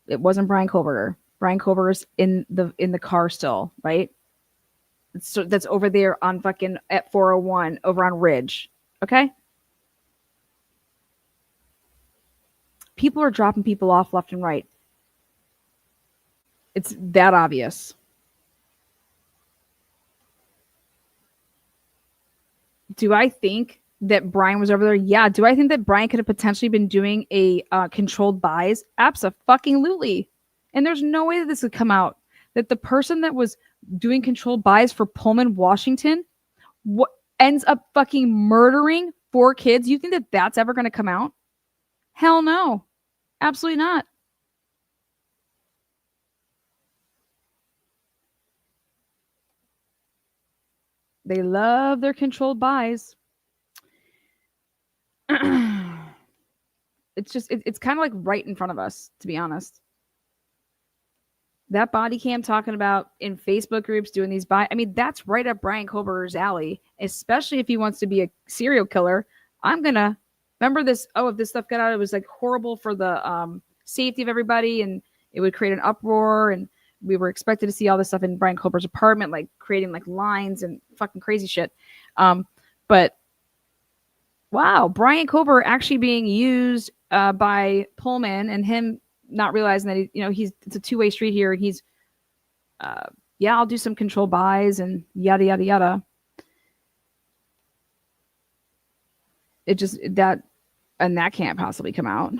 It wasn't Brian Koberger. Brian Koberger's in the car still, right? So that's over there on fucking at 401 over on Ridge. Okay. People are dropping people off left and right. It's that obvious. Do I think that Brian was over there? Yeah. Do I think that Brian could have potentially been doing a controlled buys? Absolutely. And there's no way that this would come out. That the person that was doing controlled buys for Pullman, Washington, what ends up fucking murdering 4 kids. You think that that's ever going to come out? Hell no. Absolutely not. They love their controlled buys. It's just, it's kind of like right in front of us, to be honest. That body cam talking about in Facebook groups doing these buy. I mean, that's right up Brian Koberger's alley, especially if he wants to be a serial killer. I'm going to remember this. Oh, if this stuff got out, it was like horrible for the safety of everybody, and it would create an uproar. And we were expected to see all this stuff in Brian Koberger's apartment, like creating like lines and fucking crazy shit. But wow, Brian Koberger actually being used by Pullman, and him not realizing that it's a two-way street here, and he's yeah, I'll do some control buys and yada yada yada. It just that can't possibly come out.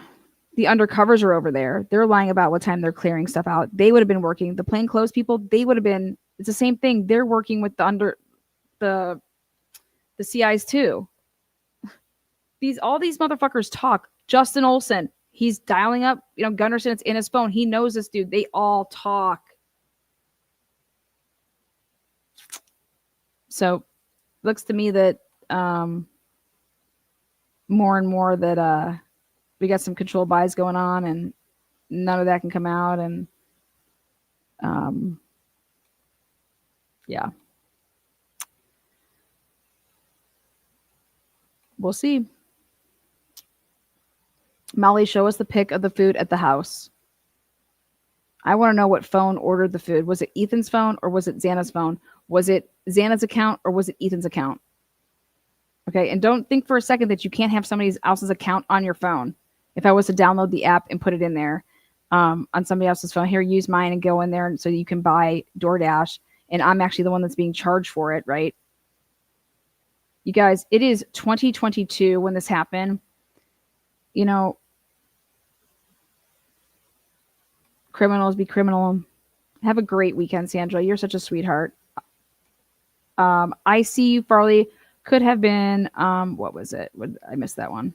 The undercovers are over there. They're lying about what time they're clearing stuff out. They would have been working. The plainclothes people, they would have been. It's the same thing. They're working with the CIs too. All these motherfuckers talk. Justin Olsen, he's dialing up, Gunderson, it's in his phone. He knows this dude. They all talk. So looks to me that more and more that we got some control buys going on, and none of that can come out. And yeah, we'll see. Molly, show us the pic of the food at the house. I want to know what phone ordered the food. Was it Ethan's phone or was it Xana's phone? Was it Xana's account or was it Ethan's account? Okay, and don't think for a second that you can't have somebody else's account on your phone. If I was to download the app and put it in there on somebody else's phone, here, use mine and go in there so you can buy DoorDash, and I'm actually the one that's being charged for it, right? You guys, it is 2022 when this happened. Criminals be criminal. Have a great weekend, Sandra. You're such a sweetheart. I see you, Farley. Could have been, what was it? I missed that one.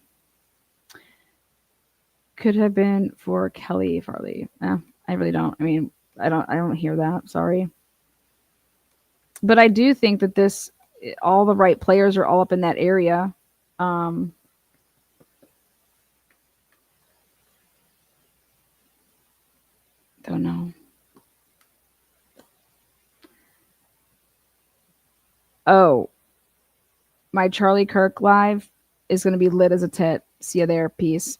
Could have been for Kelly Farley. I really don't. I mean, I don't hear that. Sorry. But I do think that all the right players are all up in that area. Don't know. Oh, my Charlie Kirk live is going to be lit as a tit. See you there. Peace.